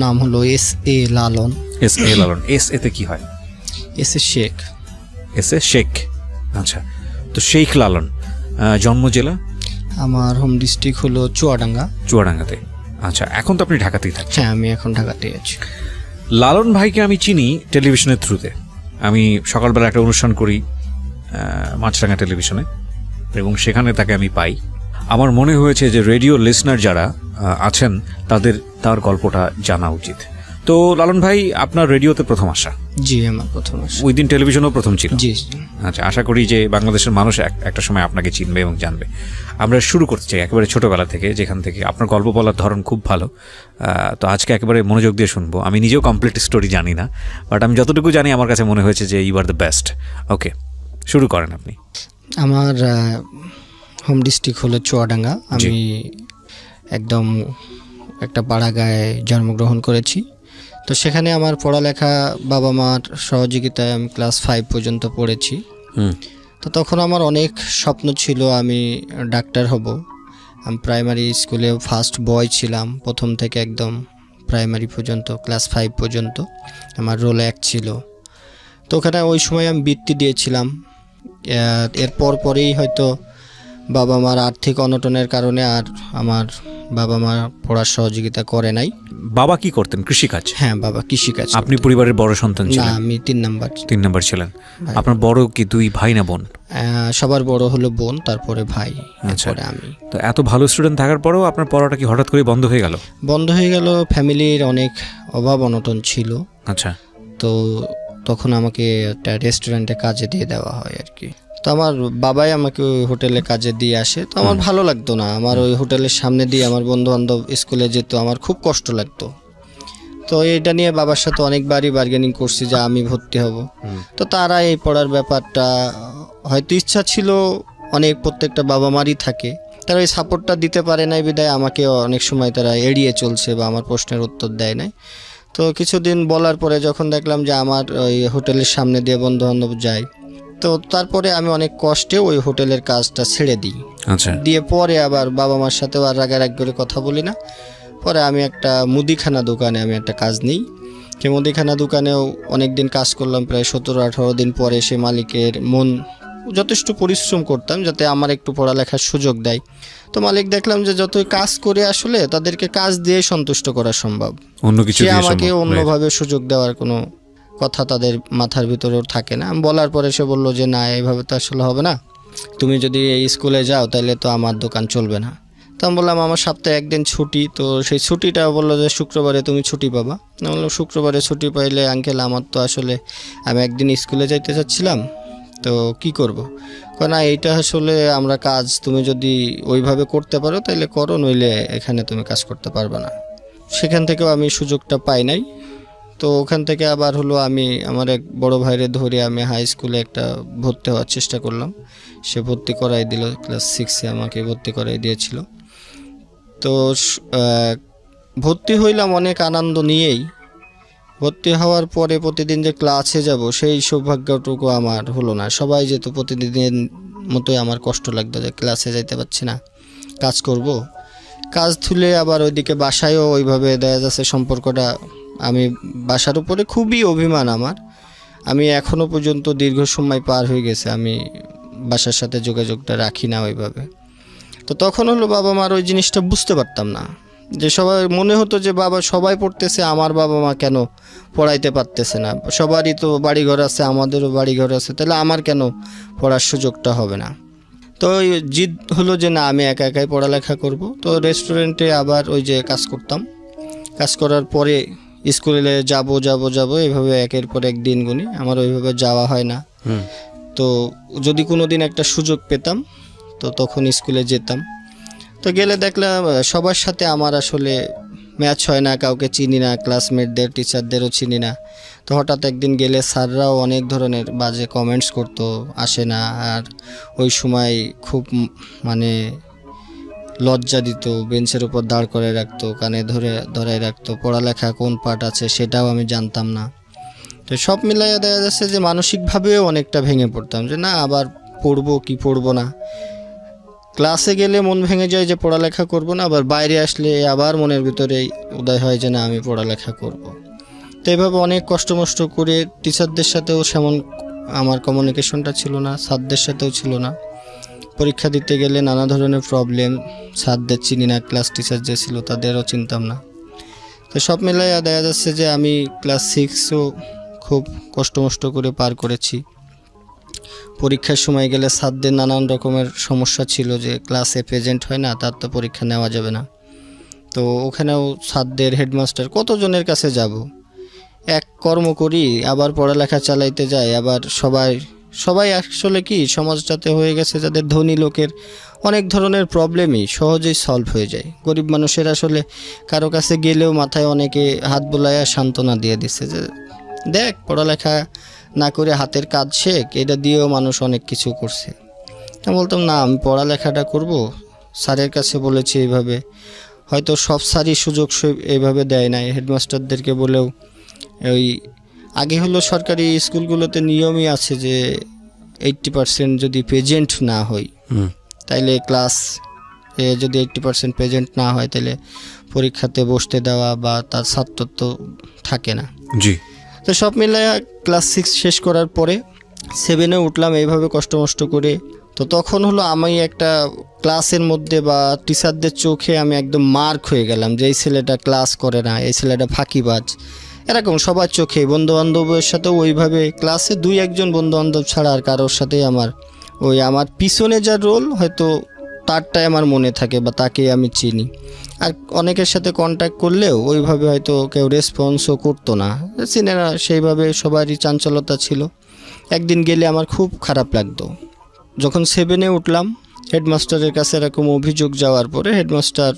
নাম হলো S.A. লালন। S.A. লালন, এতে কি হয়? S.A. শেখ। S.A. শেখ, আচ্ছা। তো শেখ লালন, জন্ম জেলা? আমার হোম ডিস্ট্রিক্ট হলো চুয়াডাঙ্গাতে। আচ্ছা, এখন তো আপনি ঢাকাতেই থাকছেন? হ্যাঁ, আমি এখন ঢাকাতেই আছি। লালন ভাইকে আমি চিনি টেলিভিশনের থ্রুতে। আমি সকালবেলা একটা অনুষ্ঠান করি মাছরাঙা টেলিভিশনে, এবং সেখানে তাকে আমি পাই। আমার মনে হয়েছে যে রেডিও লিসনার যারা আছেন তার গল্পটা জানা উচিত। তো লালন ভাই, আপনার রেডিওতে প্রথম আসা? জি, আমার প্রথম আসা। ওই দিন টেলিভিশনও প্রথম ছিল? জি। আচ্ছা, আশা করি যে বাংলাদেশের মানুষ একটা সময় আপনাকে চিনবে এবং জানবে। আমরা শুরু করতে চাই একেবারে ছোটবেলা থেকে, যেখান থেকে আপনার গল্প বলার ধরন খুব ভালো। তো আজকে একেবারে মনোযোগ দিয়ে শুনবো। আমি নিজেও কমপ্লিট স্টোরি জানি না, বাট আমি যতটুকু জানি আমার কাছে মনে হয়েছে যে ইউ আর দ্য বেস্ট। ওকে, শুরু করেন আপনি। আমার হোম ডিস্ট্রিক্ট হলো চুয়াডাঙ্গা। আমি একদম একটা পাড়াগাঁয়ে জন্মগ্রহণ করেছি। তো সেখানে আমার পড়ালেখা বাবা মার সহযোগিতায় আমি ক্লাস 5 পর্যন্ত পড়েছি। তো তখন আমার অনেক স্বপ্ন ছিল, আমি ডাক্তার হব। আমি প্রাইমারি স্কুলে ফার্স্ট বয় ছিলাম, প্রথম থেকে একদম প্রাইমারি পর্যন্ত, ক্লাস 5 পর্যন্ত আমার রোল 1 ছিল। তো ওখানে ওই সময় আমি বৃত্তি দিয়েছিলাম। এরপর পরেই হয়তো বাবা মার আর্থিক অনটনের কারণে আর আমার বাবা মা পড়ার সহযোগিতা করে নাই। বাবা কি করতেন? কৃষিকাজ? হ্যাঁ, বাবা কৃষিকাজ। আপনি পরিবারের বড় সন্তান ছিলেন? না, আমি 3 নাম্বার ছিলেন। আপনার বড় কি 2 ভাই না বোন? সবার বড় হলো বোন, তারপরে ভাই, তারপরে আমি। তো এত ভালো স্টুডেন্ট থাকার পরেও আপনার পড়াটা কি হঠাৎ করে বন্ধ হয়ে গেল? বন্ধ হয়ে গেল, ফ্যামিলির অনেক অভাব অনটন ছিল। আচ্ছা। তো তখন আমাকে একটা রেস্টুরেন্টে কাজে দিয়ে দেওয়া হয় আর কি। তো আমার বাবাই আমাকে ওই হোটেলে কাজে দিয়ে আসে। তো আমার ভালো লাগতো না, আমার ওই হোটেলের সামনে দিয়ে আমার বন্ধু বান্ধব স্কুলে যেত, আমার খুব কষ্ট লাগতো। তো এটা নিয়ে বাবার সাথে অনেকবারই বার্গেনিং করছি যে আমি ভর্তি হব। তো তারা এই পড়ার ব্যাপারটা, হয়তো ইচ্ছা ছিল অনেক, প্রত্যেকটা বাবা মারই থাকে, তারা এই সাপোর্টটা দিতে পারে নাই বিদায় আমাকে অনেক সময় তারা এড়িয়ে চলছে বা আমার প্রশ্নের উত্তর দেয় নাই। তো কিছুদিন বলার পরে যখন দেখলাম যে আমার ওই হোটেলের সামনে দিয়ে বন্ধু বান্ধব যায়, তো তারপরে আমি অনেক কষ্টে ওই হোটেলের কাজটা ছেড়ে দিই। আচ্ছা। দিয়ে পরে আবার বাবা মার সাথেও আর রাগারাগ করে কথা বলি না। পরে আমি একটা মুদিখানা দোকানে আমি একটা কাজ নিই। সে মুদিখানা দোকানেও অনেক দিন কাজ করলাম, প্রায় 17-18 দিন পরে সে মালিকের মন, যথেষ্ট পরিশ্রম করতাম যাতে আমার একটু পড়ালেখার সুযোগ দেয়। তো মালিক দেখলাম যে যতই কাজ করে আসলে তাদেরকে কাজ দিয়ে সন্তুষ্ট করা সম্ভব, অন্য কিছু দিয়ে আমাকে অন্যভাবে সুযোগ দেওয়ার কোনো কথা তাদের মাথার ভিতরেও থাকে না। আমি বলার পরে সে বললো যে না, এইভাবে তো আসলে হবে না, তুমি যদি এই স্কুলে যাও তাহলে তো আমার দোকান চলবে না। তো আমি বললাম আমার সপ্তাহে 1 দিন ছুটি, তো সেই ছুটিটা বললো যে শুক্রবারে তুমি ছুটি পাবা। আমি বললাম শুক্রবারে ছুটি পাইলে আঙ্কেল আমার তো আসলে, আমি একদিন স্কুলে যাইতে চাচ্ছিলাম, তো কি করব? না, এইটা আসলে আমরা কাজ, তুমি যদি ওইভাবে করতে পারো তাহলে করো, নইলে এখানে তুমি কাজ করতে পারবে না। সেখান থেকেও আমি সুযোগটা পাই নাই। তো ওখান থেকে আবার হলো আমি আমার এক বড় ভাইরে ধরে আমি হাই স্কুলে একটা ভর্তি হওয়ার চেষ্টা করলাম। সে ভর্তি করাই দিল, ক্লাস 6-এ আমাকে ভর্তি করাই দিয়েছিল। তো ভর্তি হইলাম অনেক আনন্দ নিয়েই। ভর্তি হওয়ার পরে প্রতিদিন যে ক্লাসে যাব সেই সৌভাগ্যটুকু আমার হলো না। সবাই যেত প্রতিদিনের মতোই, আমার কষ্ট লাগতো যে ক্লাসে যাইতে পারছি না, কাজ করব, কাজ তুলে আবার ওইদিকে বাসায়ও ওইভাবে দেখা যাচ্ছে সম্পর্কটা, আমি বাসার উপরে খুবই অভিমান আমার। আমি এখনও পর্যন্ত দীর্ঘ সময় পার হয়ে গেছে আমি বাসার সাথে যোগাযোগটা রাখি না ওইভাবে। তো তখন হলো বাবা মার ওই জিনিসটা বুঝতে পারতাম না, যে সবাই মনে হতো যে বাবা সবাই পড়তেছে, আমার বাবা মা কেন পড়াইতে পারতেছে না, সবারই তো বাড়িঘর আছে, আমাদেরও বাড়িঘর আছে, তাহলে আমার কেন পড়ার সুযোগটা হবে না। তো ওই জিদ হলো যে না, আমি একা একাই পড়ালেখা করব। তো রেস্টুরেন্টে আবার ওই যে কাজ করতাম, কাজ করার পরে স্কুলে যাব এভাবে একের পর এক দিন গুনি, আমার ওইভাবে যাওয়া হয় না। তো যদি কোনো দিন একটা সুযোগ পেতাম তো তখন স্কুলে যেতাম। তো গেলে দেখলাম সবার সাথে আমার আসলে ম্যাচ হয় না, কাউকে চিনি না, ক্লাসমেটদের টিচারদেরও চিনি না। তো হঠাৎ একদিন গেলে স্যাররাও অনেক ধরনের বাজে কমেন্টস করতো, আসে না। আর ওই সময় খুব মানে লজ্জা দিত, বেঞ্চের উপর দাঁড় করে রাখতো, কানে ধরে রাখতো, পড়ালেখা কোন পার্ট আছে সেটাও আমি জানতাম না। তো সব মিলাইয়া দেখা যাচ্ছে যে মানসিকভাবেও অনেকটা ভেঙে পড়তাম, যে না আবার পড়বো কি পড়বো না। ক্লাসে গেলে মন ভেঙে যায় যে পড়ালেখা করব না, আবার বাইরে আসলে আবার মনের ভিতরে উদয় হয় যে না আমি পড়ালেখা করব। তো এইভাবে অনেক কষ্ট মষ্ট করে টিচারদের সাথেও সেমন আমার কমিউনিকেশনটা ছিল না, স্যারদের সাথেও ছিল না। পরীক্ষা দিতে গেলে নানা ধরনের প্রবলেম, স্যারদের চিনি না, ক্লাস টিচার যে ছিল তাদেরও চিনতাম না। তো সব মিলাইয়া দেখা যাচ্ছে যে আমি ক্লাস 6ও খুব কষ্ট মষ্ট করে পার করেছি। পরীক্ষার সময় গেলে স্যারদের নানান রকমের সমস্যা ছিল যে ক্লাসে প্রেজেন্ট হয় না, তার তো পরীক্ষা নেওয়া যাবে না। তো ওখানেও স্যারদের, হেডমাস্টার কতজনের কাছে যাব, এক কর্ম করি আবার পড়ালেখা চালাইতে যাই। আবার সবাই আসলে কি সমাজটাতে হয়ে গেছে যাদের ধনী লোকের অনেক ধরনের প্রবলেমই সহজেই সলভ হয়ে যায়। গরিব মানুষের আসলে কারো কাছে গেলেও মাথায় অনেকে হাত বোলাইয়া সান্ত্বনা দিয়ে দিচ্ছে যে দেখ পড়ালেখা না করে হাতের কাজ শেখ, এটা দিয়েও মানুষ অনেক কিছু করছে। তা বলতাম না আমি পড়ালেখাটা করব। স্যারের কাছে বলেছি এইভাবে, হয়তো সব স্যারই সুযোগ এইভাবে দেয় নাই। হেডমাস্টারদেরকে বলেও ওই আগে হলো সরকারি স্কুলগুলোতে নিয়মই আছে যে 80% যদি প্রেজেন্ট না হয় তাইলে ক্লাস যদি 80% প্রেজেন্ট না হয় তাহলে পরীক্ষাতে বসতে দেওয়া বা তার ছাত্রত্ব থাকে না। জি। তো সব মিলাইয়া ক্লাস 6 শেষ করার পরে 7-এ উঠলাম এইভাবে কষ্ট মষ্ট করে। তো তখন হলো আমি একটা ক্লাসের মধ্যে বা টিচারদের চোখে আমি একদম মার্ক হয়ে গেলাম যে এই ছেলেটা ক্লাস করে না, এই ছেলেটা ফাঁকিবাজ, এরকম সবার চোখে। বন্ধুবান্ধবের সাথেও ওইভাবে ক্লাসে 2-1জন বন্ধুবান্ধব ছাড়া আর কারোর সাথেই আমার পিছনে যা রোল হয়তো তারটাই আমার মনে থাকে বা তাকে আমি চিনি। আর অনেকের সাথে কন্ট্যাক্ট করলেও ওইভাবে হয়তো কেউ রেসপন্সও করতো না, চিনে না, সেইভাবে সবারই চাঞ্চলতা ছিল। একদিন গেলে আমার খুব খারাপ লাগতো। যখন 7-এ উঠলাম হেডমাস্টারের কাছে এরকম অভিযোগ যাওয়ার পরে হেডমাস্টার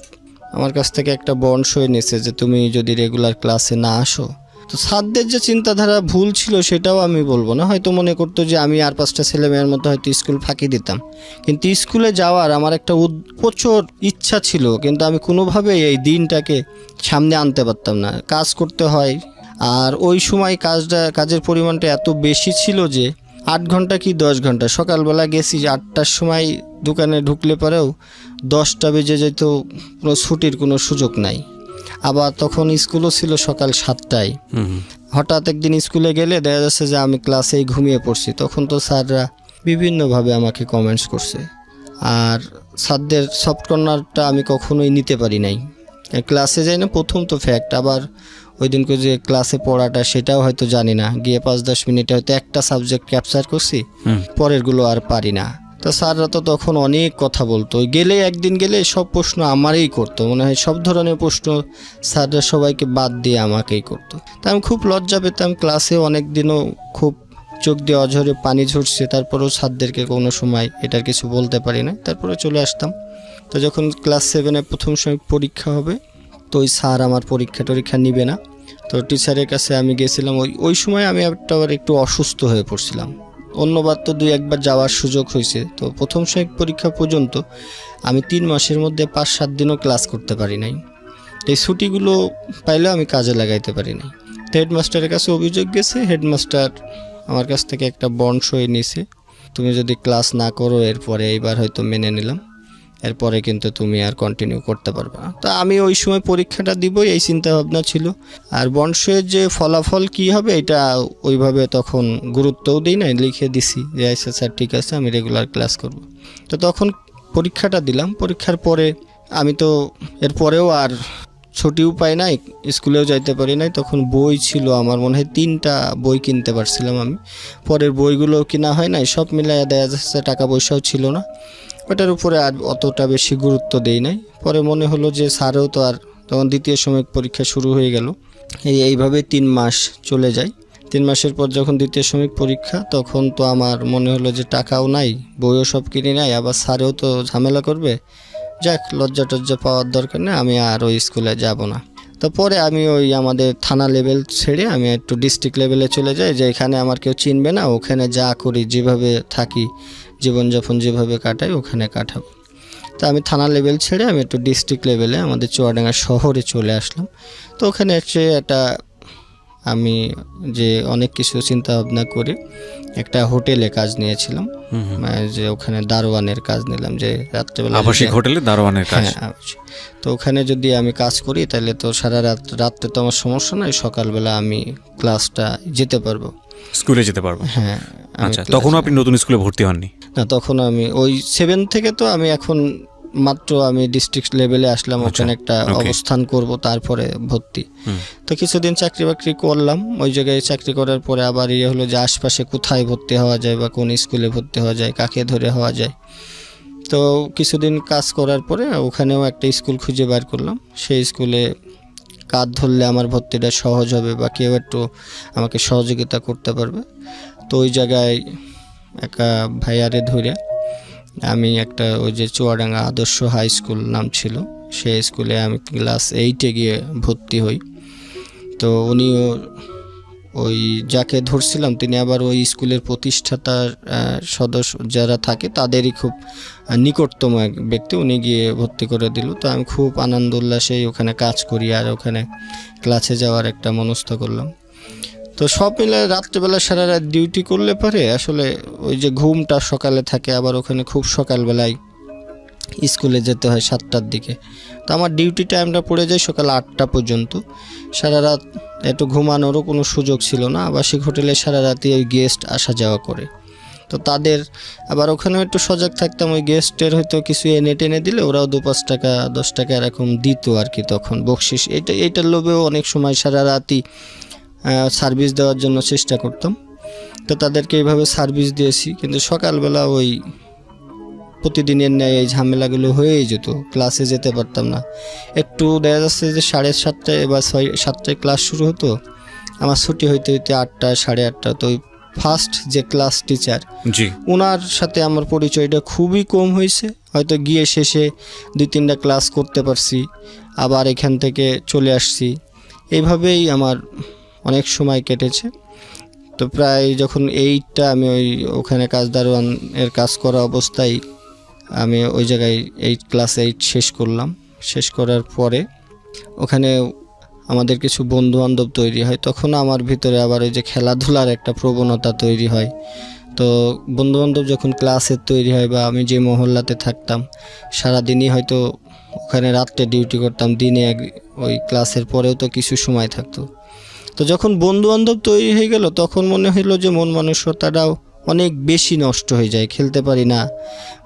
আমার কাছ থেকে একটা বন্ড সই নিয়েছে যে তুমি যদি রেগুলার ক্লাসে না আসো। তো স্যারদের যে চিন্তাধারা ভুল ছিল সেটাও আমি বলবো না, হয়তো মনে করতো যে আমি আর 5টা ছেলে মেয়ের মতো হয়তো স্কুল ফাঁকি দিতাম, কিন্তু স্কুলে যাওয়ার আমার একটা প্রচুর ইচ্ছা ছিল, কিন্তু আমি কোনোভাবেই এই দিনটাকে সামনে আনতে পারতাম না। কাজ করতে হয়, আর ওই সময় কাজের পরিমাণটা এত বেশি ছিল যে 8 ঘন্টা কি 10 ঘন্টা, সকালবেলা গেছি 8টার সময় দোকানে ঢুকলে পরেও 10টা বেজে যেত, কোনো ছুটির কোনো সুযোগ নাই। আবার তখন স্কুলও ছিল সকাল 7টায়। হঠাৎ একদিন স্কুলে গেলে দেখা যাচ্ছে যে আমি ক্লাসেই ঘুমিয়ে পড়ছি। তখন তো স্যাররা বিভিন্নভাবে আমাকে কমেন্টস করছে, আর স্যারদের সফট কর্নারটা আমি কখনোই নিতে পারি নাই। ক্লাসে যাই না প্রথম তো ফ্যাক্ট, আবার ওই দিনকে যে ক্লাসে পড়াটা সেটাও হয়তো জানি না, গিয়ে 5-10 মিনিটে হয়তো একটা সাবজেক্ট ক্যাপচার করছি, পরেরগুলো আর পারি না। তো স্যাররা তো তখন অনেক কথা বলতো, একদিন গেলে সব প্রশ্ন আমারই করতো, মনে হয় সব ধরনের প্রশ্ন স্যাররা সবাইকে বাদ দিয়ে আমাকেই করতো। তা আমি খুব লজ্জা পেতাম। ক্লাসে অনেক দিনও খুব চোখ দিয়ে অঝরে পানি ঝরছে, তারপরেও স্যারদেরকে কোনো সময় এটার কিছু বলতে পারি না, তারপরে চলে আসতাম। তো যখন ক্লাস 7-এ প্রথম সময় পরীক্ষা হবে, তো ওই স্যার আমার পরীক্ষা নিবে না। তো টিচারের কাছে আমি গেছিলাম, ওই সময় আমি একটু অসুস্থ হয়ে পড়ছিলাম। অন্যবার তো 2-1বার যাওয়ার সুযোগ হয়েছে। তো প্রথম সময় পরীক্ষা পর্যন্ত আমি 3 মাসের মধ্যে 5-7 দিনও ক্লাস করতে পারি নাই। এই ছুটিগুলো পাইলেও আমি কাজে লাগাইতে পারি নাই। তো হেডমাস্টারের কাছে অভিযোগ গেছে, হেডমাস্টার আমার কাছ থেকে একটা বন্ড সই নিয়েছে, তুমি যদি ক্লাস না করো এরপরে এইবার হয়তো মেনে নিলাম, এরপরে কিন্তু তুমি আর কন্টিনিউ করতে পারবে না। তো আমি ওই সময় পরীক্ষাটা দিবই এই চিন্তা ভাবনা ছিল। আর বন্ড সইয়ের যে ফলাফল কি হবে এটা ওইভাবে তখন গুরুত্বও দিই না, লিখে দিছি যে আচ্ছা স্যার ঠিক আছে আমি রেগুলার ক্লাস করব। তো তখন পরীক্ষাটা দিলাম। পরীক্ষার পরে আমি তো এরপরেও আর ছুটিও পাই নাই, স্কুলেও যাইতে পারি নাই। তখন বই ছিল আমার মনে হয় 3টা বই কিনতে পারছিলাম আমি, পরের বইগুলো কিনা হয় নাই। সব মিলাইয়া দেখা যাচ্ছে টাকা পয়সাও ছিল না, ওটার উপরে আর অতটা বেশি গুরুত্ব দেই নাই। পরে মনে হলো যে স্যারেও তো আর, তখন দ্বিতীয় সাময়িক পরীক্ষা শুরু হয়ে গেল। এইভাবে 3 মাস চলে যায়। 3 মাসের পর যখন দ্বিতীয় সাময়িক পরীক্ষা, তখন তো আমার মনে হলো যে টাকাও নাই, বইও সব কিনে নাই, আবার স্যারেও তো ঝামেলা করবে, যাক লজ্জা টজ্জা পাওয়ার দরকার নেই, আমি আর ওই স্কুলে যাব না। তো পরে আমি আমাদের থানা লেভেল ছেড়ে আমি একটু ডিস্ট্রিক্ট লেভেলে চলে যাই, যে এখানে আমার কেউ চিনবে না, ওখানে যা করি যেভাবে থাকি জীবনযাপন যেভাবে কাটাই ওখানে কাটাবো। তো আমি থানা লেভেল ছেড়ে আমি একটু ডিস্ট্রিক্ট লেভেলে আমাদের চুয়াডাঙ্গা শহরে চলে আসলাম। তো ওখানে একটা আমি যে অনেক কিছু চিন্তা ভাবনা করে একটা হোটেলে কাজ নিয়েছিলাম, যে ওখানে দারোয়ানের কাজ নিলাম, যে রাত্রেবেলা আবাসিক হোটেলে দারোয়ানের কাজ। হ্যাঁ আবাসিক। তো ওখানে যদি আমি কাজ করি তাহলে তো সারা রাত্রে তো আমার সমস্যা নাই, সকালবেলা আমি ক্লাসটা যেতে পারবো, স্কুলে যেতে পারবো। হ্যাঁ। আচ্ছা, তখনও আপনি নতুন স্কুলে ভর্তি হননি? না, তখন আমি ওই 7 থেকে তো আমি এখন মাত্র আমি ডিস্ট্রিক্ট লেভেলে আসলাম, ওখানে একটা অবস্থান করব, তারপরে ভর্তি। তো কিছুদিন চাকরি বাকরি করলাম, ওই জায়গায় চাকরি করার পরে আবার ইয়ে হলো যে আশপাশে কোথায় ভর্তি হওয়া যায় বা কোন স্কুলে ভর্তি হওয়া যায়, কাকে ধরে হওয়া যায়। তো কিছুদিন কাজ করার পরে ওখানেও একটা স্কুল খুঁজে বার করলাম, সেই স্কুলে কাজ ধরলে আমার ভর্তিটা সহজ হবে বা কেউ একটু আমাকে সহযোগিতা করতে পারবে। তো ওই জায়গায় একটা ভাইয়ারে ধরে আমি একটা ওই যে চুয়াডাঙ্গা আদর্শ হাই স্কুল নাম ছিল, সেই স্কুলে আমি ক্লাস 8-এ গিয়ে ভর্তি হই। তো উনিও ওই যাকে ধরছিলাম তিনি আবার ওই স্কুলের প্রতিষ্ঠাতার সদস্য যারা থাকে তাদেরই খুব নিকটতম এক ব্যক্তি, উনি গিয়ে ভর্তি করে দিল। তো আমি খুব আনন্দ উল্লাসেই ওখানে কাজ করি আর ওখানে ক্লাসে যাওয়ার একটা মনস্থ করলাম। তো সব মিলে রাত্রেবেলা সারা রাত ডিউটি করলে পরে আসলে ওই যে ঘুমটা সকালে থাকে, আবার ওখানে খুব সকালবেলায় স্কুলে যেতে হয় 7টার দিকে। তো আমার ডিউটি টাইমটা পড়ে যায় সকাল 8টা পর্যন্ত। সারা রাত একটু ঘুমানোরও কোনো সুযোগ ছিল না। আবাসিক হোটেলে সারা রাতই ওই গেস্ট আসা যাওয়া করে, তো তাদের আবার ওখানেও একটু সজাগ থাকতাম। ওই গেস্টের হয়তো কিছু এনে টেনে দিলে ওরাও 2-5 টাকা 10 টাকা এরকম দিত আর কি, তখন বকশিস। এইটার লোভেও অনেক সময় সারা রাতই সার্ভিস দেওয়ার জন্য চেষ্টা করতাম। তো তাদেরকে এইভাবে সার্ভিস দিয়েছি, কিন্তু সকালবেলা ওই প্রতিদিনের ন্যায় এই ঝামেলাগুলো হয়েই যেত, ক্লাসে যেতে পারতাম না। একটু দেখা যাচ্ছে যে 7:30 বা 7টায় ক্লাস শুরু হতো, আমার ছুটি হইতে হইতে 8টা 8:30। তো ওই ফার্স্ট যে ক্লাস টিচার, ওনার সাথে আমার পরিচয়টা খুবই কম হয়েছে। হয়তো গিয়ে শেষে 2-3টা ক্লাস করতে পারছি, আবার এখান থেকে চলে আসছি। এইভাবেই আমার অনেক সময় কেটেছে। তো প্রায় যখন 8টা আমি ওখানে দারোয়ানের কাজ করা অবস্থায় আমি ওই জায়গায় ক্লাস 8 শেষ করলাম। শেষ করার পরে ওখানে আমাদের কিছু বন্ধুবান্ধব তৈরি হয়, তখন আমার ভিতরে আবার ওই যে খেলাধুলার একটা প্রবণতা তৈরি হয়। তো বন্ধুবান্ধব যখন ক্লাসের তৈরি হয় বা আমি যে মহল্লাতে থাকতাম সারাদিনই হয়তো ওখানে রাত্রে ডিউটি করতাম, দিনে ওই ক্লাসের পরেও তো কিছু সময় থাকতো। তো যখন বন্ধুবান্ধব তৈরি হয়ে গেল তখন মনে হলো যে মন মানসিকতাটাও অনেক বেশি নষ্ট হয়ে যায়, খেলতে পারি না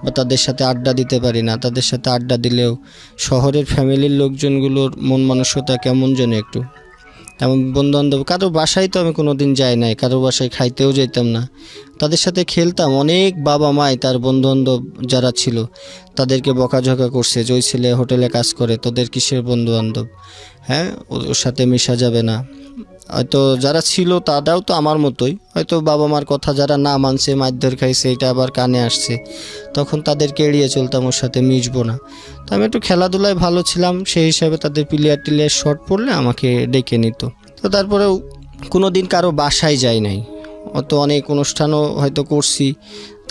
বা তাদের সাথে আড্ডা দিতে পারি না। তাদের সাথে আড্ডা দিলেও শহরের ফ্যামিলির লোকজনগুলোর মন মানসিকতা কেমন যেন একটু, তেমন বন্ধুবান্ধব কারো বাসায় তো আমি কোনো দিন যাই নাই, কারো বাসায় খাইতেও যেতাম না। তাদের সাথে খেলতাম, অনেক বাবা মাই তার বন্ধুবান্ধব যারা ছিল তাদেরকে বকাঝকা করছে যে ওই ছেলে হোটেলে কাজ করে, তোদের কিসের বন্ধুবান্ধব, হ্যাঁ ওর সাথে মেশা যাবে না। হয়তো যারা ছিল তারাও তো আমার মতোই, হয়তো বাবা মার কথা যারা না মানছে, মারধর খাইছে, এটা আবার কানে আসছে, তখন তাদেরকে এড়িয়ে চলতাম, ওর সাথে মিশবো না। তো আমি একটু খেলাধুলায় ভালো ছিলাম, সেই হিসাবে তাদের প্লেয়ার শর্ট পড়লে আমাকে ডেকে নিত। তো তারপরেও কোনো দিন কারো বাসায় যাই নাই, অত অনেক অনুষ্ঠানও হয়তো করছি,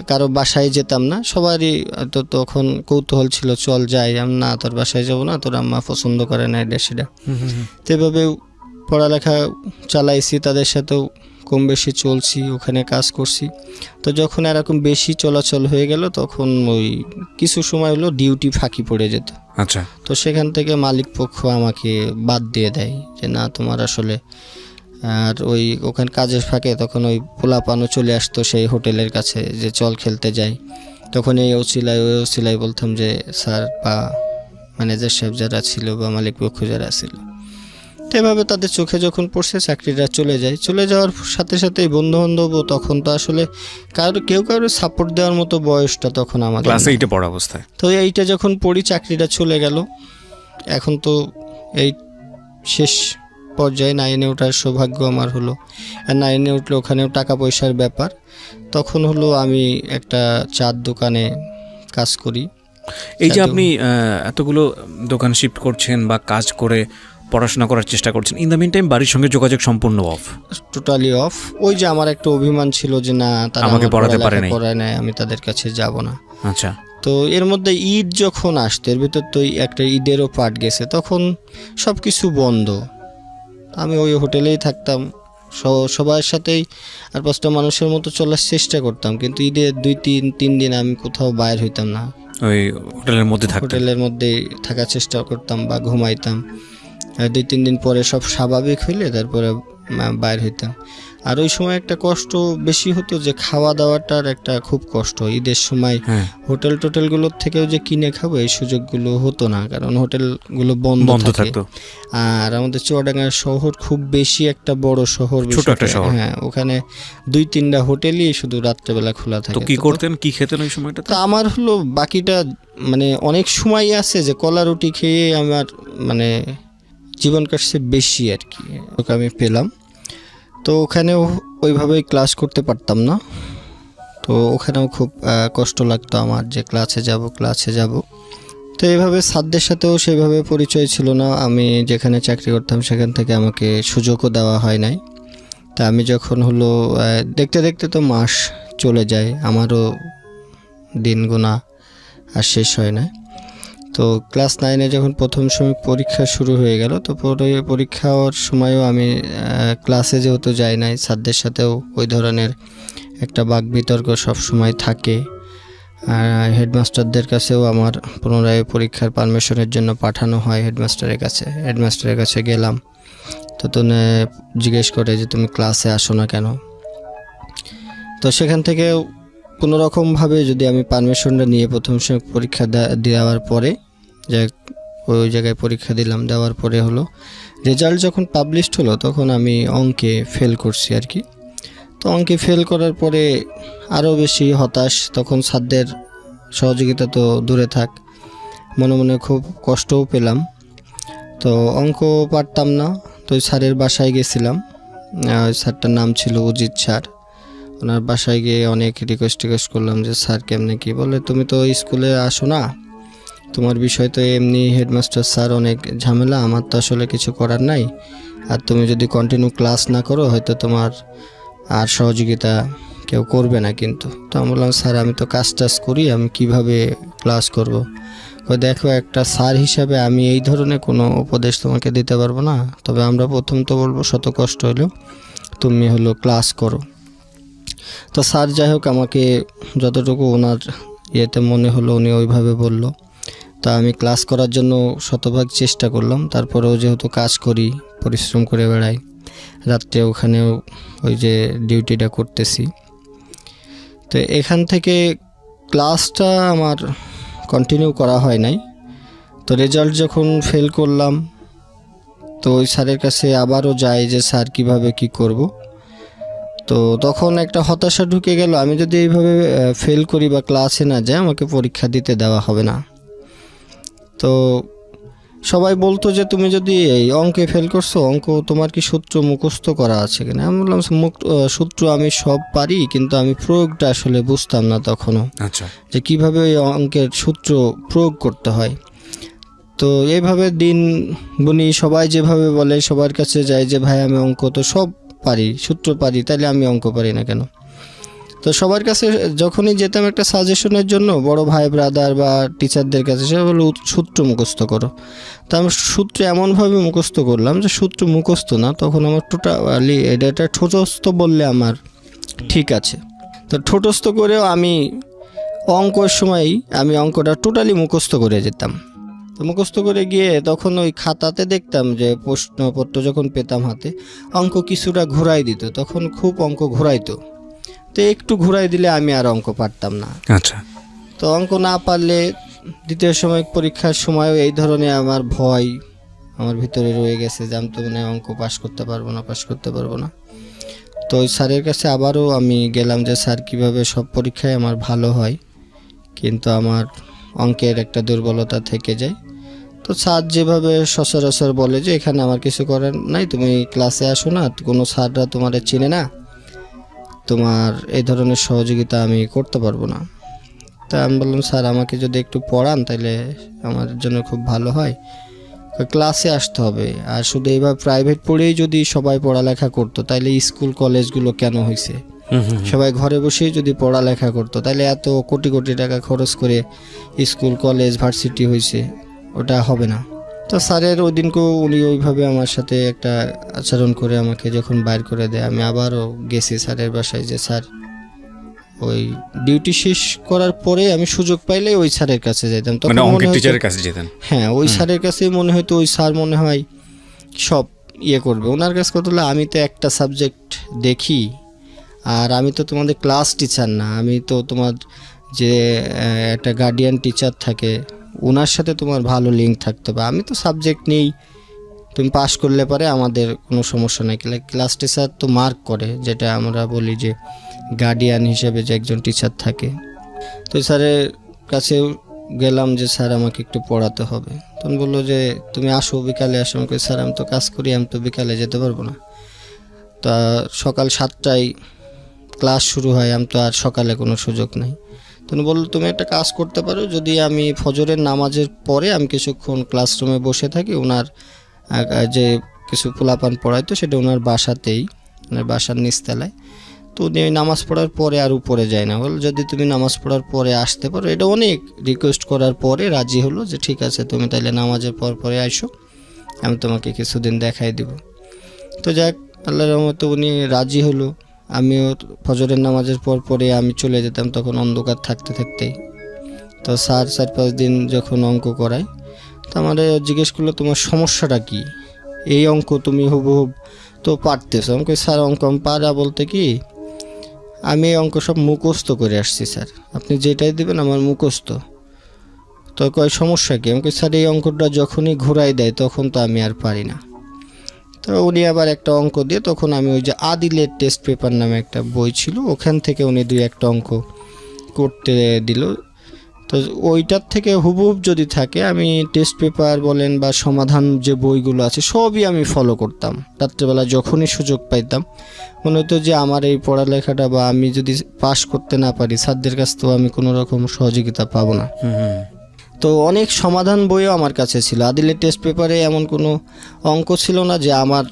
কারো বাসায় যেতাম না। সবারই হয়তো তখন কৌতূহল ছিল, চল যাই। আমি না, তোর বাসায় যাবো না, তোর আম্মা পছন্দ করে না এটা সেটা। তো এভাবেও পড়ালেখা চালাইছি, তাদের সাথেও কম বেশি চলছি, ওখানে কাজ করছি। তো যখন এরকম বেশি চলাচল হয়ে গেল তখন ওই কিছু সময় হলো ডিউটি ফাঁকি পড়ে যেত। আচ্ছা। তো সেখান থেকে মালিক পক্ষ আমাকে বাদ দিয়ে দেয় যে না তোমার আসলে, আর ওই ওখানে কাজের ফাঁকে তখন ওই পোলাপানও চলে আসতো সেই হোটেলের কাছে যে চল খেলতে যাই। তখন এই ওসিলায় বলতাম যে স্যার বা ম্যানেজার সাহেব যারা ছিল বা মালিক পক্ষ যারা ছিল, তো এভাবে তাদের চোখে যখন পড়ছে চাকরিটা চলে যায়। চলে যাওয়ার সাথে সাথে বন্ধুবান্ধবও তখন তো আসলে কেউ সাপোর্ট দেওয়ার মতো বয়সটা তখন আমাদের ক্লাস 8-এ পড়া অবস্থায়। তো এইটা যখন পড়ি চাকরিটা চলে গেল। এখন তো এই শেষ পর্যায়ে 9-এ ওঠার সৌভাগ্য আমার হলো। আর 9-এ উঠলে ওখানেও টাকা পয়সার ব্যাপার। তখন হলো আমি একটা চার দোকানে কাজ করি। এই যে আপনি এতগুলো দোকান শিফট করছেন বা কাজ করে পড়াশোনা করার চেষ্টা করছেন, ইন দ্য মিন টাইম বাড়ির সঙ্গে যোগাযোগ সম্পূর্ণ অফ? Totally off. ওই যে আমার একটা অভিমান ছিল যে না তারা আমাকে পড়াতে পড়ায় নাই, আমি তাদের কাছে যাব না। আচ্ছা। তো এর মধ্যে ঈদ যখন আসতো, এর ভিতর তো একটা ঈদেরও পার্ট গেছে, তখন সব কিছু বন্ধ। আমি ওই হোটেলেই থাকতাম, সবার সাথেই আর 5টা মানুষের মতো চলার চেষ্টা করতাম, কিন্তু ঈদের 2-3 দিন আমি কোথাও বাইর হইতাম না, ওই হোটেলের মধ্যে থাকতেন? হোটেলের মধ্যেই থাকার চেষ্টা করতাম বা ঘুমাইতাম। আর 2-3 দিন পরে সব স্বাভাবিক হইলে তারপরে বাইর হইতাম। আর ওই সময় একটা কষ্ট বেশি হতো যে খাওয়া দাওয়াটার একটা খুব কষ্ট। ঈদের সময় হ্যাঁ, হোটেলগুলোর থেকেও যে কিনে খাবো এই সুযোগগুলো হতো না, কারণ হোটেলগুলো বন্ধ থাকে। থাকতো। আর আমাদের চুয়াডাঙ্গা শহর খুব বেশি একটা বড় শহর, ছোট একটা শহর। হ্যাঁ, ওখানে 2-3টা হোটেলই শুধু রাত্রেবেলা খোলা থাকে। তো কি করতেন, কি খেতেন ওই সময়টা? তো আমার হলো বাকিটা মানে অনেক সময় আছে যে কলা রুটি খেয়ে আমার মানে জীবন কাটছে বেশি আর কি, ওকে আমি পেলাম। তো ওখানেও ওইভাবেই ক্লাস করতে পারতাম না, তো ওখানেও খুব কষ্ট লাগতো আমার যে ক্লাসে যাব। তো এইভাবে স্যারদের সাথেও সেভাবে পরিচয় ছিল না। আমি যেখানে চাকরি করতাম সেখান থেকে আমাকে সুযোগও দেওয়া হয় নাই। তা আমি যখন হলো দেখতে দেখতে তো মাস চলে যায়, আমারও দিন গোনা আর শেষ হয় না। তো ক্লাস 9-এ যখন প্রথম সময় পরীক্ষা শুরু হয়ে গেল, তো পরে পরীক্ষার সময়ও আমি ক্লাসে যেহেতু যাই নাই, স্যারদের সাথেও ওই ধরনের একটা বাক বিতর্ক সবসময় থাকে। আর হেডমাস্টারদের কাছেও আমার পুনরায় পরীক্ষার পারমিশনের জন্য পাঠানো হয় হেডমাস্টারের কাছে গেলাম, তো তুমি জিজ্ঞেস করে যে তুমি ক্লাসে আসো না কেন। তো সেখান থেকে কোনোরকমভাবে যদি আমি পারমিশনটা নিয়ে প্রথম সময় পরীক্ষা দেওয়ার পরে যে ওই জায়গায় পরীক্ষা দিলাম, দেওয়ার পরে হলো রেজাল্ট যখন পাবলিশড হলো তখন আমি অঙ্কে ফেল করছি আর কি। তো অঙ্কে ফেল করার পরে আরও বেশি হতাশ, তখন স্যারদের সহযোগিতা তো দূরে থাক, মনে মনে খুব কষ্টও পেলাম। তো অঙ্ক পারতাম না, তো ওই স্যারের বাসায় গেছিলাম। ওই স্যারটার নাম ছিল অজিত স্যার। ওনার বাসায় গিয়ে অনেক রিকোয়েস্ট করলাম যে স্যার কেমনে কি, বলে তুমি তো স্কুলে আসো না, তোমার বিষয় তো এমনি হেডমাস্টার স্যার অনেক ঝামেলা, আমার তো আসলে কিছু করার নাই, আর তুমি যদি কন্টিনিউ ক্লাস না করো হয়তো তোমার আর সহযোগিতা কেউ করবে না কিন্তু। তো আমি বললাম স্যার আমি তো কাজ করি, আমি কিভাবে ক্লাস করব। দেখো একটা স্যার হিসাবে আমি এই ধরনের কোনো উপদেশ তোমাকে দিতে পারবো না, তবে আমরা প্রথম তো বলবো শত কষ্ট হলেও তুমি হলো ক্লাস করো। তো স্যার যাই হোক আমাকে যতটুকু ওনার ইয়েতে মনে হলো উনি ওইভাবে বলল। তা আমি ক্লাস করার জন্য শতভাগ চেষ্টা করলাম। তারপরেও যেহেতু কাজ করি, পরিশ্রম করে বেড়াই, রাত্রে ওখানেও ওই যে ডিউটিটা করতেছি, তো এখান থেকে ক্লাসটা আমার কন্টিনিউ করা হয় নাই। তো রেজাল্ট যখন ফেল করলাম তো ওই স্যারের কাছে আবারও যাই যে স্যার কিভাবে কি করব। তো তখন একটা হতাশা ঢুকে গেল, আমি যদি এইভাবে ফেল করি বা ক্লাসে না যাই আমাকে পরীক্ষা দিতে দেওয়া হবে না। তো সবাই বলতো যে তুমি যদি এই অঙ্কে ফেল করছো, অঙ্ক তোমার কি সূত্র মুখস্থ করা আছে কিনা। আমি বললাম সূত্র আমি সব পারি, কিন্তু আমি প্রয়োগটা আসলে বুঝতাম না তখনও, আচ্ছা, যে কিভাবে ওই অঙ্কের সূত্র প্রয়োগ করতে হয়। তো এইভাবে দিন গুনি, সবাই যেভাবে বলে সবার কাছে যায় যে ভাই আমি অঙ্ক তো সব পারি, সূত্র পারি, তাহলে আমি অঙ্ক পারি না কেন। তো সবার কাছে যখনই যেতাম একটা সাজেশনের জন্য, বড় ভাই ব্রাদার বা টিচারদের কাছে, সে বলে সূত্র মুখস্থ করো। তো আমি সূত্র এমনভাবে মুখস্থ করলাম যে সূত্র মুখস্থ না, তখন আমার টোটালি এটা ঠোঁটস্থ বললে আমার ঠিক আছে। তো ঠোঁটস্থ করেও আমি অঙ্কর সময়ই আমি অঙ্কটা টোটালি মুখস্থ করে যেতাম। তো মুখস্থ করে গিয়ে তখন ওই খাতাতে দেখতাম যে প্রশ্নপত্র যখন পেতাম হাতে, অঙ্ক কিছুটা ঘুরাই দিত, তখন খুব অঙ্ক ঘুরাইতো। তো একটু ঘুরাই দিলে আমি আর অঙ্ক পারতাম না। আচ্ছা, তো অঙ্ক না পারলে দ্বিতীয় সময় পরীক্ষার সময়ও এই ধরনের আমার ভয় আমার ভিতরে রয়ে গেছে যে আমি তো মানে অঙ্ক পাস করতে পারবো না। তো ওই স্যারের কাছে আবারও আমি গেলাম যে স্যার কীভাবে সব পরীক্ষায় আমার ভালো হয়, কিন্তু আমার অঙ্কের একটা দুর্বলতা থেকে যায়। তো স্যার যেভাবে সচরাচর বলে যে এখানে আমার কিছু করার নাই, তুমি ক্লাসে আসো না, কোনো স্যাররা তোমার চিনে না, তোমার এই ধরনের সহযোগিতা আমি করতে পারবো না। তা আমি বললাম স্যার আমাকে যদি একটু পড়ান তাহলে আমার জন্য খুব ভালো হয়, ক্লাসে আসতে হবে। আর শুধু এইভাবে প্রাইভেট পড়েই যদি সবাই পড়ালেখা করতো তাহলে স্কুল কলেজগুলো কেন হয়েছে, সবাই ঘরে বসেই যদি পড়ালেখা করতো তাহলে এত কোটি কোটি টাকা খরচ করে স্কুল কলেজ ভার্সিটি হয়েছে, ওটা হবে না। তো স্যারের ওই দিনকেও উনি ওইভাবে আমার সাথে একটা আচরণ করে আমাকে যখন বাইর করে দেয়, আমি আবারও গেছি স্যারের বাসায় যে স্যার, ওই ডিউটি শেষ করার পরে আমি সুযোগ পাইলে ওই স্যারের কাছে যেতাম। তখন মানে মনে অঙ্কের হতো- টিচারের কাছে যেতেন? হ্যাঁ, ওই স্যারের কাছেই মনে হয়তো ওই স্যার মনে হয় সব ইয়ে করবে। ওনার কাছে কত হলো, আমি তো একটা সাবজেক্ট দেখি, আর আমি তো তোমাদের ক্লাস টিচার না, আমি তো তোমার যে একটা গার্ডিয়ান টিচার থাকে ওনার সাথে তোমার ভালো লিঙ্ক থাকতে হবে। আমি তো সাবজেক্ট নেই, তুমি পাশ করলে পারে আমাদের কোনো সমস্যা নেই। ক্লাস টিচার তো মার্ক করে, যেটা আমরা বলি যে গার্ডিয়ান হিসেবে যে একজন টিচার থাকে। তো স্যারের কাছে গেলাম যে স্যার আমাকে একটু পড়াতে হবে। তখন বললো যে তুমি আসো, বিকালে আসো। আমাকে স্যার আমি তো কাজ করি, আমি তো বিকালে যেতে পারবো না। তা সকাল 7টায় ক্লাস শুরু হয়, আমি তো আর সকালে কোনো সুযোগ নেই। তখন বললো তুমি একটা কাজ করতে পারো, যদি আমি ফজরের নামাজের পরে আমি কিছুক্ষণ ক্লাসরুমে বসে থাকি, ওনার যে কিছু পোলাপান পড়াইতো সেটা ওনার বাসাতেই, ওনার বাসার নিচতলায়। তো উনি ওই নামাজ পড়ার পরে আর উপরে যায় না। বল যদি তুমি নামাজ পড়ার পরে আসতে পারো। এটা অনেক রিকোয়েস্ট করার পরে রাজি হলো যে ঠিক আছে, তুমি তাহলে নামাজের পরে আইসো, আমি তোমাকে কিছুদিন দেখাই দিব। তো যাক, আল্লাহর রহমতে উনি রাজি হলো। আমিও ফজরের নামাজের পরে আমি চলে যেতাম, তখন অন্ধকার থাকতে থাকতেই। তো স্যার 4-5 দিন যখন অঙ্ক করায়, তো আমাদের জিজ্ঞেস করলো তোমার সমস্যাটা কি, এই অঙ্ক তুমি হুবহুব তো পারতেছো। আমাকে স্যার অঙ্ক আমি পারা বলতে কি, আমি এই অঙ্ক সব মুখস্থ করে আসছি স্যার, আপনি যেটাই দিবেন আমার মুখস্থ। তো কয় সমস্যা কি? আমাকে স্যার এই অঙ্কটা যখনই ঘুরাই দেয় তখন তো আমি আর পারি না। তো উনি আবার একটা অঙ্ক দিয়ে, তখন আমি ওই যে আদিলের টেস্ট পেপার নামে একটা বই ছিল, ওখান থেকে উনি 2-1টা অঙ্ক করতে দিল। তো ওইটার থেকে হুবহুব যদি থাকে, আমি টেস্ট পেপার বলেন বা সমাধান যে বইগুলো আছে সবই আমি ফলো করতাম। রাত্রেবেলা যখনই সুযোগ পাইতাম মনে হতো যে আমার এই পড়ালেখাটা বা আমি যদি পাশ করতে না পারি, স্যারদের কাছ থেকেও আমি কোনো রকম সহযোগিতা পাবো না। তো অনেক সমাধান বইও আমার কাছে ছিল। আদিলের টেস্ট পেপারে এমন কোনো অঙ্ক ছিল না যে আমার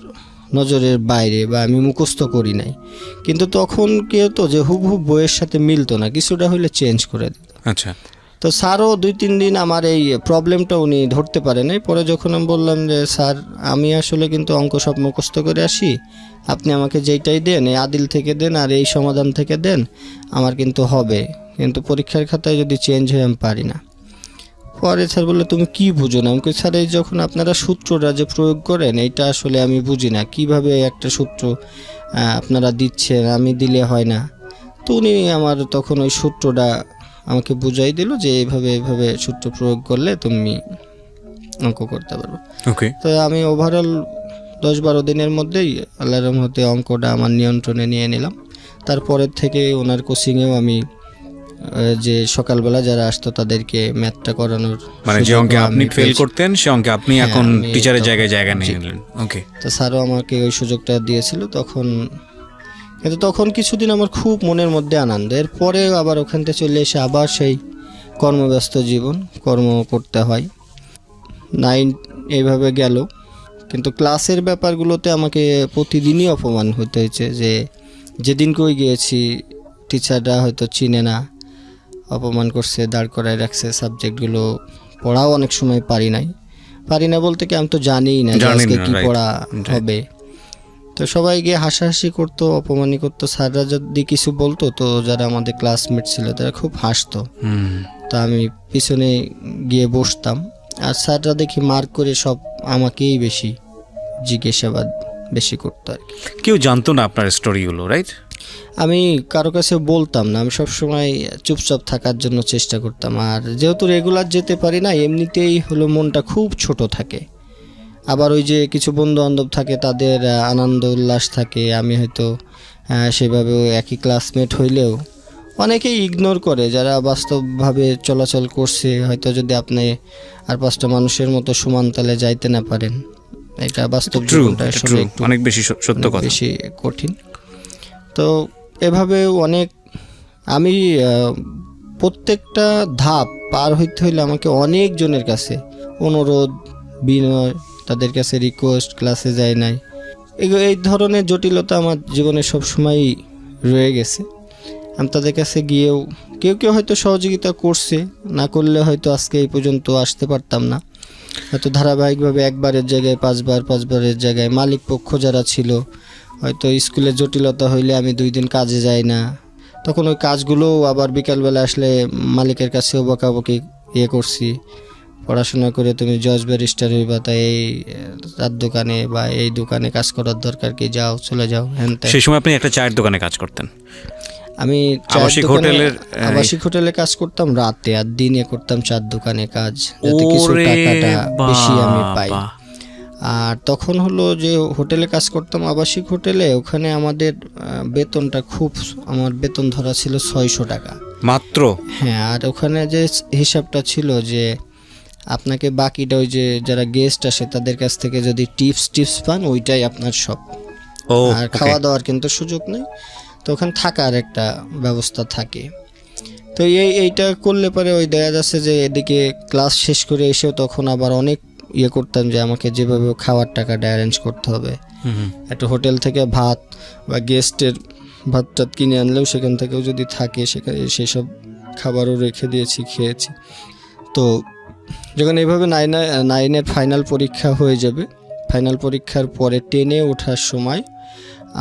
নজরের বাইরে বা আমি মুখস্থ করি নাই। কিন্তু তখন কী হতো যে হুবহুব বইয়ের সাথে মিলতো না, কিছুটা হলে চেঞ্জ করে দিত। আচ্ছা। তো স্যারও 2-3 দিন আমার এই প্রবলেমটা উনি ধরতে পারে নাই। পরে যখন আমি বললাম যে স্যার আমি আসলে কিন্তু অঙ্ক সব মুখস্থ করে আসি, আপনি আমাকে যেইটাই দেন এই আদিল থেকে দেন আর এই সমাধান থেকে দেন, আমার কিন্তু হবে, কিন্তু পরীক্ষার খাতায় যদি চেঞ্জ হয় আমি পারি না। পরে স্যার বললো তুমি কি বুঝো না? আমাকে স্যার এই যখন আপনারা সূত্রটা যে প্রয়োগ করেন এইটা আসলে আমি বুঝি না, কিভাবে একটা সূত্র আপনারা দিচ্ছেন, আমি দিলে হয় না। তো উনি আমার তখন ওই সূত্রটা আমাকে বুঝাই দিল যে এইভাবে সূত্র প্রয়োগ করলে তুমি অঙ্ক করতে পারবে। ওকে। তো আমি ওভারঅল 10-12 দিনের মধ্যেই আল্লাহর রহমতে অঙ্কটা আমার নিয়ন্ত্রণে নিয়ে নিলাম। তারপরের থেকে ওনার কোচিংয়েও আমি যে সকালবেলা যারা আসতো তাদেরকে ম্যাথটা করানোর, মানে যে অঙ্কে আপনি ফেল করতেন সে অঙ্কে আপনি এখন আমি টিচারের তখন- জায়গায় জায়গা নিয়ে নিলেন। ওকে। তো স্যারও আমাকে ওই সুযোগটা দিয়েছিল তখন। কিন্তু তখন কিছুদিন আমার খুব মনের মধ্যে আনন্দ, এরপরে আবার ওখান থেকে চলে এসে আবার সেই কর্মব্যস্ত জীবন, কর্ম করতে হয়। 9 এইভাবে গেল। কিন্তু ক্লাসের ব্যাপারগুলোতে আমাকে প্রতিদিনই অপমান হতে হয়েছে, যে যেদিন কই গিয়েছি টিচাররা হয়তো চিনে না, অপমান করছে, দাঁড় করায় রাখছে। সাবজেক্টগুলো পড়াও অনেক সময় পারি না বলতে কি আমি তো জানিই না যে আজকে কি পড়া হবে। তো সবাই গিয়ে হাসাহাসি করতো, অপমানই করতো। স্যাররা যদি কিছু বলতো তো যারা আমাদের ক্লাসমেট ছিল তারা খুব হাসতো। তো আমি পিছনে গিয়ে বসতাম, আর স্যাররা দেখি মার্ক করে সব আমাকেই বেশি জিজ্ঞাসাবাদ বেশি করতো আর কি। কেউ জানতো না আপনার স্টোরিগুলো, রাইট? আমি কারো কাছে বলতাম না, আমি সবসময় চুপচাপ থাকার জন্য চেষ্টা করতাম। আর যেহেতু রেগুলার যেতে পারি না, এমনিতেই হলো মনটা খুব ছোট থাকে। আবার ওই যে কিছু বন্ধু বান্ধব থাকে, তাদের আনন্দ উল্লাস থাকে, আমি হয়তো সেভাবে একই ক্লাসমেট হইলেও অনেকেই ইগনোর করে যারা বাস্তবভাবে চলাচল করছে। হয়তো যদি আপনি আর 5টা মানুষের মতো সমান তালে যাইতে না পারেন, এটা বাস্তব জীবনটা আসলে একটু অনেক বেশি সত্য কথা, বেশি কঠিন। তো এভাবে অনেক আমি প্রত্যেকটা ধাপ পার হইতে হইলে আমাকে অনেক জনের কাছে অনুরোধ, বিনয়, তাদের কাছে রিকোয়েস্ট, ক্লাসে যায় নাই, এই ধরনের জটিলতা আমার জীবনে সবসময়ই রয়ে গেছে। আমি তাদের কাছে গিয়েও কেউ হয়তো সহযোগিতা করছে, না করলে হয়তো আজকে এই পর্যন্ত আসতে পারতাম না। হয়তো ধারাবাহিকভাবে একবারের জায়গায় পাঁচবারের জায়গায় মালিক পক্ষ যারা ছিল, হয়তো স্কুলে জটিলতা হইলে আমি 2 দিন কাজে যাই না, তখন ওই কাজগুলোও আবার বিকালবেলা আসলে মালিকের কাছেও বকাবকি করছি, পড়াশোনা করে তুমি জজ ব্যারিস্টার হইবা, তাই এই চার দোকানে বা এই দোকানে কাজ করার দরকার কি, যাও চলে যাও হ্যান ত্যান। সেই সময় আপনি একটা চায়ের দোকানে কাজ করতেন? আমি আবাসিক হোটেলে কাজ করতাম রাতে, আর দিনে করতাম চার দোকানে কাজ, যাতে কিছু টাকাটা বেশি আমি পাই। আর তখন হলো যে হোটেলে কাজ করতাম, আবাসিক হোটেলে, ওখানে আমাদের বেতনটা আমার বেতন ধরা ছিল 600 টাকা মাত্র। হ্যাঁ, আর ওখানে যে হিসাবটা ছিল যে আপনাকে বাকিটা ওই যে যারা গেস্ট আসে তাদের কাছ থেকে যদি টিপস পান, ওইটাই আপনার সব। আর খাওয়া দাওয়ার কিন্তু সুযোগ নেই, তো ওখানে থাকার একটা ব্যবস্থা থাকে। তো এইটা করলে পরে ওই দেখা যাচ্ছে যে এদিকে ক্লাস শেষ করে এসেও তখন আবার অনেক করতাম যে আমাকে যেভাবে খাওয়ার টাকাটা অ্যারেঞ্জ করতে হবে। একটা হোটেল থেকে ভাত বা গেস্টের ভাত টাত কিনে আনলেও সেখান থেকেও যদি থাকে সেখানে সেসব খাবারও রেখে দিয়েছি, খেয়েছি। তো যখন এইভাবে নাইনের ফাইনাল পরীক্ষা হয়ে যাবে, ফাইনাল পরীক্ষার পরে 10-এ ওঠার সময়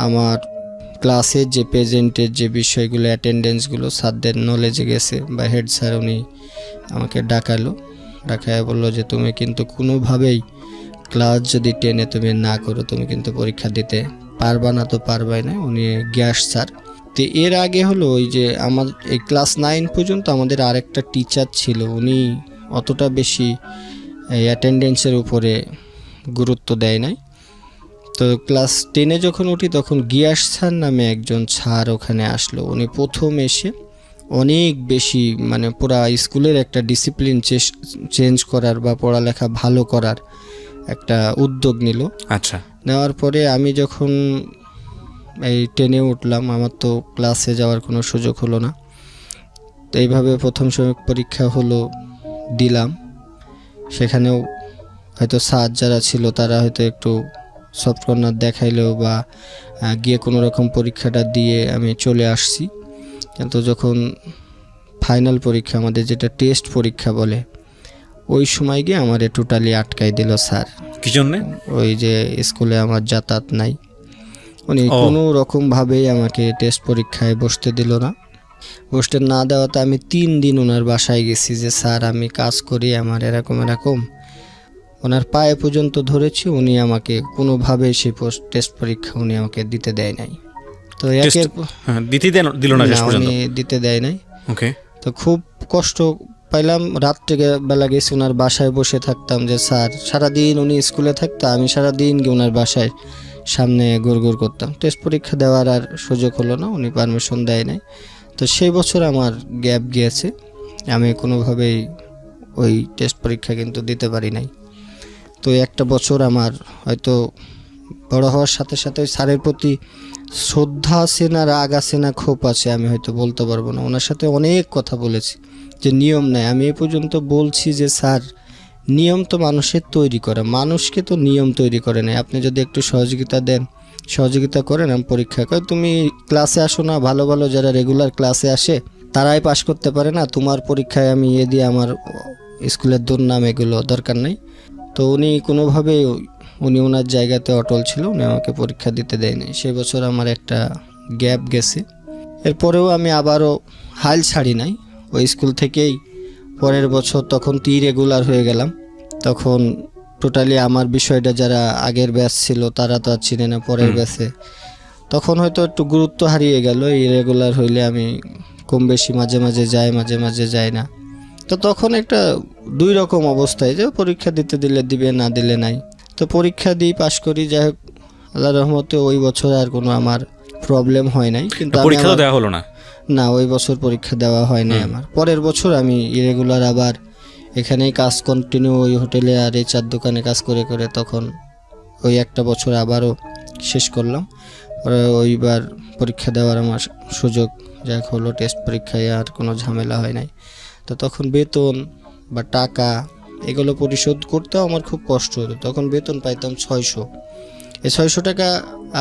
আমার ক্লাসের যে প্রেজেন্টের যে বিষয়গুলো, অ্যাটেন্ডেন্সগুলো স্যারদের নলেজে গেছে, বা হেড স্যার উনি আমাকে ডাকায় বললো যে তুমি কিন্তু কোনোভাবেই ক্লাস যদি 10-এ তুমি না করো, তুমি কিন্তু পরীক্ষা দিতে পারবা না, তো পারবাই না। উনি গ্যাস স্যার। তো এর আগে হলো ওই যে আমার এই ক্লাস 9 পর্যন্ত আমাদের আরেকটা টিচার ছিল, উনি অতটা বেশি এই অ্যাটেন্ডেন্সের উপরে গুরুত্ব দেয় নাই। তো ক্লাস 10-এ যখন উঠি তখন গিয়াস স্যার নামে একজন স্যার ওখানে আসলো। উনি প্রথম এসে অনেক বেশি মানে পুরা স্কুলের একটা ডিসিপ্লিন চেঞ্জ করার বা পড়ালেখা ভালো করার একটা উদ্যোগ নিল। আচ্ছা, নেওয়ার পরে আমি যখন এই 10-এ উঠলাম, আমার তো ক্লাসে যাওয়ার কোনো সুযোগ হলো না। তো এইভাবে প্রথম সময় পরীক্ষা হলো, দিলাম। সেখানেও হয়তো স্যার যারা ছিল তারা হয়তো একটু সফট কর্নার দেখাইলেও বা গিয়ে কোনো রকম পরীক্ষাটা দিয়ে আমি চলে আসছি। কিন্তু যখন ফাইনাল পরীক্ষা, আমাদের যেটা টেস্ট পরীক্ষা বলে, ওই সময় গিয়ে আমারে টোটালি আটকাই দিল স্যার। কি জন্যে? ওই যে স্কুলে আমার যাতায়াত নাই, উনি কোনো রকমভাবেই আমাকে টেস্ট পরীক্ষায় বসতে দিল না। বসতে না দেওয়াতে আমি 3 দিন ওনার বাসায় গেছি যে স্যার আমি কাজ করি, আমার এরকম ওনার পায়ে পর্যন্ত ধরেছি, উনি আমাকে কোনোভাবেই সেই টেস্ট পরীক্ষা উনি আমাকে দিতে দেয় নাই। তো দিল না শেষ পর্যন্ত? উনি দিতে দেয় নাই। ওকে। তো খুব কষ্ট পাইলাম। রাত্রেবেলা গেছি ওনার বাসায়, বসে থাকতাম যে স্যার, সারাদিন উনি স্কুলে থাকতো, আমি সারাদিন গিয়ে ওনার বাসায় সামনে গুড় করতাম। টেস্ট পরীক্ষা দেওয়ার আর সুযোগ হলো না, উনি পারমিশন দেয় নাই। তো সেই বছর আমার গ্যাপ গিয়েছে, আমি কোনোভাবেই ওই টেস্ট পরীক্ষা কিন্তু দিতে পারি নাই। তো একটা বছর আমার হয়তো বড় হওয়ার সাথে সাথে স্যারের প্রতি শ্রদ্ধা আছে না রাগ আছে না ক্ষোভ আছে আমি হয়তো বলতে পারবো না। ওনার সাথে অনেক কথা বলেছি যে নিয়ম নেই, আমি এ পর্যন্ত বলছি যে স্যার নিয়ম তো মানুষের তৈরি করা, মানুষকে তো নিয়ম তৈরি করে নেয়। আপনি যদি একটু সহযোগিতা করেন, আমি পরীক্ষা করে, তুমি ক্লাসে আসো না, ভালো ভালো যারা রেগুলার ক্লাসে আসে তারাই পাশ করতে পারে না, তোমার পরীক্ষায় আমি দিয়ে আমার স্কুলের দুর্নাম, এগুলো দরকার নেই। তো উনি কোনোভাবেই ওনার জায়গাতে অটল ছিল, উনি আমাকে পরীক্ষা দিতে দেয়নি। সেই বছর আমার একটা গ্যাপ গেছে। এরপরেও আমি আবারও হাল ছাড়ি নাই ওই স্কুল থেকেই। পরের বছর তখন রেগুলার হয়ে গেলাম। তখন টোটালি আমার বিষয়টা যারা আগের ব্যাচ ছিল তারা তো আর চিনে না, পরের ব্যাচে তখন হয়তো একটু গুরুত্ব হারিয়ে গেল। ইরেগুলার হইলে আমি কম বেশি মাঝে মাঝে যাই, মাঝে মাঝে যাই না। তো তখন একটা 2 রকম অবস্থায়, যে পরীক্ষা দিতে দিলে দিবে, না দিলে নাই। তো পরীক্ষা দিই, পাশ করি, যাই হোক আল্লাহর রহমতে ওই বছর আর কোনো আমার প্রবলেম হয় নাই। কিন্তু পরীক্ষা দেওয়া হলো না? না, ওই বছর পরীক্ষা দেওয়া হয় নাই আমার। পরের বছর আমি ইরেগুলার আবার এখানেই কাজ কন্টিনিউ, ওই হোটেলে আর এই 4 দোকানে কাজ করে করে তখন ওই একটা বছর আবারও শেষ করলাম। পরে ওইবার পরীক্ষা দেওয়ার আমার সুযোগ যাক হলো, টেস্ট পরীক্ষায় আর কোনো ঝামেলা হয় নাই। তো তখন বেতন বা টাকা এগুলো পরিশোধ করতেও আমার খুব কষ্ট হতো। তখন বেতন পাইতাম 600। এই 600 টাকা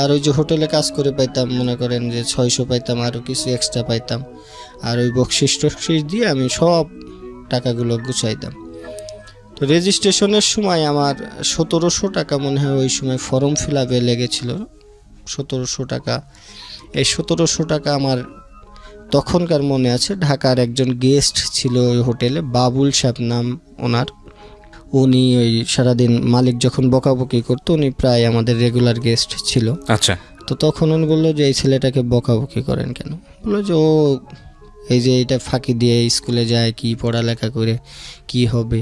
আর ওই যে হোটেলে কাজ করে পাইতাম, মনে করেন যে 600 পাইতাম, আরও কিছু এক্সট্রা পাইতাম, আর ওই বকশিস টকশিস দিয়ে আমি সব টাকাগুলো গুছাইতাম। তো রেজিস্ট্রেশনের সময় আমার 1700 টাকা মনে হয় ওই সময় ফর্ম ফিল আপে লেগেছিল, 1700 টাকা। এই 1700 টাকা আমার তখনকার মনে আছে। ঢাকার একজন গেস্ট ছিল ওই হোটেলে, বাবুল সাহেব নাম ওনার। উনি ওই সারাদিন মালিক যখন বকাবকি করতো, উনি প্রায় আমাদের রেগুলার গেস্ট ছিল। আচ্ছা। তো তখন উনি বললো যে এই ছেলেটাকে বকাবকি করেন কেন? বললো যে ও এই যে এটা ফাঁকি দিয়ে স্কুলে যায়, কি পড়ালেখা করে কি হবে।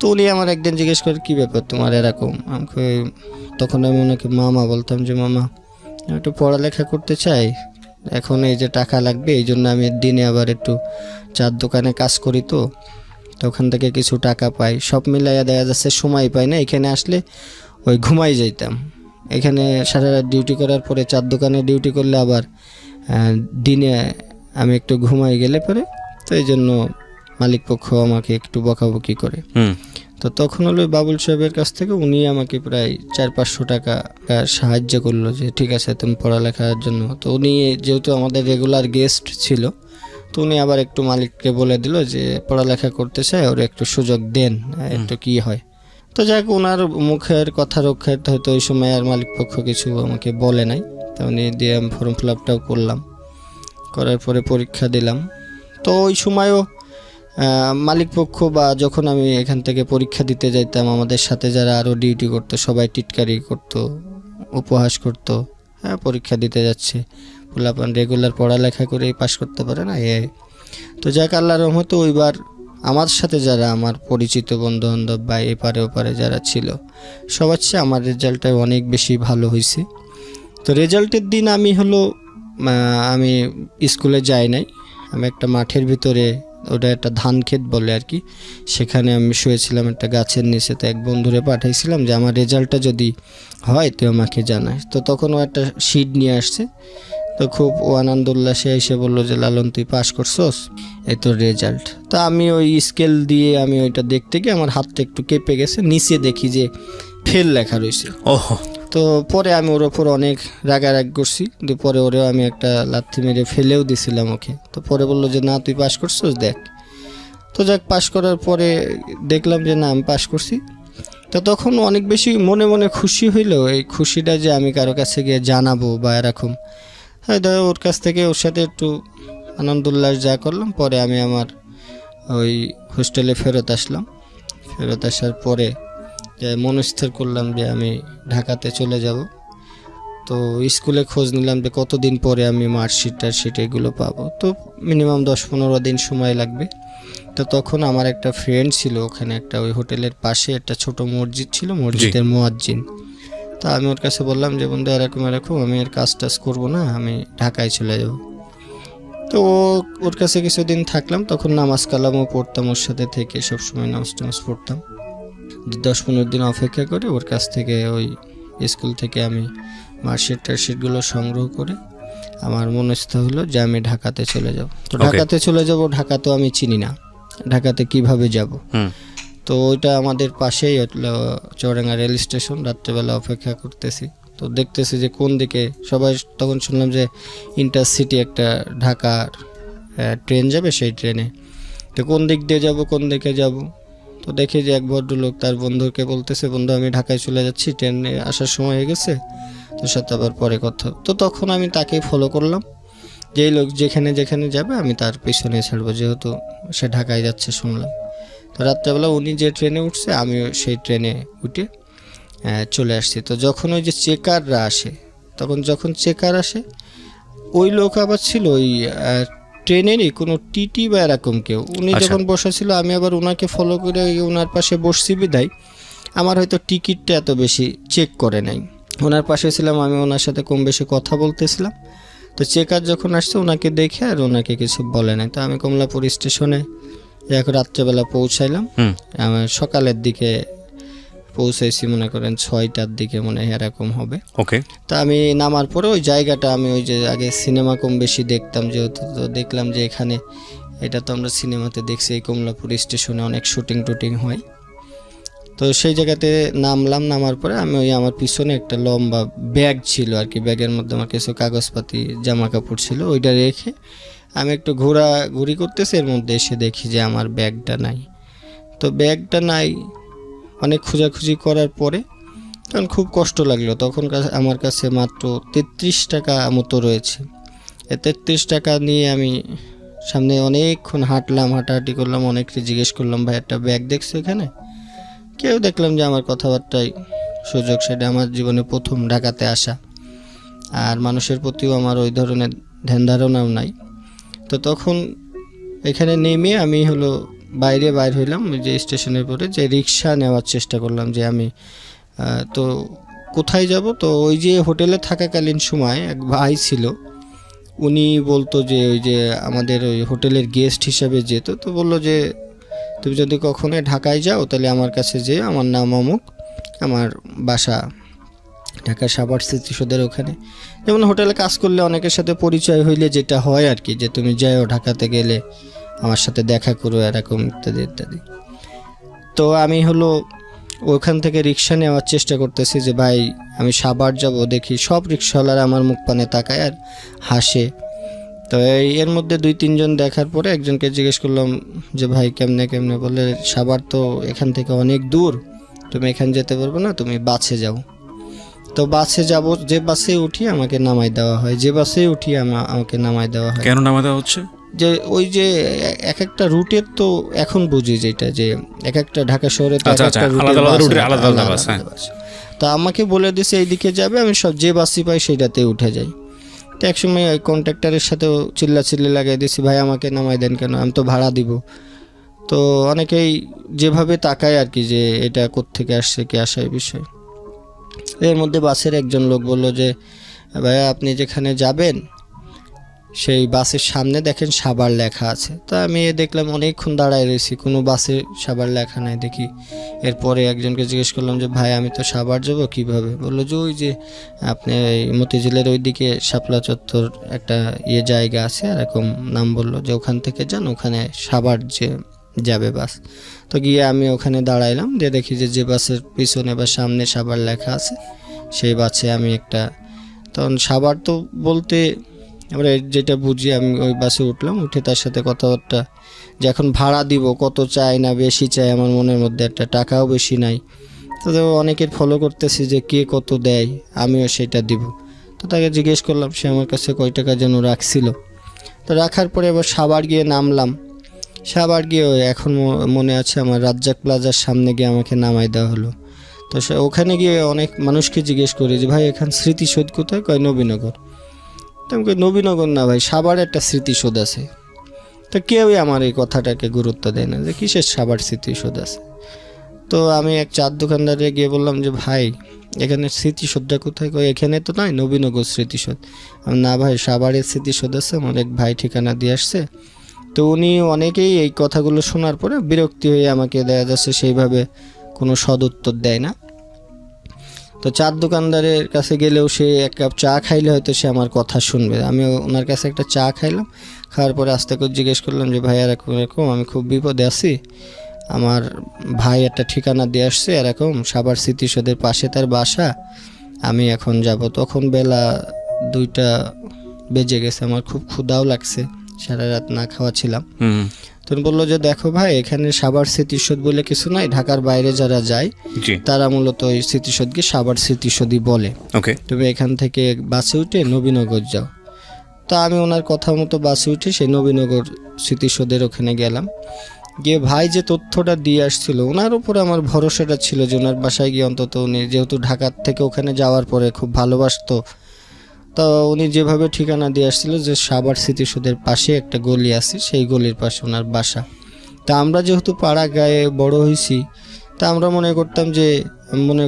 তো উনি আমার একদিন জিজ্ঞেস করে কী ব্যাপার তোমার এরকম। আমাকে তখন আমি ওনাকে মামা বলতাম যে মামা আমি একটু পড়ালেখা করতে চাই, এখন এই যে টাকা লাগবে, এই জন্য আমি দিনে আবার একটু চার দোকানে কাজ করি, তো ওখান থেকে কিছু টাকা পাই, সব মিলাইয়া দেখা যাচ্ছে সময় পাই না। এখানে আসলে ওই ঘুমাই যাইতাম। এখানে সারা রাত ডিউটি করার পরে চার দোকানে ডিউটি করলে আবার দিনে আমি একটু ঘুমাই গেলে পরে, তো এই জন্য মালিক পক্ষ আমাকে একটু বকাবকি করে। তো তখন হলো বাবুল সাহেবের কাছ থেকে উনি আমাকে প্রায় 400-500 টাকা সাহায্য করলো যে ঠিক আছে তুমি পড়ালেখার জন্য। তো উনি যেহেতু আমাদের রেগুলার গেস্ট ছিল, তো উনি আবার একটু মালিককে বলে দিল যে পড়ালেখা করতে চায়, ওর একটু সুযোগ দেন, একটু কি হয়। তো যাক, ওনার মুখের কথা রক্ষার্থে হয়তো ওই সময় আর মালিক পক্ষ কিছু আমাকে বলে নাই। তো উনি দিয়ে আমি ফর্ম ফিল আপটাও করলাম, করার পরে পরীক্ষা দিলাম। তো ওই সময়ও মালিক পক্ষ বা যখন আমি এখান থেকে পরীক্ষা দিতে যাইতাম, আমাদের সাথে যারা আরও ডিউটি করতো সবাই টিটকারি করতো, উপহাস করতো, হ্যাঁ পরীক্ষা দিতে যাচ্ছে, পোলাপান রেগুলার পড়ালেখা করেই পাশ করতে পারে না এ। তো যাক, আল্লাহর রহমতে ওইবার আমার সাথে যারা আমার পরিচিত বন্ধু বান্ধব বা এপারে ওপারে যারা ছিল সবার চেয়ে আমার রেজাল্টটা অনেক বেশি ভালো হয়েছে। তো রেজাল্টের দিন আমি আমি স্কুলে যাই নাই, আমি একটা মাঠের ভিতরে, ওটা একটা ধান ক্ষেত বলে আর কি, সেখানে আমি শুয়েছিলাম একটা গাছের নিচে। তো এক বন্ধুরে পাঠাইছিলাম যে আমার রেজাল্টটা যদি হয় তুই আমাকে জানাস। তো তখন ও একটা শিট নিয়ে আসছে, তো খুব ও আনন্দ উল্লাসে এসে বললো যে লালন তুই পাস করছস, এই তোর রেজাল্ট। তো আমি ওই স্কেল দিয়ে আমি ওইটা দেখতে গিয়ে আমার হাতটা একটু কেঁপে গেছে, নিচে দেখি যে ফেল লেখা রয়েছে। ওহো। তো পরে আমি ওর ওপর অনেক রাগারাগ করছি, দিয়ে পরে ওরেও আমি একটা লাথি মেরে ফেলেও দিছিলাম ওকে। তো পরে বললো যে না তুই পাস করছিস দেখ। তো যাক, পাস করার পরে দেখলাম যে না আমি পাস করছি। তো তখন অনেক বেশি মনে মনে খুশি হইলো, এই খুশিটা যে আমি কারো কাছে গিয়ে জানাবো বা এরকম, হয়তো ওর কাছ থেকে ওর সাথে একটু আনন্দ উল্লাস যা করলাম। পরে আমি আমার ওই হোস্টেলে ফেরত আসলাম। ফেরত আসার পরে যে মনস্থির করলাম যে আমি ঢাকাতে চলে যাব। তো স্কুলে খোঁজ নিলাম যে কতদিন পরে আমি মার্কশিট এগুলো পাবো। তো মিনিমাম 10-15 দিন সময় লাগবে। তো তখন আমার একটা ফ্রেন্ড ছিল ওখানে, একটা ওই হোটেলের পাশে একটা ছোট মসজিদ ছিল, মসজিদের মুয়াজ্জিন। তো আমি ওর কাছে বললাম যে বন্ধু এরকম আমি এর কাজ টাজ করবো না, আমি ঢাকায় চলে যাব। তো ওর কাছে কিছুদিন থাকলাম, তখন নামাজ কালামও পড়তাম ওর সাথে থেকে, সবসময় নামাজ পড়তাম। 10-15 দিন অপেক্ষা করে ওর কাছ থেকে ওই স্কুল থেকে আমি মার্কশিটগুলো সংগ্রহ করে আমার মনস্থ হলো যে আমি ঢাকাতে চলে যাব। তো ঢাকাতে চলে যাব, ঢাকা তো আমি চিনি না, ঢাকাতে কিভাবে যাব। তো ওইটা আমাদের পাশেই চৌরাঙ্গা রেল স্টেশন। রাত্রেবেলা অপেক্ষা করতেছি, তো দেখতেছি যে কোন দিকে সবাই, তখন শুনলাম যে ইন্টারসিটি একটা ঢাকার ট্রেন যাবে, সেই ট্রেনে। তো কোন দিক দিয়ে যাব, কোন দিকে যাব। তো দেখি যে এক ভদ্রলোক তার বন্ধুকে বলতেছে বন্ধু আমি ঢাকায় চলে যাচ্ছি, ট্রেনে আসার সময় হয়ে গেছে, তোর সাথে আবার পরে কথা। তো তখন আমি তাকেই ফলো করলাম, যেই লোক যেখানে যেখানে যাবে আমি তার পিছনে ছাড়বো, যেহেতু সে ঢাকায় যাচ্ছে শুনলাম। তো রাত্রেবেলা উনি যে ট্রেনে উঠছে আমি সেই ট্রেনে উঠে চলে আসছি। তো যখন ওই যে চেকাররা আসে, যখন চেকার আসে, ওই লোক আবার ছিল ওই ট্রেনেরই কোনো টিটি বা এরকম কেউ। উনি যখন বসেছিল আমি আবার ওনাকে ফলো করে ওনার পাশে বসছি বিদায় আমার হয়তো টিকিটটা এত বেশি চেক করে নাই। ওনার পাশে ছিলাম আমি, ওনার সাথে কম বেশি কথা বলতেছিলাম। তো চেকার যখন আসছে ওনাকে দেখে আর ওনাকে কিছু বলে নাই। তো আমি কমলাপুর স্টেশনে এখন রাত্রেবেলা পৌঁছাইলাম। আমার সকালের দিকে পৌঁছাইছি, মনে করেন 6টার দিকে মনে হয় এরকম হবে। ওকে। তা আমি নামার পরে ওই জায়গাটা আমি ওই যে আগে সিনেমা কম বেশি দেখতাম যেহেতু, তো দেখলাম যে এখানে, এটা তো আমরা সিনেমাতে দেখছি এই কমলাপুর স্টেশনে অনেক শুটিং হয়। তো সেই জায়গাতে নামলাম। নামার পরে আমি ওই আমার পিছনে একটা লম্বা ব্যাগ ছিল আর কি, ব্যাগের মধ্যে আমার কিছু কাগজপাতি জামা কাপড় ছিল, ওইটা রেখে আমি একটু ঘোরাঘুরি করতেছি। এর মধ্যে এসে দেখি যে আমার ব্যাগটা নাই। তো ব্যাগটা নাই। অনেক খোঁজাখুঁজি করার পরে তখন খুব কষ্ট লাগলো। তখন আমার কাছে মাত্র 33 টাকা মতো রয়েছে। এই 33 টাকা নিয়ে আমি সামনে অনেকক্ষণ হাঁটলাম, হাঁটাহাঁটি করলাম, অনেককে জিজ্ঞেস করলাম ভাই একটা ব্যাগ দেখছো এখানে? কেউ দেখলাম যে আমার কথাবার্তায় সুযোগ, সেটা আমার জীবনে প্রথম ঢাকাতে আসা, আর মানুষের প্রতিও আমার ওই ধরনের ধ্যান ধারণাও নাই। তো তখন এখানে নেমে আমি বাইর হইলাম, ওই যে স্টেশনের পরে যে রিক্সা নেওয়ার চেষ্টা করলাম যে আমি তো কোথায় যাব। তো ওই যে হোটেলে থাকাকালীন সময় এক ভাই ছিল, উনি বলতো যে ওই যে আমাদের ওই হোটেলের গেস্ট হিসাবে যেত, তো বললো যে তুমি যদি কখনো ঢাকায় যাও তাহলে আমার কাছে যে, আমার নাম অমুক, আমার বাসা ঢাকা সাভার স্মৃতিসৌধের ওখানে। যেমন হোটেলে কাজ করলে অনেকের সাথে পরিচয় হইলে যেটা হয় আর কি, যে তুমি যাও ঢাকাতে গেলে আমার সাথে দেখা করো, এরকম ইত্যাদি ইত্যাদি। তো আমি ওখান থেকে রিক্সা নেওয়ার চেষ্টা করতেছি যে ভাই আমি সাভার যাব। দেখি সব রিক্সাওয়ালারা আমার মুখ পানে তাকায় আর হাসে। তো এর মধ্যে 2-3 জন দেখার পরে একজনকে জিজ্ঞেস করলাম যে ভাই কেমনে, বলে সাভার তো এখান থেকে অনেক দূর, তুমি এখান যেতে পারবে না, তুমি বাসে যাও। তো বাসে যাব, যে বাসে উঠি আমাকে নামাই দেওয়া হয়, যে বাসে উঠি আমাকে নামাই দেওয়া হয়। কেন নামাই দেওয়া হচ্ছে? যে ওই যে এক একটা রুটের তো এখন বুঝি যেটা যে এক একটা ঢাকা শহরে তো আলাদা বাস। তো আমাকে বলে দিছে এইদিকে যাবে, আমি সব যে বাসই পাই সেইটাতে উঠে যাই। তো একসময় ওই কন্ট্রাক্টরের সাথেও চিল্লাচিল্লি লাগিয়ে দিছি, ভাই আমাকে নামাই দেন কেন, আমি তো ভাড়া দিব। তো অনেকেই যেভাবে তাকায় আর কি, যে এটা কোত্থেকে আসছে কি আসা এই বিষয়। এর মধ্যে বাসের একজন লোক বলল যে ভাই আপনি যেখানে যাবেন সেই বাসের সামনে দেখেন সাভার লেখা আছে। তা আমি দেখলাম অনেকক্ষণ দাঁড়ায় রয়েছি, কোনো বাসে সাভার লেখা নাই দেখি। এরপরে একজনকে জিজ্ঞেস করলাম যে ভাই আমি তো সাভার যাবো কীভাবে? বললো যে ওই যে আপনি মতিঝিলের ওইদিকে শাপলা চত্বর একটা জায়গা আছে, এরকম নাম বললো, যে ওখান থেকে যান, ওখানে সাভার যে যাবে বাস। তো গিয়ে আমি ওখানে দাঁড়াইলাম, দিয়ে দেখি যে বাসের পিছনে বা সামনে সাভার লেখা আছে সেই বাসে আমি তখন সাভার তো বলতে আমরা যেটা বুঝি, আমি ওই বাসে উঠলাম, উঠে তার সাথে কথাবার্তা, যে এখন ভাড়া দিব কত চাই না বেশি চাই, আমার মনের মধ্যে একটা টাকাও বেশি নাই। তো অনেকের ফলো করতেছি যে কে কত দেয়, আমিও সেটা দিব। তো তাকে জিজ্ঞেস করলাম, সে আমার কাছে কয় টাকা যেন রাখছিল। তো রাখার পরে আবার সাভার গিয়ে নামলাম। সাভার গিয়ে এখন মনে আছে আমার রাজ্জাক প্লাজার সামনে গিয়ে আমাকে নামাই দেওয়া হলো। তো ওখানে গিয়ে অনেক মানুষকে জিজ্ঞেস করি যে ভাই এখানে স্মৃতিসৌধ কোথায়? কয় নবীনগর। তো আমি কই নবীনগর না ভাই, সাভার একটা স্মৃতিসৌধ আছে। তো কেউই আমার এই কথাটাকে গুরুত্ব দেয় না যে কিসের সাভার স্মৃতিসৌধ আছে। তো আমি এক চার দোকানদারে গিয়ে বললাম যে ভাই এখানে স্মৃতিসৌধটা কোথায়? কয় এখানে তো নয়, নবীনগর স্মৃতিসৌধ। না ভাই সাভারের স্মৃতিসৌধ আছে, আমার এক ভাই ঠিকানা দিয়ে আসছে। তো উনি অনেকেই এই কথাগুলো শোনার পরে বিরক্তি হয়ে আমাকে দেখা যাচ্ছে সেইভাবে কোনো সদুত্তর দেয় না। তো চার দোকানদারের কাছে গেলেও সে এক কাপ চা খাইলে হয়তো সে আমার কথা শুনবে। আমি ওনার কাছে একটা চা খাইলাম, খাওয়ার পরে আস্তে করে জিজ্ঞেস করলাম যে ভাই এরকম এরকম আমি খুব বিপদে আছি, আমার ভাই একটা ঠিকানা দিয়ে আসছে এরকম সাভার স্মৃতিসৌধের পাশে তার বাসা, আমি এখন যাব। তখন বেলা 2টা বেজে গেছে, আমার খুব ক্ষুধাও লাগছে, সারা রাত না খাওয়া ছিলাম। তখন বললো যে দেখো ভাই এখানে সাভার স্মৃতিসৌধ বলে কিছু নাই, ঢাকার বাইরে যারা যায় তারা মূলত ওই স্মৃতিসৌধকে সাভার স্মৃতিসৌধই বলে। তুমি এখান থেকে বাসে উঠে নবীনগর যাও। তা আমি ওনার কথা মতো বাসে উঠে সেই নবীনগর স্মৃতিসৌধের ওখানে গেলাম। গিয়ে ভাই যে তথ্যটা দিয়ে আসছিল ওনার উপরে আমার ভরসাটা ছিল যে ওনার বাসায় গিয়ে অন্তত উনি যেহেতু ঢাকার থেকে ওখানে যাওয়ার পরে খুব ভালোবাসতো, তো উনি যেভাবে ঠিকানা দিয়ে আসছিল যে সাভার স্মৃতিসৌধের পাশে একটা গলি আছে, সেই গলির পাশে ওনার বাসা। তা আমরা যেহেতু পাড়া গায়ে বড় হয়েছি, তা আমরা মনে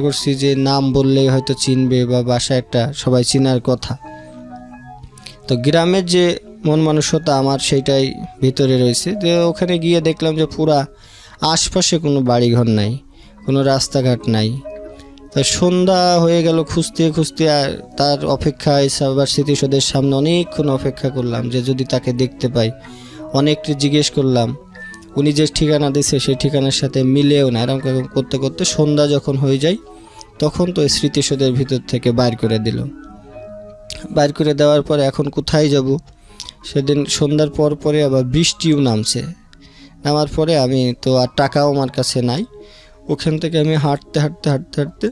করছি যে নাম বললেই হয়তো চিনবে বা বাসা একটা সবাই চিনার কথা। তো গ্রামের যে মন মানসিকতা আমার সেইটাই ভিতরে রয়েছে। যে ওখানে গিয়ে দেখলাম যে পুরা আশপাশে কোনো বাড়িঘর নাই, কোনো রাস্তাঘাট নাই। তো সন্ধ্যা হয়ে গেল, খুঁজতে খুঁজতে তার অপেক্ষায় সাভার স্মৃতিসৌধের সামনে অনেকক্ষণ অপেক্ষা করলাম যে যদি তাকে দেখতে পাই। অনেককে জিজ্ঞেস করলাম, উনি যে ঠিকানা দিয়েছে সেই ঠিকানার সাথে মিলেও না। এরকম করতে করতে সন্ধ্যা যখন হয়ে যায় তখন তো স্মৃতিসৌধের ভিতর থেকে বাইর করে দিল। বাইর করে দেওয়ার পরে এখন কোথায় যাব? সেদিন সন্ধ্যার পরে আবার বৃষ্টিও নামছে, নামার পরে আমি তো আর টাকাও আমার কাছে নাই, ওখান থেকে আমি হাঁটতে হাঁটতে হাঁটতে হাঁটতে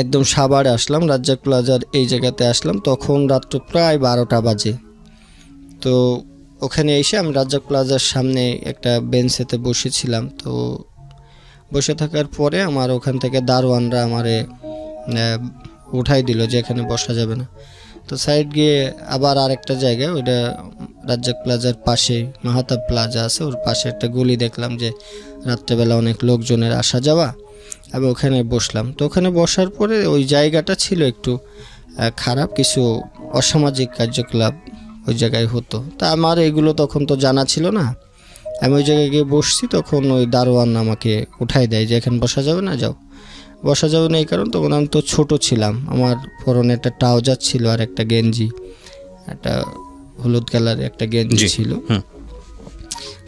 একদম সাভারে আসলাম, রাজ্জাক প্লাজার এই জায়গাতে আসলাম। তখন রাত্র প্রায় 12টা বাজে। তো ওখানে এসে আমি রাজ্জাক প্লাজার সামনে একটা বেঞ্চেতে বসেছিলাম। তো বসে থাকার পরে আমার ওখান থেকে দারোয়ানরা আমারে উঠাই দিল যে এখানে বসা যাবে না। তো সাইড গিয়ে আবার আরেকটা জায়গায়, ওইটা রাজ্জাক প্লাজার পাশে মাহাতাব প্লাজা আছে, ওর পাশে একটা গলি দেখলাম যে রাত্রেবেলা অনেক লোকজনের আসা যাওয়া। আমি ওখানে বসলাম। তো ওখানে বসার পরে ওই জায়গাটা ছিল একটু খারাপ, কিছু অসামাজিক কার্যকলাপ ওই জায়গায় হতো। তা আমার এগুলো তখন তো জানা ছিল না। আমি ওই জায়গায় গিয়ে বসছি, তখন ওই দারোয়ান আমাকে উঠাই দেয় যে এখানে বসা যাবে না, যাও। বসা যাবে না এই কারণ তখন আমি তো ছোট ছিলাম, আমার পরনে একটা ট্রাউজার ছিল আর একটা গেঞ্জি, একটা হলুদ কালারের একটা গেঞ্জি ছিল।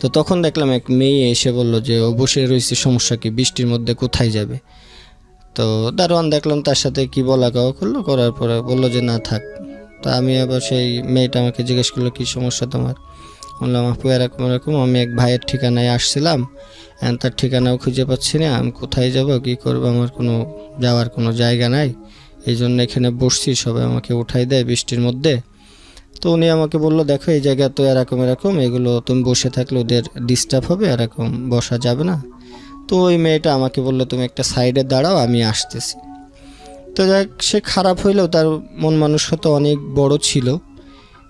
তো তখন দেখলাম এক মেয়ে এসে বলল যে ও বসে রয়েছে, সমস্যা কি, বৃষ্টির মধ্যে কোথায় যাবে। তো দারোয়ান দেখলাম তার সাথে কি বলা কাওয়া করলো, করার পরে বললো যে না থাক। তো আমি আবার সেই মেয়েটা আমাকে জিজ্ঞেস করলো কি সমস্যা তোমার। বললাম আপু এরকম এরকম, আমি এক ভাইয়ের ঠিকানায় আসছিলাম, তার ঠিকানাও খুঁজে পাচ্ছি না, আমি কোথায় যাব কি করব, আমার কোনো যাওয়ার কোনো জায়গা নাই, এই জন্য এখানে বসছি, সবাই আমাকে উঠাই দেয় বৃষ্টির মধ্যে। তো উনি আমাকে বললো দেখো এই জায়গা তো এরকম এরকম, এগুলো তুমি বসে থাকলে ওদের ডিস্টার্ব হবে, এরকম বসা যাবে না। তো ওই মেয়েটা আমাকে বললো তুমি একটা সাইডে দাঁড়াও, আমি আসতেছি। তো যাক, সে খারাপ হইলেও তার মন মানসিকতা অনেক বড় ছিল,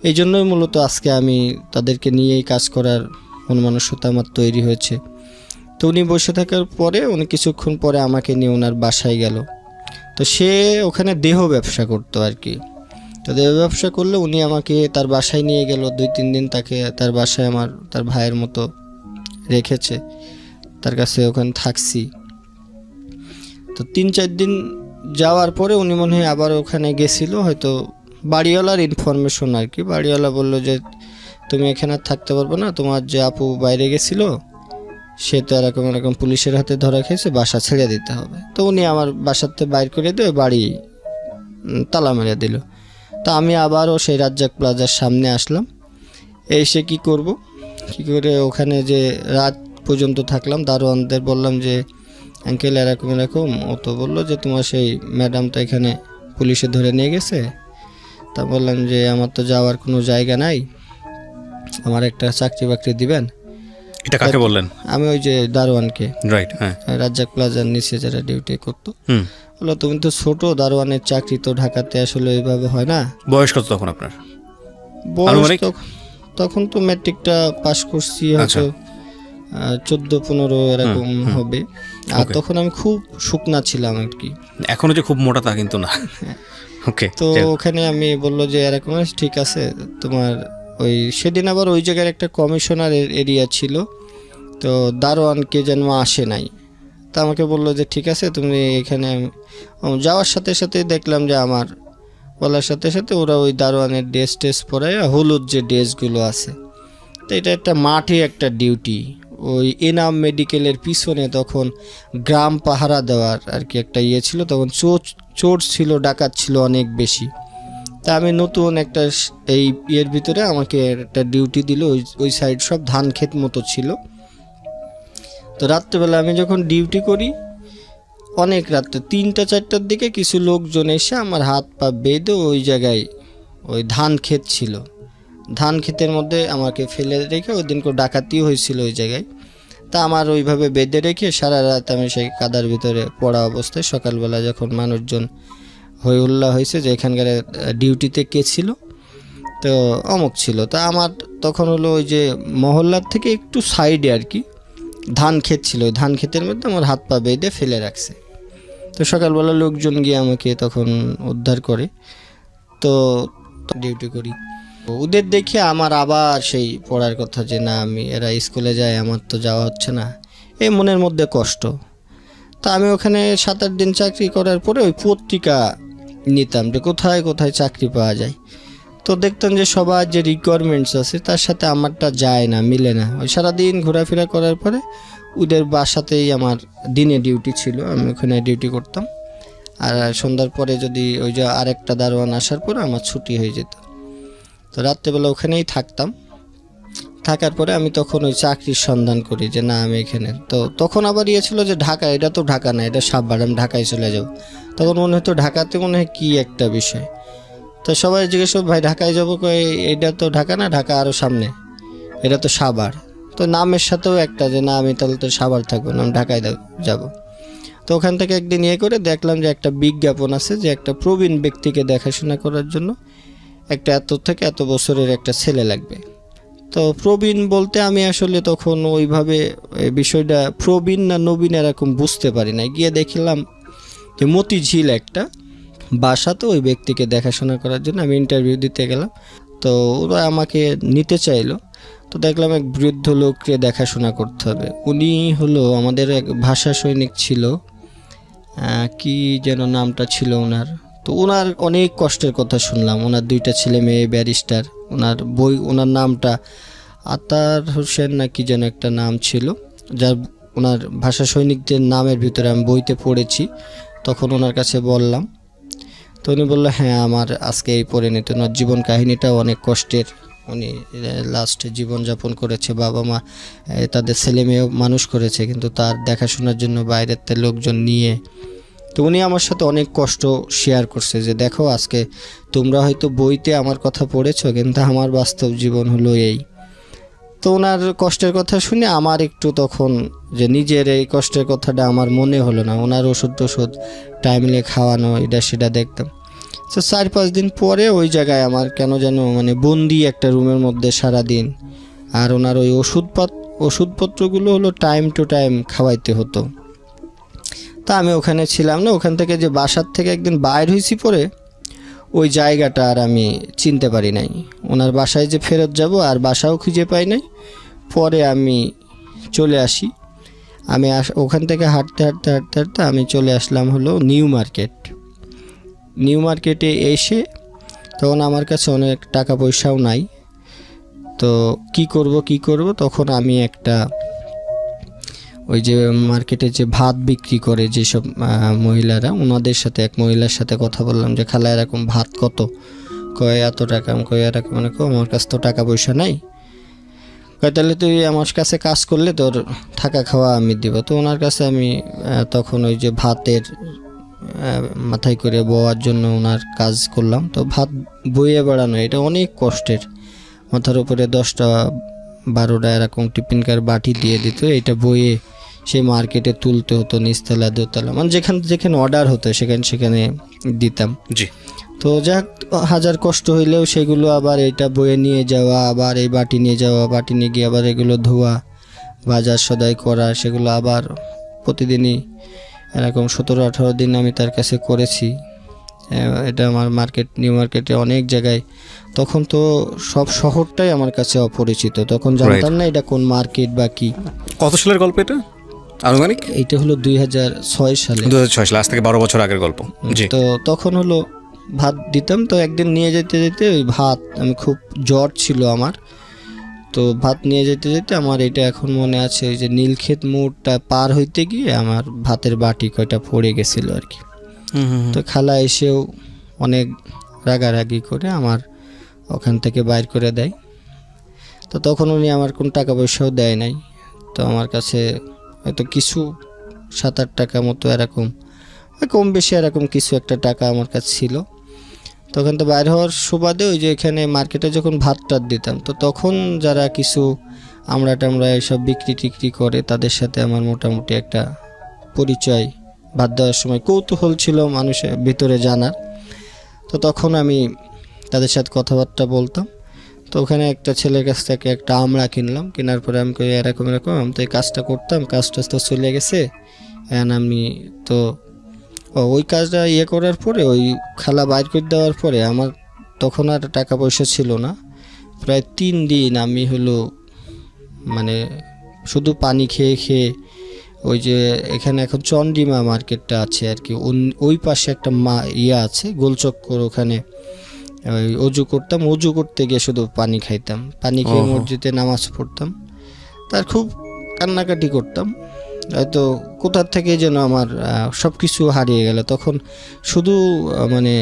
এই জন্যই মূলত আজকে আমি তাদেরকে নিয়েই কাজ করার মন মানসিকতা আমার তৈরি হয়েছে। তো উনি বসে থাকার পরে উনি কিছুক্ষণ পরে আমাকে নিয়ে ওনার বাসায় গেল। তো সে ওখানে দেহ ব্যবসা করতো আর কি। তো দেহ ব্যবসা করলে উনি আমাকে তার বাসায় নিয়ে গেল, 2-3 দিন তাকে তার বাসায় আমার তার ভাইয়ের মতো রেখেছে, তার কাছে ওখানে থাকছি। তো 3-4 দিন যাওয়ার পরে উনি মনে হয় আবার ওখানে গেছিল, হয়তো বাড়িওয়ালার ইনফরমেশন আর কি। বাড়িওয়ালা বলল যে তুমি এখানে আর থাকতে পারবে না, তোমার যে আপু বাইরে গেছিল সে তো এরকম এরকম পুলিশের হাতে ধরা খেয়েছে, বাসা ছেড়ে দিতে হবে। তো উনি আমার বাসাতে বাইর করে দিয়ে বাড়ি তালা মেরে দিল। তো আমি আবারও সেই রাজ্জাক প্লাজার সামনে আসলাম। এসে কি করব, কি করে ওখানে যে রাত পর্যন্ত থাকলাম। দারোয়ানদের বললাম যে আঙ্কেল এরকম এরকম, ও তো বললো যে তোমার সেই ম্যাডামটা এখানে পুলিশে ধরে নিয়ে গেছে। তা বললাম যে আমার তো যাওয়ার কোনো জায়গা নাই, আমার একটা চাকরি বাকরি দিবেন। এটা কাকে বললেন? আমি ওই যে দারোয়ানকে, রাইট, হ্যাঁ, রাজ্জাক প্লাজার নিচে যারা ডিউটি করতো। বললো তুমি তো ছোট, দারোয়ানের চাকরি তো ঢাকাতে আসলে ওইভাবে হয় না। বয়স কত তখন আপনার? বয়স তখন তো ম্যাট্রিকটা পাস করছি, হয়তো 14-15 এরকম হবে। আর তখন আমি খুব শুকনা ছিলাম আর কি। এখনো যে খুব মোটা তা কিন্তু না। ওকে। তো ওখানে আমি বললো যে এরকম ঠিক আছে তোমার ওই, সেদিন আবার ওই জায়গার একটা কমিশনার এরিয়া ছিল, তো দারোয়ানকে যেন আসে নাই। তা আমাকে বললো যে ঠিক আছে তুমি এখানে। যাওয়ার সাথে সাথে দেখলাম যে আমার বলার সাথে সাথে ওরা ওই দারোয়ানের ড্রেস টেস পরায়, হলুদ যে ড্রেসগুলো আছে। তো এটা একটা মাঠে একটা ডিউটি, ওই এনাম মেডিকেলের পিছনে তখন গ্রাম পাহারা দেওয়ার আর কি একটা ইয়ে ছিল। তখন চোর ছিল, ডাকাত ছিল অনেক বেশি। তা আমি নতুন একটা এই ইয়ের ভিতরে আমাকে একটা ডিউটি দিল, ওই সাইড সব ধান ক্ষেত মতো ছিল। তো রাত্রেবেলা আমি যখন ডিউটি করি, অনেক রাত্রে 3টা-4টার দিকে কিছু লোকজন এসে আমার হাত পা বেঁধে ওই জায়গায়, ওই ধান ক্ষেত ছিল, ধান ক্ষেতের মধ্যে আমাকে ফেলে রেখে, ওই দিন করে ডাকাতিও হয়েছিল ওই জায়গায়। তা আমার ওইভাবে বেঁধে রেখে সারা রাত আমি সেই কাদার ভিতরে পড়া অবস্থায়, সকালবেলা যখন মানুষজন হই হুল্লা হয়েছে যে এখানকার ডিউটিতে কে ছিল, তো অমুক ছিল। তা আমার তখন হলো ওই যে মহল্লার থেকে একটু সাইডে আর কি ধান ক্ষেত ছিল, ওই ধান ক্ষেতের মধ্যে আমার হাত পা বেঁধে ফেলে রাখছে। তো সকালবেলা লোকজন গিয়ে আমাকে তখন উদ্ধার করে। তো ডিউটি করি, ওদের দেখে আমার আবার সেই পড়ার কথা যে না আমি, এরা স্কুলে যায় আমার তো যাওয়া হচ্ছে না, এই মনের মধ্যে কষ্ট। তা আমি ওখানে 7-8 দিন চাকরি করার পরে ওই পত্রিকা নিতাম যে কোথায় কোথায় চাকরি পাওয়া যায়। তো দেখতাম যে সবার যে রিকোয়ারমেন্টস আছে তার সাথে আমারটা যায় না, মিলে না। ওই সারাদিন ঘোরাফেরা করার পরে ওদের বাসাতেই আমার দিনে ডিউটি ছিল, আমি ওখানে ডিউটি করতাম। আর সন্ধ্যার পরে যদি ওই যে আরেকটা দারোয়ান আসার পরে আমার ছুটি হয়ে যেত। তো রাত্রেবেলা ওখানেই থাকতাম। থাকার পরে আমি তখন ওই চাকরির সন্ধান করি যে না আমি এখানে, তো তখন আবার ছিল যে ঢাকা, এটা তো ঢাকা না, এটা সাভার, আমি ঢাকায় চলে যাব। তখন মনে হতো ঢাকাতে মনে হয় কী একটা বিষয়, তো সবাই জিজ্ঞেস করো ভাই ঢাকায় যাবো, এটা তো ঢাকা না, ঢাকা আরও সামনে, এটা তো সাভার। তো নামের সাথেও একটা যে না আমি তাহলে তো সাভার থাকবো না, আমি ঢাকায় যাব। তো ওখান থেকে একদিন করে দেখলাম যে একটা বিজ্ঞাপন আছে যে একটা প্রবীণ ব্যক্তিকে দেখাশোনা করার জন্য একটা এত থেকে এত বছরের একটা ছেলে লাগবে। তো প্রবীণ বলতে আমি আসলে তখন ওইভাবে বিষয়টা প্রবীণ না নবীন এরকম বুঝতে পারি না, গিয়ে দেখলাম যে মতিঝিল একটা বাসা, তো ওই ব্যক্তিকে দেখাশোনা করার জন্য আমি ইন্টারভিউ দিতে গেলাম। তো ওরা আমাকে নিতে চাইলো, তো দেখলাম এক বৃদ্ধ লোককে দেখাশোনা করতে হবে। উনি হলো আমাদের এক ভাষা সৈনিক ছিল, কি যেন নামটা ছিল ওনার। তো ওনার অনেক কষ্টের কথা শুনলাম, ওনার 2টা ছেলে মেয়ে ব্যারিস্টার, ওনার বই, ওনার নামটা আতার হোসেন না কি যেন একটা নাম ছিল, যার ওনার ভাষা সৈনিকদের নামের ভিতরে আমি বইতে পড়েছি। তখন ওনার কাছে বললাম, তো উনি বললো হ্যাঁ আমার আজকে এই পরিণত, ওনার জীবন কাহিনীটাও অনেক কষ্টের, উনি লাস্টে জীবনযাপন করেছে, বাবা মা তাদের ছেলে মেয়েও মানুষ করেছে, কিন্তু তার দেখাশোনার জন্য বাইরের লোকজন নিয়ে। তো উনি আমার সাথে অনেক কষ্ট শেয়ার করছে যে দেখো আজকে তোমরা হয়তো বইতে আমার কথা পড়েছো, কিন্তু আমার বাস্তব জীবন হলো এই। তো ওনার কষ্টের কথা শুনে আমার একটু তখন যে নিজের এই কষ্টের কথাটা আমার মনে হলো না, ওনার ওষুধ টাইমলি খাওয়ানো এটা সেটা দেখতাম। তো 4-5 দিন পরে ওই জায়গায় আমার কেন যেন মানে বন্দি একটা রুমের মধ্যে সারা দিন, আর ওনার ওই ওষুধপত্রগুলো হলো টাইম টু টাইম খাওয়াইতে হতো। তা আমি ওখানে ছিলাম না, ওখান থেকে যে বাসার থেকে একদিন বাইর হয়েছি পরে ওই জায়গাটা আর আমি চিনতে পারি নাই, ওনার বাসায় যে ফেরত যাব আর বাসাও খুঁজে পাই নাই। পরে আমি চলে আসি, আমি ওখান থেকে হাঁটতে হাঁটতে হাঁটতে হাঁটতে আমি চলে আসলাম হলো নিউ মার্কেটে এসে তখন আমার কাছে অনেক টাকা পয়সাও নাই। তো কি করব তখন আমি একটা ওই যে মার্কেটে যে ভাত বিক্রি করে যেসব মহিলারা, ওনাদের সাথে এক মহিলার সাথে কথা বললাম যে খালা এরকম ভাত কত, কয় এত টাকা, আমি কয় এরকম, মানে আমার কাছে তো টাকা পয়সা নাই, কয় তাহলে তুই আমার কাছে কাজ করলে তোর থাকা খাওয়া আমি দিব। তো ওনার কাছে আমি তখন ওই যে ভাতের মাথায় করে বওয়ার জন্য ওনার কাজ করলাম। তো ভাত বইয়ে বেড়ানো এটা অনেক কষ্টের, মাথার উপরে 10টা 12টা এরকম টিফিনকার বাটি দিয়ে দিত, এটা বইয়ে সেই মার্কেটে তুলতে হতো, নিচতলা দোতলা মানে যেখানে অর্ডার হতো সেখানে দিতাম। জি। তো যাক হাজার কষ্ট হইলেও সেগুলো আবার এটা বয়ে নিয়ে যাওয়া, আবার এই বাটি নিয়ে যাওয়া, বাটি নিয়ে গিয়ে আবার এগুলো ধোয়া, বাজার সদাই করা, সেগুলো আবার প্রতিদিনই এরকম 17-18 দিন আমি তার কাছে করেছি। এটা আমার নিউ মার্কেটে অনেক জায়গায়, তখন তো সব শহরটাই আমার কাছে অপরিচিত, তখন জানতাম না এটা কোন মার্কেট বা কি। কত সালের গল্প এটা আনুমানিক? এইটা হলো 2006 সালে। 2006 সালে, আজ থেকে 12 বছর আগের গল্প। জি। তো তখন হলো ভাত দিতাম, তো একদিন নিয়ে যেতে যেতে ওই ভাত, আমি খুব জ্বর ছিল আমার, তো ভাত নিয়ে যেতে যেতে আমার এটা এখন মনে আছে, ওই যে নীলক্ষেত মোড়টা পার হইতে গিয়ে আমার ভাতের বাটি কয়টা পড়ে গেছিল আর কি। তো খালা এসেও অনেক রাগারাগি করে আমার ওখান থেকে বাইর করে দেয়। তো তখন উনি আমার কোনো টাকা পয়সাও দেয় নাই, তো আমার কাছে হয়তো কিছু 7-8 টাকা মতো এরকম, কম বেশি এরকম কিছু একটা টাকা আমার কাছে ছিল। তখন তো বাইরে হওয়ার সুবাদে ওই যে এখানে মার্কেটে যখন ভাত টাত দিতাম, তো তখন যারা কিছু আমরা এসব বিক্রি টিক্রি করে তাদের সাথে আমার মোটামুটি একটা পরিচয়, ভাত দেওয়ার সময় কৌতূহল ছিল মানুষের ভিতরে জানার। তো তখন আমি তাদের সাথে কথাবার্তা বলতাম। তো ওখানে একটা ছেলের কাছ থেকে একটা আমড়া কিনলাম, কেনার পরে আমি কই এরকম আমি তো এই কাজটা করতাম, কাজটা তো চলে গেছে, আমি তো ওই কাজটা করার পরে ওই খালা বাইর করে দেওয়ার পরে আমার তখন আর টাকা পয়সা ছিল না। প্রায় 3 দিন আমি হলো মানে শুধু পানি খেয়ে খেয়ে, ওই যে এখানে এখন চন্ডিমা মার্কেটটা আছে আর কি, ওই পাশে একটা আছে গোলচক্কর, ওখানে ওই অজু করতে গিয়ে শুধু পানি খাইতাম, পানি খেয়ে মসজিদে নামাজ পড়তাম, তার খুব কান্নাকাটি করতাম হয়তো কোথার থেকে যেন আমার সব কিছু হারিয়ে গেল। তখন শুধু মানে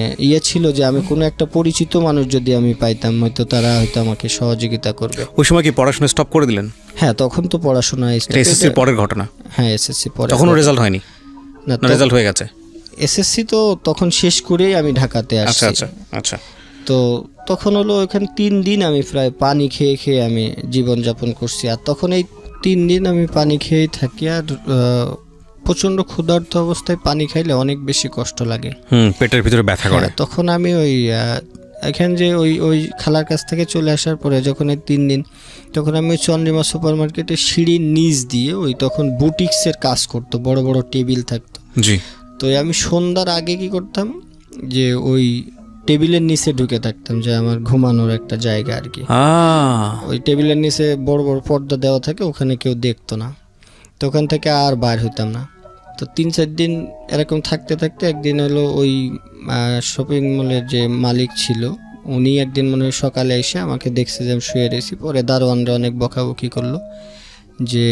ছিল যে আমি কোনো একটা পরিচিত মানুষ যদি আমি পাইতাম, হয়তো তারা হয়তো আমাকে সহযোগিতা করবে। ওই সময় কি পড়াশোনা স্টপ করে দিলেন? হ্যাঁ, তখন তো পড়াশোনা এসএসসির পরের ঘটনা? হ্যাঁ, এসএসসি পরে। তখনও রেজাল্ট হয়নি? না, রেজাল্ট হয়ে গেছে। এসএসসি তো তখন শেষ করেই আমি ঢাকাতে আসছি। আচ্ছা আচ্ছা আচ্ছা। তো তখন হলো এখানে 3 দিন আমি প্রায় পানি খেয়ে খেয়ে আমি জীবনযাপন করছি। আর তখন এই 3 দিন আমি পানি খেয়েই থাকি। আর প্রচণ্ড ক্ষুধার্ত অবস্থায় পানি খাইলে অনেক বেশি কষ্ট লাগে, পেটের ভিতরে ব্যথা করে। তখন আমি ওই এখানে যে ওই খালার কাছ থেকে চলে আসার পরে যখন এই 3 দিন, তখন আমি ওই চন্দ্রিমা সুপার মার্কেটে সিঁড়ির নিচ দিয়ে ওই তখন বুটিক্সের কাজ করতো, বড় বড় টেবিল থাকতো। জি। তো আমি সন্ধ্যার আগে কি করতাম, যে ওই টেবিলের নিচে ঢুকে থাকতাম, যে আমার ঘুমানোর একটা জায়গা আর কি। ওই টেবিলের নিচে বড় বড় পর্দা দেওয়া থাকে, ওখানে কেউ দেখতো না। তো ওখান থেকে আর বার হইতাম না। তো 3-4 দিন এরকম থাকতে থাকতে একদিন হলো ওই শপিং মলের যে মালিক ছিল, উনি একদিন মনে হয় সকালে এসে আমাকে দেখছে যে আমি শুয়ে রয়েছি। পরে দারোয়ানরা অনেক বকাবকি করলো যে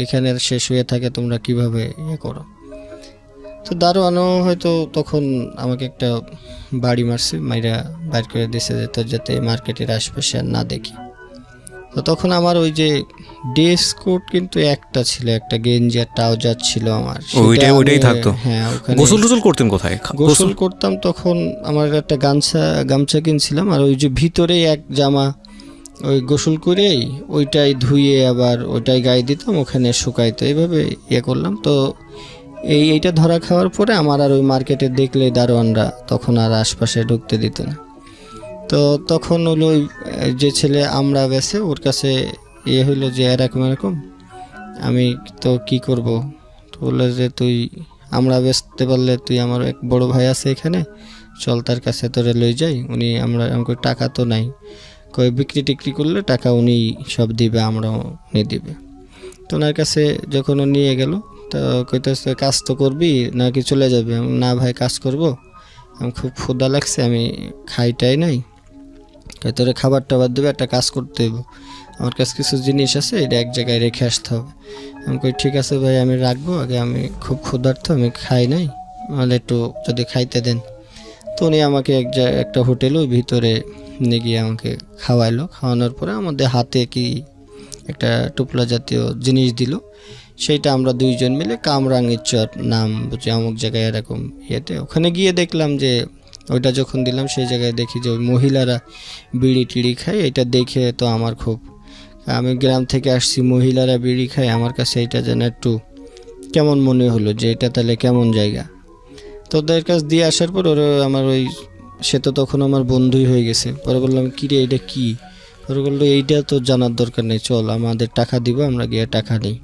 এখানে সে শুয়ে থাকে, তোমরা কিভাবে করো। তো দারোয়ানও হয়তো তখন আমাকে একটা বাড়ি মারছে, মাইরা বাইর করে দিয়েছে যে তোর যাতে মার্কেটের আশপাশে আর না দেখি। তো তখন আমার ওই যে ড্রেস কোড কিন্তু একটা ছিল, একটা গেঞ্জি আর ট্রাউজার ছিল আমার, ওইটাই থাকতো। হ্যাঁ, ওখানে গোসল টোসল করতেন কোথায়? গোসল করতাম তখন আমার একটা গামছা কিনছিলাম, আর ওই যে ভিতরে এক জামা ওই গোসল করেই ওইটাই ধুয়ে আবার ওইটাই গায়ে দিতাম, ওখানে শুকাইতো, এইভাবে করলাম। তো এইটা ধরা খাওয়ার পরে আমার আর ওই মার্কেটে দেখলে দারোয়ানরা তখন আর আশপাশে ঢুকতে দিত না। তো তখন হলো ওই যে ছেলে আমরা বেছে, ওর কাছে হইলো যে এরকম আমি তো কি করব। তো বললো যে তুই আমরা বেচতে পারলে তুই, আমার এক বড় ভাই আছে এখানে, চল তার কাছে তোরে লই যাই, উনি আমাকে টাকা তো নাই, কই বিক্রি টিক্রি করলে টাকা উনি সব দিবে, আমরাও নিয়ে দিবে। তো ওনার কাছে যখন ও নিয়ে গেল, তো কইতেছে কাজ তো করবি নাকি চলে যাবে? না ভাই, কাজ করব, আমি খুব ক্ষুধা লাগছে, আমি খাইটাই নাই। তোরে খাবার টাবার দেবে, একটা কাজ করতে হবে, আমার কাছে কিছু জিনিস আছে, এটা এক জায়গায় রেখে আসতে হবে। আমি কই ঠিক আছে ভাই, আমি রাখবো, আগে আমি খুব ক্ষুধার্ত, আমি খাই নাই, মানে একটু যদি খাইতে দেন। তো উনি আমাকে একটা হোটেলও ভিতরে নিয়ে গিয়ে আমাকে খাওয়াইলো। খাওয়ানোর পরে আমাদের হাতে কি একটা টুপলা জাতীয় জিনিস দিল, সেইটা আমরা 2 জন মিলে কামরাঙ্গীর চর নাম বুঝে অমুক জায়গায় এরকম ওখানে গিয়ে দেখলাম যে ওইটা যখন দিলাম সেই জায়গায় দেখি যে ওই মহিলারা বিড়ি টিড়ি খায়। এটা দেখে তো আমার খুব, আমি গ্রাম থেকে আসছি, মহিলারা বিড়ি খায়, আমার কাছে এটা যেন একটু কেমন মনে হলো যে এটা তাহলে কেমন জায়গা। তো ওদের কাছ দিয়ে আসার পর ওরা আমার সে তো তখন আমার বন্ধুই হয়ে গেছে। পরে বললাম কী রে, এটা কী? ওরা বললো এইটা তো জানার দরকার নেই, চল আমাদের টাকা দিব, আমরা গিয়ে টাকা নিই।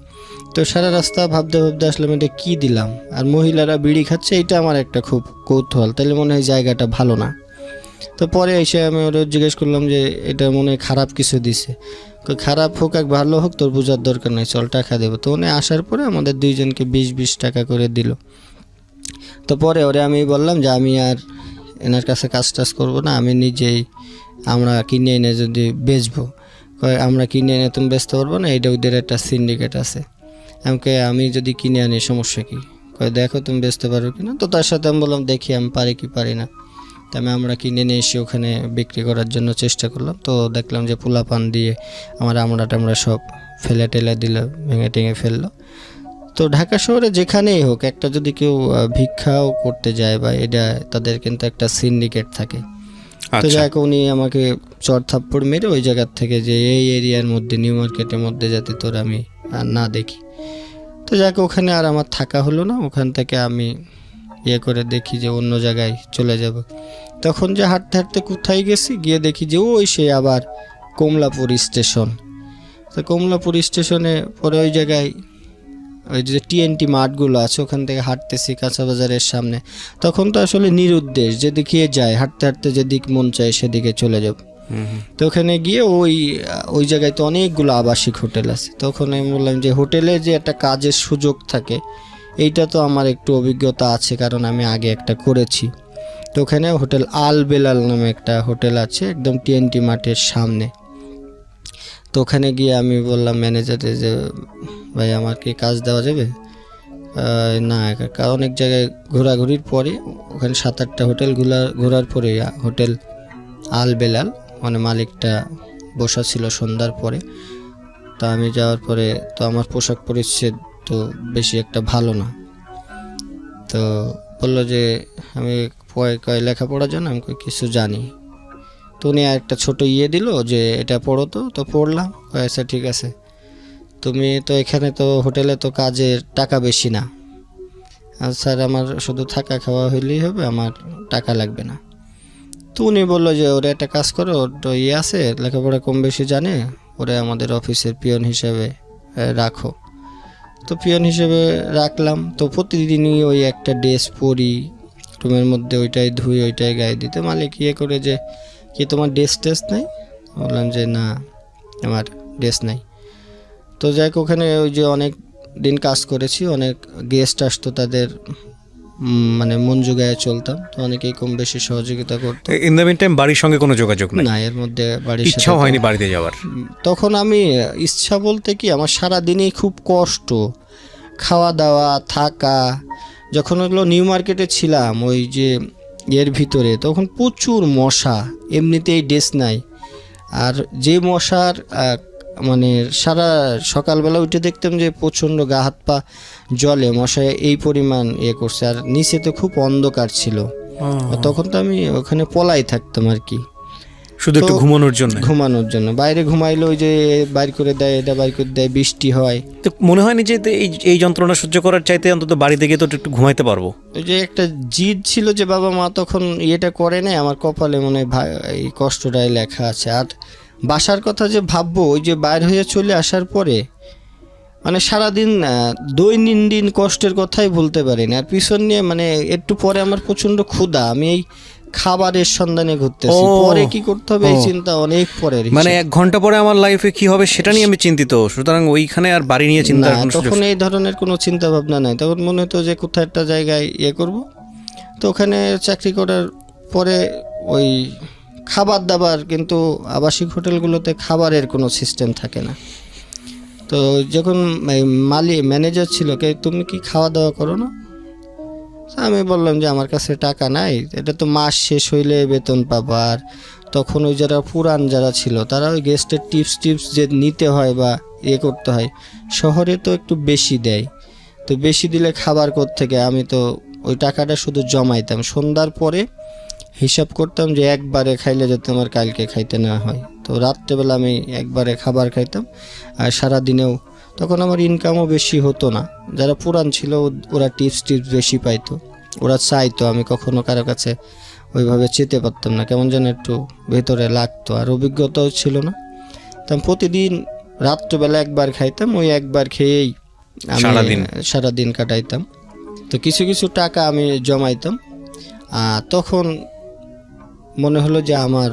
তো সারা রাস্তা ভাবতে ভাবতে আসলাম এটা কী দিলাম, আর মহিলারা বিড়ি খাচ্ছে, এটা আমার একটা খুব কৌতূহল, তাহলে মনে হয় জায়গাটা ভালো না। তো পরে এসে আমি ওরা জিজ্ঞেস করলাম যে এটা মনে হয় খারাপ কিছু দিছে। খারাপ হোক আর ভালো হোক তোর বোঝার দরকার নেই, চল টাকা দেবো। তো উনি আসার পরে আমাদের 2 জনকে 20-20 টাকা করে দিল। তো পরে ওরে আমি বললাম যে আমি আর এনার কাছে কাজ টাজ করবো না, আমি নিজেই আমরা কিনে এনে যদি বেচবো। আমরা কিনে এনে তুমি বেচতে পারবো না, এটা ওদের একটা সিন্ডিকেট আছে, আমাকে আমি যদি কিনে আনি সমস্যা কী? দেখো তুমি বেচতে পারো কিনা। তো তার সাথে আমি বললাম দেখি আমি পারি কি পারি না। তো আমরা কিনে নিয়ে এসে ওখানে বিক্রি করার জন্য চেষ্টা করলাম। তো দেখলাম যে পোলাপান দিয়ে আমরা টামড়া সব ফেলে টেলে দিল, ভেঙে টেঙে ফেললো। তো ঢাকা শহরে যেখানেই হোক, একটা যদি কেউ ভিক্ষাও করতে যায় বা এটা, তাদের কিন্তু একটা সিন্ডিকেট থাকে। তো যাক, উনি আমাকে চড় থাপ্পড় মেরে ওই জায়গার থেকে যে এই এরিয়ার মধ্যে নিউ মার্কেটের মধ্যে যাতে তোর আমি আর না দেখি। তো যাক, ওখানে আর আমার থাকা হলো না। ওখান থেকে আমি করে দেখি যে অন্য জায়গায় চলে যাব। তখন যে হাঁটতে হাঁটতে কোথায় গেছি, গিয়ে দেখি যে ওই সে আবার কমলাপুর স্টেশন। তো কমলাপুর স্টেশনে পরে ওই জায়গায় ওই যে TNT মাঠগুলো আছে, ওখান থেকে হাঁটতেছি কাঁচা বাজারের সামনে। তখন তো আসলে নিরুদ্দেশ, যেদিকে যায় হাঁটতে হাঁটতে যেদিক মন চায় সেদিকে চলে যাব। তো ওখানে গিয়ে ওই জায়গায় তো অনেকগুলো আবাসিক হোটেল আছে। তখন আমি বললাম যে হোটেলে যে একটা কাজের সুযোগ থাকে, এইটা তো আমার একটু অভিজ্ঞতা আছে, কারণ আমি আগে একটা করেছি। তো ওখানে হোটেল আল বেলাল নামে একটা হোটেল আছে একদম TNT মাঠের সামনে। তো ওখানে গিয়ে আমি বললাম ম্যানেজারে যে ভাই আমার কি কাজ দেওয়া যাবে? না কাকা, অনেক জায়গায় ঘোরাঘুরির পরে ওখানে 7-8টা হোটেল ঘোরার পরে হোটেল আল বেলাল মানে মালিকটা বসা ছিল সন্ধ্যার পরে। তো আমি যাওয়ার পরে তো আমার পোশাক পরিচ্ছদ তো বেশি একটা ভালো না, তো বললো যে আমি কয় লেখাপড়া জানো, আমি কিছু জানি। তো উনি একটা ছোট দিল যে এটা পড়ো, তো পড়লাম। আচ্ছা ঠিক আছে, তুমি তো এখানে তো হোটেলে তো কাজের টাকা বেশি না, আর স্যার আমার শুধু থাকা খাওয়া হইলেই হবে, আমার টাকা লাগবে না। তো উনি বললো যে ওরা একটা কাজ করো, ওর তো আছে লেখাপড়া কম বেশি জানে, ওরা আমাদের অফিসের পিয়ন হিসেবে রাখো। তো পিয়ন হিসেবে রাখলাম। তো প্রতিদিনই ওই একটা ড্রেস পরি, রুমের মধ্যে ওইটাই ধুই, ওইটাই গায়ে দিতে। মালিক করে যে কি তোমার ড্রেস নেই? বললাম যে না, আমার ড্রেস নাই। তো যাই হোক, ওখানে ওই যে অনেক দিন কাজ করেছি, অনেক গেস্ট আসতো, তাদের মানে মন জুগায়ে চলতাম। তো অনেকেই কম বেশি সহযোগিতা করতো। ইন দ্য মিন টাইম বাড়ির সঙ্গে কোনো যোগাযোগ নেই? না, এর মধ্যে বাড়ির ইচ্ছাও হয়নি বাড়িতে যাওয়ার? তখন আমি ইচ্ছা বলতে কি, আমার সারা দিনই খুব কষ্ট, খাওয়া দাওয়া থাকা। যখন ওগুলো নিউ মার্কেটে ছিলাম ওই যে এর ভিতরে, তখন প্রচুর মশা, এমনিতেই ড্রেস নাই, আর যে মশার মানে সারা সকালবেলা উঠে দেখতাম যে প্রচণ্ড গা হাত পা জলে, মশায় এই পরিমাণ করছে। আর নিচে তো খুব অন্ধকার ছিল, তখন তো আমি ওখানে পলাই থাকতাম আর কি, শুধু একটু ঘুমানোর জন্য। বাইরে ঘুমাইলে ওই যে বাইর করে দেয়, এটা বাইর করে দেয়, বৃষ্টি হয়। তো মনে হয়নি যে এই যন্ত্রণা সহ্য করার চাইতে অন্তত বাড়িতে গিয়ে তো একটু ঘুমাইতে পারবো? ওই যে একটা জিদ ছিল যে বাবা মা তখন করে নাই, আমার কপালে মনে হয় এই কষ্টটাই লেখা আছে। আর বাসার কথা যে ভাববো, ওই যে বাইর হয়ে চলে আসার পরে মানে সারাদিন দৈনন্দিন কষ্টের কথাই বলতে পারি না। আর পিছন নিয়ে মানে একটু পরে আমার প্রচণ্ড ক্ষুধা, আমি এই খাবারের সন্ধানে ঘুরতেছি, পরে কি করতে হবে এই চিন্তা অনেক পরে। মানে 1 ঘন্টা পরে আমার লাইফে কি হবে সেটা নিয়ে আমি চিন্তিত, সুতরাং ওইখানে আর বাড়ি নিয়ে চিন্তা তখন এই ধরনের কোনো চিন্তা ভাবনা নাই। তখন মনে হতো যে কোথাও একটা জায়গায় করব। তো ওখানে চাকরি করার পরে ওই খাবার দাবার, কিন্তু আবাসিক হোটেলগুলোতে খাবারের কোনো সিস্টেম থাকে না। তো যখন ম্যানেজার ছিল, তুমি কি খাওয়া দাওয়া করো না? আমি বললাম যে আমার কাছে টাকা নাই, এটা তো মাস শেষ হইলে বেতন পাবো। আর তখন ওই যারা পুরান যারা ছিল, তারা ওই গেস্টের টিপস যে নিতে হয় বা করতে হয়, শহরে তো একটু বেশি দেয়। তো বেশি দিলে খাবার থেকে, আমি তো ওই টাকাটা শুধু জমাইতাম, সন্ধ্যার পরে হিসাব করতাম যে একবারে খাইলে যাতে আমার কালকে খাইতে না হয়। তো রাত্রেবেলা আমি একবারে খাবার খাইতাম, আর সারা দিনেও তখন আমার ইনকামও বেশি হতো না। যারা পুরান ছিল ওরা টিপস বেশি পাইতো, ওরা চাইতো, আমি কখনো কারো কাছে ওইভাবে চেতে পারতাম না, কেমন যেন একটু ভেতরে লাগতো। আর অভিজ্ঞতাও ছিল না। তো আমি প্রতিদিন রাত্রেবেলা একবার খাইতাম, ওই একবার খেয়েই আমি সারাদিন কাটাইতাম। তো কিছু কিছু টাকা আমি জমাইতাম। তখন মনে হলো যে আমার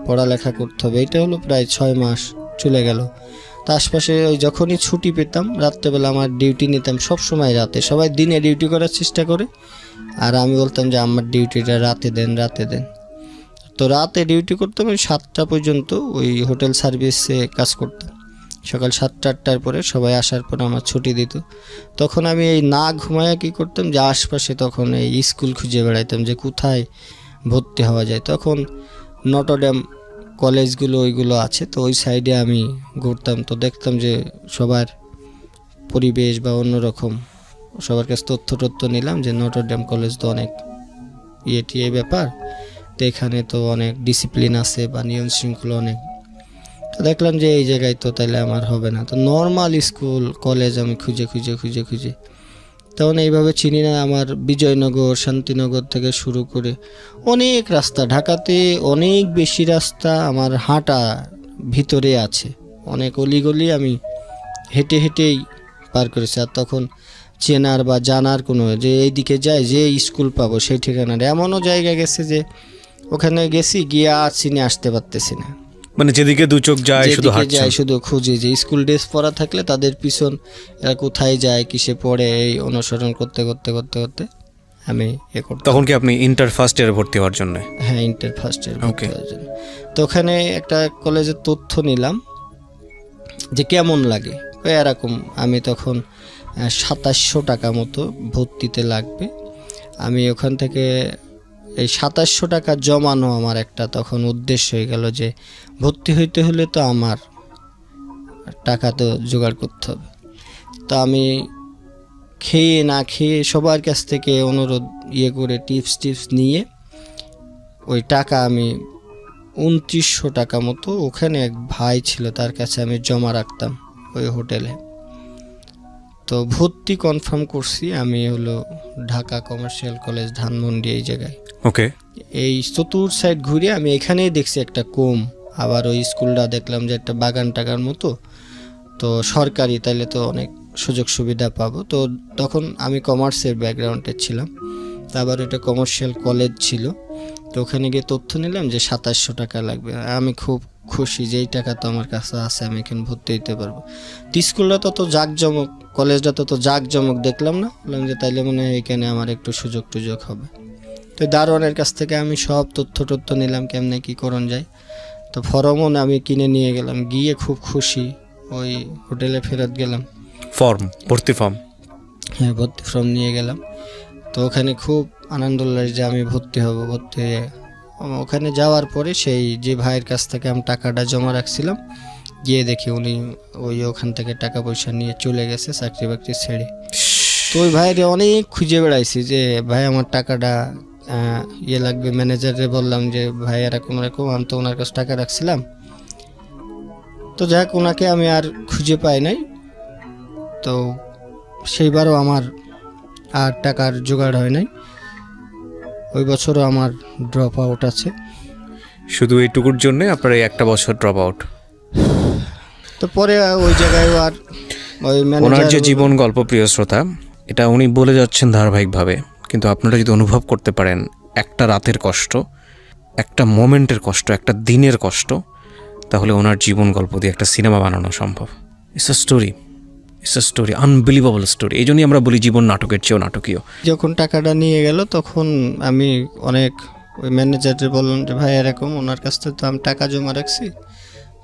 পড়ালেখা করতে হবে। এটা হলো প্রায় 6 মাস চলে গেল। তো আশপাশে ওই যখনই ছুটি পেতাম রাত্রেবেলা আমার ডিউটি নিতাম, সব সময় রাতে। সবাই দিনে ডিউটি করার চেষ্টা করে, আর আমি বলতাম যে আমার ডিউটিটা রাতে দেন। তো রাতে ডিউটি করতাম, ওই 7টা পর্যন্ত ওই হোটেল সার্ভিসে কাজ করতাম। সকাল 7টা-8টার পরে সবাই আসার পর আমার ছুটি দিত। তখন আমি এই না ঘুমায়া কী করতাম, যে আশপাশে তখন এই স্কুল খুঁজে বেড়াইতাম যে কোথায় ভর্তি হওয়া যায়। তখন নটরডেম কলেজগুলো ওইগুলো আছে, তো ওই সাইডে আমি ঘুরতাম। তো দেখতাম যে সবার পরিবেশ বা অন্যরকম, সবার কাছে তথ্য নিলাম যে নটরডেম কলেজ তো অনেক এই ব্যাপার, তো এখানে তো অনেক ডিসিপ্লিন আছে বা নিয়ম শৃঙ্খলা অনেক। তো দেখলাম যে এই জায়গায় তো তাহলে আমার হবে না। তো নর্মাল স্কুল কলেজ আমি খুঁজে তখন এইভাবে চিনি না। আমার বিজয়নগর, শান্তিনগর থেকে শুরু করে অনেক রাস্তা, ঢাকাতে অনেক বেশি রাস্তা আমার হাঁটা ভিতরে আছে, অনেক অলিগলি আমি হেঁটেই পার করেছি। আর তখন চেনার বা জানার কোনো যে এইদিকে যায় যে স্কুল পাবো সেই ঠিকানার এমনও জায়গা গেছে যে ওখানে গেছি, গিয়ে আর চিনে আসতে পারতেছি না। মানে যেদিকে দু চোখ যায় শুধু খুঁজি যে স্কুল ড্রেস পরা থাকলে তাদের পিছন এরা কোথায় যায়, কিসে পড়ে, এই অনুসরণ করতে আমি করতাম। তখন কি আপনি ইন্টার ফার্স্ট ইয়ারে ভর্তি হওয়ার জন্য? হ্যাঁ, ইন্টার ফার্স্ট ইয়ার ভর্তি হওয়ার জন্য। তো ওখানে একটা কলেজের তথ্য নিলাম যে কেমন লাগে এরকম। আমি তখন 2700 টাকা মতো ভর্তিতে লাগবে। আমি ওখান থেকে এই 2700 টাকা জমানো আমার একটা তখন উদ্দেশ্য হয়ে গেল যে ভর্তি হইতে হলে তো আমার টাকা তো জোগাড় করতে হবে। তো আমি খেয়ে না খেয়ে সবার কাছ থেকে অনুরোধ করে টিপস নিয়ে ওই টাকা আমি 2900 টাকা মতো ওখানে এক ভাই ছিল তার কাছে আমি জমা রাখতাম ওই হোটেলে। তো ভর্তি কনফার্ম করছি আমি হলো ঢাকা কমার্শিয়াল কলেজ ধানমন্ডি এই জায়গায়। ওকে, এই চতুর সাইড ঘুরে আমি এখানেই দেখছি একটা কম, আবার ওই স্কুলটা দেখলাম যে একটা বাগান টাগার মতো, তো সরকারি, তাইলে তো অনেক সুযোগ সুবিধা পাবো। তো তখন আমি কমার্সের ব্যাকগ্রাউন্ডে ছিলাম, তারপর এটা কমার্শিয়াল কলেজ ছিল। তো ওখানে গিয়ে তথ্য নিলাম যে 2700 টাকা লাগবে। আমি খুব খুশি যে এই টাকা তো আমার কাছে আছে, আমি এখানে ভর্তি হইতে পারবো। তো স্কুলটা তত জাঁকজমক, কলেজটা তত জাঁকজমক দেখলাম না, বললাম যে তাইলে মনে হয় এখানে আমার একটু সুযোগ টুযোগ হবে। তো দারোয়ানের কাছ থেকে আমি সব তথ্য নিলাম কেমনে কী করণ যায়। তো ফর্মও আমি কিনে নিয়ে গেলাম, গিয়ে খুব খুশি ওই হোটেলে ফেরত গেলাম। ভর্তি ফর্ম? হ্যাঁ, ভর্তি ফর্ম নিয়ে গেলাম। তো ওখানে খুব আনন্দ লাগে যে আমি ভর্তি হব। ভর্তি হয়ে ওখানে যাওয়ার পরে সেই যে ভাইয়ের কাছ থেকে আমি টাকাটা জমা রাখছিলাম, গিয়ে দেখি উনি ওখান থেকে টাকা পয়সা নিয়ে চলে গেছে চাকরি বাকরি ছেড়ে। তো ওই ভাইরে অনেক খুঁজে বেড়াইছি যে ভাই আমার টাকাটা লাগবে। ম্যানেজারে বললাম যে ভাই এরকম আমি তো ওনার কাছে টাকা রাখছিলাম। তো যাক, ওনাকে আমি আর খুঁজে পাই নাই। তো সেইবারও আমার আর টাকার জোগাড় হয় নাই, ওই বছরও আমার ড্রপ আউট আছে। শুধু এইটুকুর জন্যে আপনার এই একটা বছর ড্রপ আউট। তো পরে ওই জায়গায় আর ওই ওনার যে জীবন গল্প, প্রিয় শ্রোতা, এটা উনি বলে যাচ্ছেন ধারাবাহিকভাবে, কিন্তু আপনারা যদি অনুভব করতে পারেন একটা রাতের কষ্ট, একটা মোমেন্টের কষ্ট, একটা দিনের কষ্ট, তাহলে ওনার জীবন গল্প দিয়ে একটা সিনেমা বানানো সম্ভব। It's a story, unbelievable story. এই জন্যই আমরা বলি জীবন নাটকের চেয়েও নাটকীয়। যখন টাকাটা নিয়ে গেল তখন আমি অনেক ওই ম্যানেজারকে বললাম যে ভাই এরকম, ওনার কাছ থেকে তো আমি টাকা জমা রাখছি।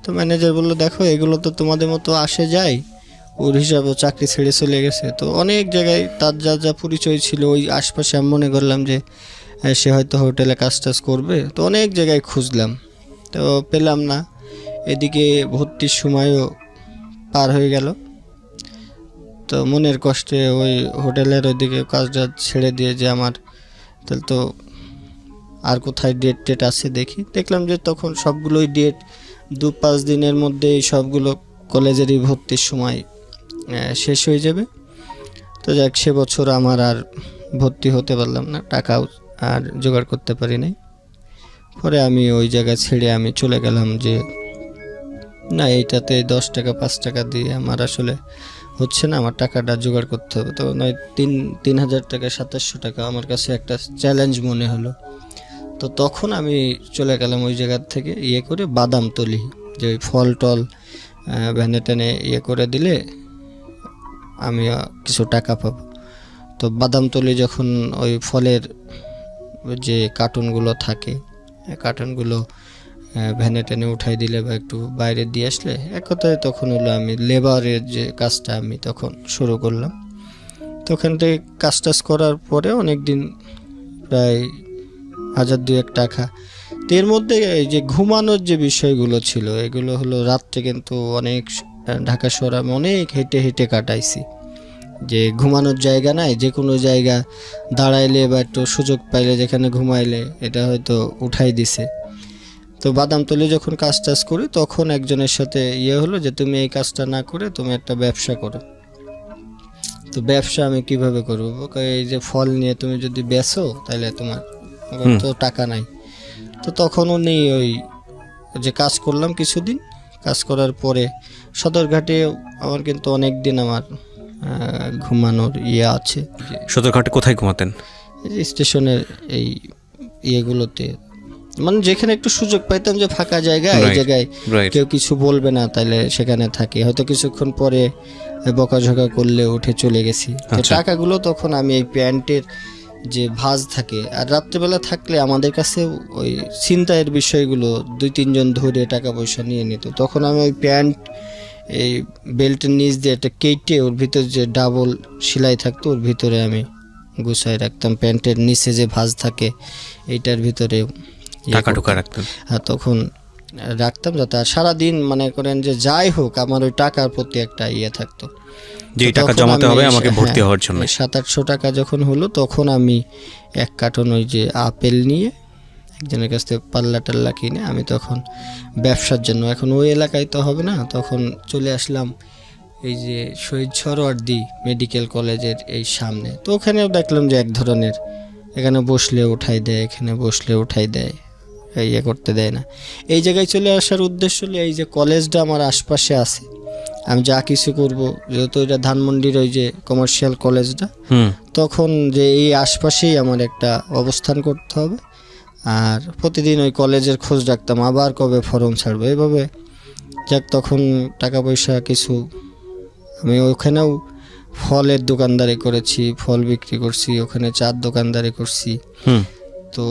তো ম্যানেজার বললো দেখো এগুলো তো তোমাদের মতো আসে যায়, ওর হিসাবে চাকরি ছেড়ে চলে গেছে। তো অনেক জায়গায় তার যা পরিচয় ছিল ওই আশপাশে আমি মনে করলাম যে সে হয়তো হোটেলে কাজ টাজ করবে। তো অনেক জায়গায় খুঁজলাম, তো পেলাম না। এদিকে ভর্তির সময়ও পার হয়ে গেল। তো মনের কষ্টে ওই হোটেলের ওইদিকে কাজটা ছেড়ে দিয়ে যে আমার তাহলে তো আর কোথায় ডেট আছে দেখলাম যে তখন সবগুলোই ডেট 2-5 দিনের মধ্যে সবগুলো কলেজেরই ভর্তির সময় শেষ হয়ে যাবে। তো যাক, সে বছর আমার আর ভর্তি হতে পারলাম না, টাকাও আর জোগাড় করতে পারি নাই। পরে আমি ওই জায়গা ছেড়ে আমি চলে গেলাম যে না, এইটাতে 10 টাকা 5 টাকা দিয়ে আমার আসলে হচ্ছে না, আমার টাকাটা জোগাড় করতে হবে। তো নয় 3,000 টাকা 2700 টাকা আমার কাছে একটা চ্যালেঞ্জ মনে হলো। তো তখন আমি চলে গেলাম ওই জায়গার থেকে করে বাদামতলি, যে ওই ফল টল ভ্যানে ট্যানে করে দিলে আমি কিছু টাকা পাবো। তো বাদামতলি যখন ওই ফলের যে কার্টুনগুলো থাকে, কার্টুনগুলো ভ্যানে টেনে উঠাই দিলে বা একটু বাইরে দিয়ে আসলে, এক কথায় তখন হলো আমি লেবারের যে কাজটা আমি তখন শুরু করলাম। তো ওখান থেকে কাজ টাজ করার পরে অনেক দিন, প্রায় 1,000-2,000 টাকা। তো এর মধ্যে এই যে ঘুমানোর যে বিষয়গুলো ছিল, এগুলো হলো রাত্রে কিন্তু অনেক ঢাকা শহর আমি অনেক হেঁটে কাটাইছি। যে ঘুমানোর জায়গা নাই, যে কোনো জায়গা দাঁড়াইলে বা একটু সুযোগ পাইলে যেখানে ঘুমাইলে এটা হয়তো উঠাই দিছে। তো বাদামতলি যখন কাজ টাজ করি তখন একজনের সাথে হলো যে তুমি এই কাজটা না করে তুমি একটা ব্যবসা করো। তো ব্যবসা আমি কিভাবে করবো? এই যে ফল নিয়ে তুমি যদি বেচো তাহলে তোমার তো টাকা নাই। তো তখন উনি ওই যে কাজ করলাম কিছুদিন, কাজ করার পরে সদরঘাটে আমার কিন্তু অনেক দিন আমার ঘুমানোর আছে। সদরঘাটে কোথায় ঘুমাতেন? স্টেশনের এই ইয়েগুলোতে, মানে যেখানে একটু সুযোগ পাইতাম যে ফাঁকা জায়গা, এই জায়গায় কেউ কিছু বলবে না, তাহলে সেখানে থাকি। হয়তো কিছুক্ষণ পরে বকাঝকা করলে উঠে চলে গেছি। তো টাকাগুলো তখন আমি এই প্যান্টের যে ভাঁজ থাকে, আর রাত্রেবেলা থাকলে আমাদের কাছে ওই ছিনতাইয়ের বিষয়গুলো 2-3 জন ধরে টাকা পয়সা নিয়ে নিত। তখন আমি ওই প্যান্ট এই বেল্টের নিচ দিয়ে একটা কেটে ওর ভিতরে যে ডাবল সেলাই থাকতো ওর ভিতরে আমি গুছাই রাখতাম। প্যান্টের নিচে যে ভাঁজ থাকে এইটার ভিতরে টাকা ঢোকা রাখতেন? হ্যাঁ, তখন রাখতাম, যাতে আর সারাদিন মনে করেন যে যাই হোক আমার ওই টাকার প্রতি একটা থাকতো, যে টাকা জমাতে হবে আমাকে ভর্তি হওয়ার জন্য। 700-800 টাকা যখন হলো তখন আমি 1 কার্টন ওই যে আপেল নিয়ে একজনের কাছ থেকে পাল্লা টাল্লা কিনে আমি তখন ব্যবসার জন্য, এখন ওই এলাকায় তো হবে না, তখন চলে আসলাম এই যে শহীদ সরোয়ার্দী মেডিকেল কলেজের এই সামনে। তো ওখানেও দেখলাম যে এক ধরনের, এখানে বসলে উঠাই দেয়, এখানে বসলে উঠাই দেয়, করতে দেয় না। এই জায়গায় চলে আসার উদ্দেশ্য হলো এই যে কলেজটা আমার আশপাশে আছে, আমি যা কিছু করব, যেহেতু এটা ধানমন্ডির ওই যে কমার্শিয়াল কলেজটা, তখন যে এই আশপাশেই আমার একটা অবস্থান করতে হবে, আর প্রতিদিন ওই কলেজের খোঁজ রাখতাম, আবার কবে ফর্ম ছাড়বো এইভাবে। যাক, তখন টাকা পয়সা কিছু, আমি ওখানেও ফলের দোকানদারি করেছি, ফল বিক্রি করছি, ওখানে চার দোকানদারি করছি। তো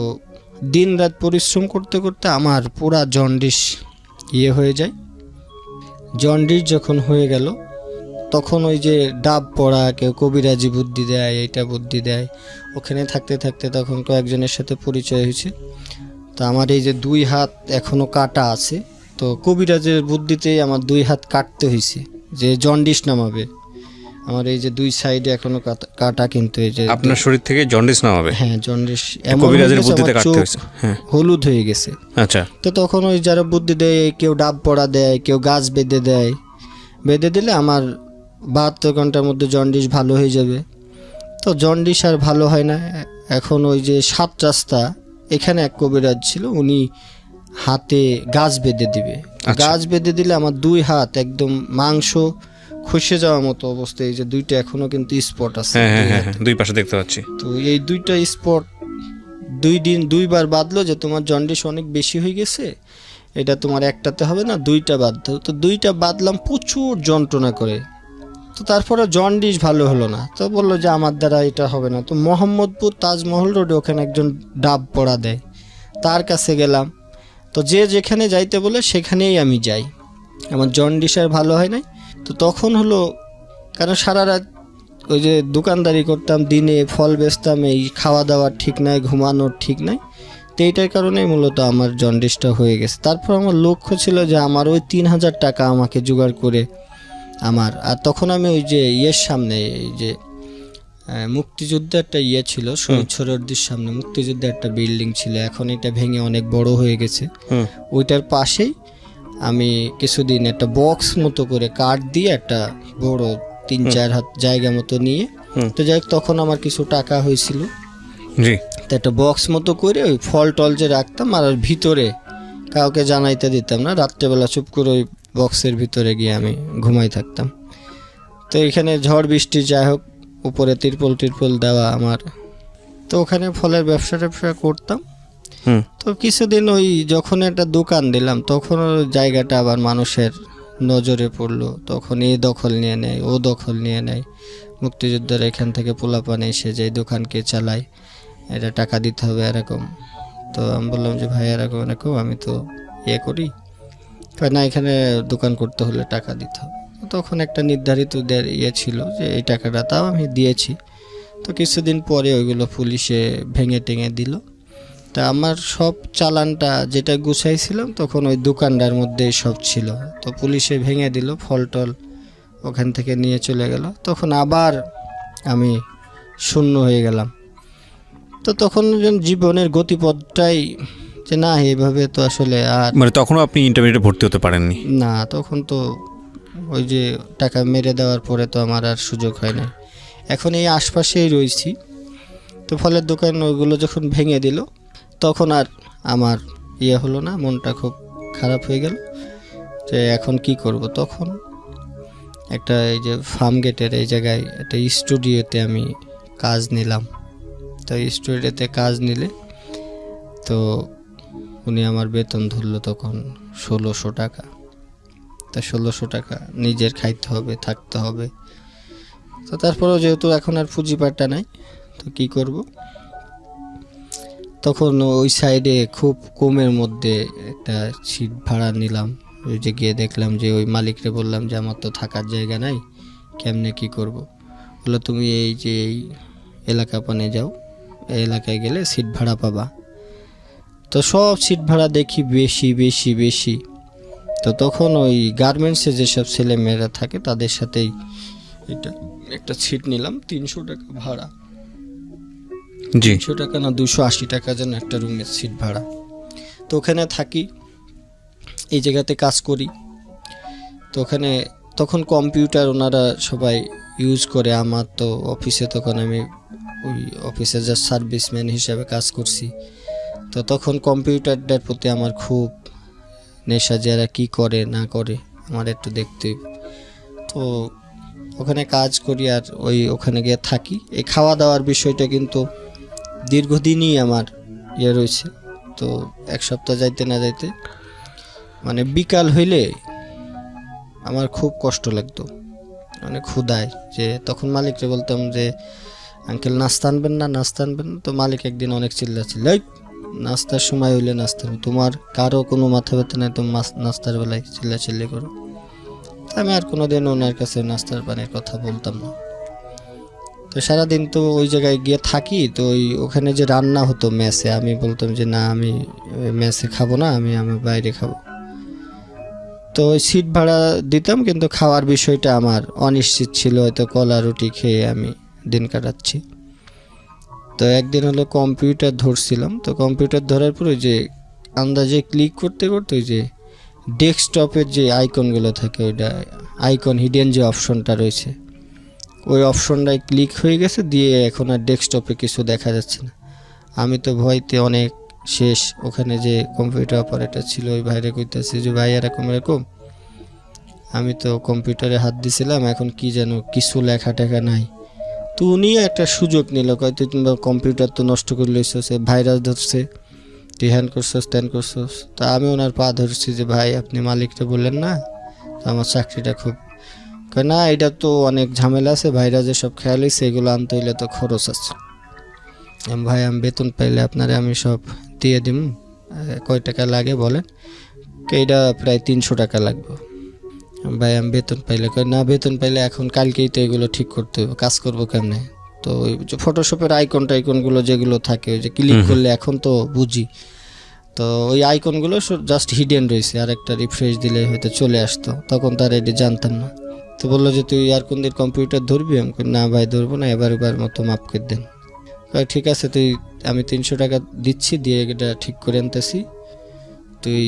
দিন রাত পরিশ্রম করতে করতে আমার পুরা জন্ডিস হয়ে যায়। জন্ডিস যখন হয়ে গেল তখন ওই যে ডাব পড়া, কেউ কবিরাজি বুদ্ধি দেয়, এইটা বুদ্ধি দেয়, ওখানে থাকতে থাকতে তখন কয়েকজনের সাথে পরিচয় হয়েছে। তো আমার এই যে 2 হাত এখনও কাটা আছে, তো কবিরাজের বুদ্ধিতেই আমার 2 হাত কাটতে হয়েছে যে জন্ডিস নামাবে। আমার এই যে 2 সাইডে এখনো কাটা, কিন্তু এই যে আপনার শরীর থেকে জন্ডিস নামাবে? হ্যাঁ, জন্ডিস কবিরাজের বুদ্ধিতে কাটতে হয়েছে। হ্যাঁ, হলুদ হয়ে গেছে। আচ্ছা। তো তখন ওই যারা বুদ্ধি দেয়, কেউ ডাব পড়া দেয়, কেউ গাছ বেঁধে দেয়, বেঁধে দিলে আমার 72 ঘন্টার মধ্যে জন্ডিস ভালো হয়ে যাবে। তো জন্ডিস আর ভালো হয় না। এখন ওই যে 7 রাস্তা এখানে এক কবিরাজ ছিল, উনি হাতে গাছ বেঁধে দিবে। গাছ বেঁধে দিলে আমার 2 হাত একদম মাংস খসে যাওয়ার মতো অবস্থা। এই যে 2টা এখনো কিন্তু স্পট আছে। হ্যাঁ, 2 পাশে দেখতে পাচ্ছি। তো এই 2টা স্পট 2 বার বাঁধলো যে তোমার জন্ডিস অনেক বেশি হয়ে গেছে, এটা তোমার একটাতে হবে না, 2টা বাঁধতে। তো 2টা বাঁধলাম, প্রচুর যন্ত্রণা করে। তো তারপরে জন্ডিস ভালো হলো না, তো বললো যে আমার দ্বারা এটা হবে না। তো মোহাম্মদপুর তাজমহল রোডে ওখানে একজন ডাব পড়া দেয়, তার কাছে গেলাম। তো যে যেখানে যাইতে বলে সেখানেই আমি যাই, আমার জন্ডিস আর ভালো হয় নাই। তো তখন হলো, কারণ সারা রাত ওই যে দোকানদারি করতাম, দিনে ফল বেচতাম, এই খাওয়া দাওয়ার ঠিক নাই, ঘুমানোর ঠিক নাই, তো এইটার কারণেই মূলত আমার জন্ডিসটা হয়ে গেছে। তারপর আমার লক্ষ্য ছিল যে আমার ওই 3000 টাকা আমাকে জোগাড় করে আমার, আর তখন আমি ওই যে সামনে এই যে মুক্তিযুদ্ধের একটা ছিল, শহীদ সরোয়ার্দীর সামনে মুক্তিযুদ্ধের একটা বিল্ডিং ছিল, এখন এটা ভেঙে অনেক বড় হয়ে গেছে। ওইটার পাশেই আমি কিছুদিন একটা বক্স মতো করে কাঠ দিয়ে একটা বড় 3-4 হাত জায়গা মতো নিয়ে, তো যাই হোক তখন আমার কিছু টাকা হয়েছিল, তো একটা বক্স মতো করে ওই ফল টল যে রাখতাম, আর ভিতরে কাউকে জানাইতে দিতাম না, রাত্রেবেলা চুপ করে ওই বক্সের ভিতরে গিয়ে আমি ঘুমাই থাকতাম। তো এখানে ঝড় বৃষ্টি যাই হোক, উপরে তিরপল দেওয়া আমার, তো ওখানে ফলের ব্যবসা করতাম। তো কিছুদিন ওই যখন একটা দোকান দিলাম তখন জায়গাটা আবার মানুষের নজরে পড়লো, তখন এই দখল নিয়ে নেয়, ও দখল নিয়ে নেয়, মুক্তিযোদ্ধার এখান থেকে পোলাপান এসে যে দোকানকে চালায়, এটা টাকা দিতে হবে এরকম। তো আমি বললাম যে ভাই এরকম এরকম, আমি তো করি না, এখানে দোকান করতে হলে টাকা দিতে হবে। তখন একটা নির্ধারিত ছিল যে এই টাকাটা, তাও আমি দিয়েছি। তো কিছুদিন পরে ওইগুলো পুলিশে ভেঙে টেঙে দিল। তা আমার সব চালানটা যেটা গুছাইছিলাম তখন ওই দোকানটার মধ্যে সব ছিল, তো পুলিশে ভেঙে দিল, ফল টল ওখান থেকে নিয়ে চলে গেল। তখন আবার আমি শূন্য হয়ে গেলাম। তো তখন জীবনের গতিপথটাই যে না, এইভাবে তো আসলে আর, মানে তখনও আপনি ইন্টারমিডিয়েটে ভর্তি হতে পারেননি? না, তখন তো ওই যে টাকা মেরে দেওয়ার পরে তো আমার আর সুযোগ হয় না। এখন এই আশপাশেই রয়েছি। তো ফলের দোকান ওইগুলো যখন ভেঙে দিল তখন আর আমার হলো না, মনটা খুব খারাপ হয়ে গেল যে এখন কি করব। তখন একটা এই যে ফার্ম গেটের এই জায়গায় একটা স্টুডিওতে আমি কাজ নিলাম। তো স্টুডিওতে কাজ নিলে তো উনি আমার বেতন ধরলো তখন 1600 টাকা। তা 1600 টাকা নিজের খাইতে হবে, থাকতে হবে। তো তারপরেও যেহেতু এখন আর পুঁজিপাটটা নাই, তো কি করব, তখন ওই সাইডে খুব কমের মধ্যে একটা সিট ভাড়া নিলাম, ওই যে গিয়ে দেখলাম যে ওই মালিকরে বললাম যে আমার তো থাকার জায়গা নাই, কেমনে কি করব। বললো তুমি এই যে এই এলাকা পানে যাও, এই এলাকায় গেলে সিট ভাড়া পাবা। তো সব সিট ভাড়া দেখি বেশি বেশি বেশি। তো তখন ওই গার্মেন্টসে যেসব ছেলে মেয়েরা থাকে তাদের সাথেই এটা একটা সিট নিলাম, 300 টাকা ভাড়া, জি 300 টাকা না 280 টাকা যেন একটা রুমের সিট ভাড়া। তো ওখানে থাকি, এই জায়গাতে কাজ করি। তো ওখানে তখন কম্পিউটার ওনারা সবাই ইউজ করে। আমার তো অফিসে তখন আমি ওই অফিসে যা সার্ভিসম্যান হিসেবে কাজ করছি। তো তখন কম্পিউটারটার প্রতি আমার খুব নেশা, যারা কি করে না করে আমার একটু দেখতে। তো ওখানে কাজ করি আর ওখানে গিয়ে থাকি। এই খাওয়া দাওয়ার বিষয়টা কিন্তু দীর্ঘদিনই আমার রয়েছে। তো এক সপ্তাহ যাইতে না যাইতে মানে বিকাল হইলে আমার খুব কষ্ট লাগতো, মানে ক্ষুধায়। যে তখন মালিককে বলতাম যে আঙ্কেল নাস্তা আনবেন না, নাস্তা আনবেন না। তো মালিক একদিন অনেক চিল্লাচ্ছিল, এই নাস্তার সময় হইলে নাস্তা, তোমার কারো কোনো মাথা ব্যথা নাই, তুমি নাস্তার বেলায় চিল্লাচিল্লি করো। আমি আর কোনোদিন ওনার কাছে নাস্তার পানির কথা বলতাম না। তো সারাদিন তো ওই জায়গায় গিয়ে থাকি। তো ওখানে যে রান্না হতো মেসে, আমি বলতাম যে না আমি মেসে খাবো না, আমি বাইরে খাবো। তো ওই সিট ভাড়া দিতাম, কিন্তু খাওয়ার বিষয়টা আমার অনিশ্চিত ছিল, হয়তো কলা রুটি খেয়ে আমি দিন কাটাচ্ছি। তো একদিন হলো কম্পিউটার ধরছিলাম। তো কম্পিউটার ধরার পর ওই যে আন্দাজে ক্লিক করতে করতে ওই যে ডেস্কটপের যে আইকনগুলো থাকে, ওইটা আইকন হিডেন যে অপশনটা রয়েছে, ওই অপশনটায় ক্লিক হয়ে গেছে, দিয়ে এখন আর ডেস্কটপে কিছু দেখা যাচ্ছে না। আমি তো ভয়তে অনেক শেষ। ওখানে যে কম্পিউটার অপারেটর ছিল ওই ভাইরে কইতেছে যে ভাই এরকম এরকম। আমি তো কম্পিউটারে হাত দিছিলাম, এখন কি যেন কিছু লেখা টেখা নাই। তো উনিও একটা সুযোগ নিল, কয়তো তুমি কম্পিউটার তো নষ্ট করে লইছস, ভাইরাস ধরছে, তুই হ্যান করছস ত্যান করছস। তা আমি ওনার পা ধরছি যে ভাই আপনি মালিকটা বললেন না, তো আমার চাকরিটা খুব না, এটা তো অনেক ঝামেলা আছে, ভাইরাসে সব খেয়াল হয়েছে, এগুলো আনতে হইলে তো খরচ আছে। ভাই আমি বেতন পাইলে আপনারে আমি সব দিয়ে দিম, কয় টাকা লাগে বলেন। এইটা প্রায় 300 টাকা লাগবে। ভাই আমি বেতন পাইলে, কয় না বেতন পাইলে এখন কালকেই তো এগুলো ঠিক করতে হবে, কাজ করবো কেমনে। তো ওই যে ফটোশপের আইকনগুলো যেগুলো থাকে, ওই যে ক্লিক করলে এখন তো বুঝি, তো ওই আইকনগুলো জাস্ট হিডেন রয়েছে, আর একটা রিফ্রেশ দিলে হয়তো চলে আসতো, তখন তার এটা জানতাম না। তো বললো যে তুই আর কোন দিন কম্পিউটার ধরবি? আমি না ভাই ধরবো না, এবার মতো মাফ করে দেন। ঠিক আছে, আমি 300 টাকা দিচ্ছি, দিয়ে এটা ঠিক করে আনতেছি, তুই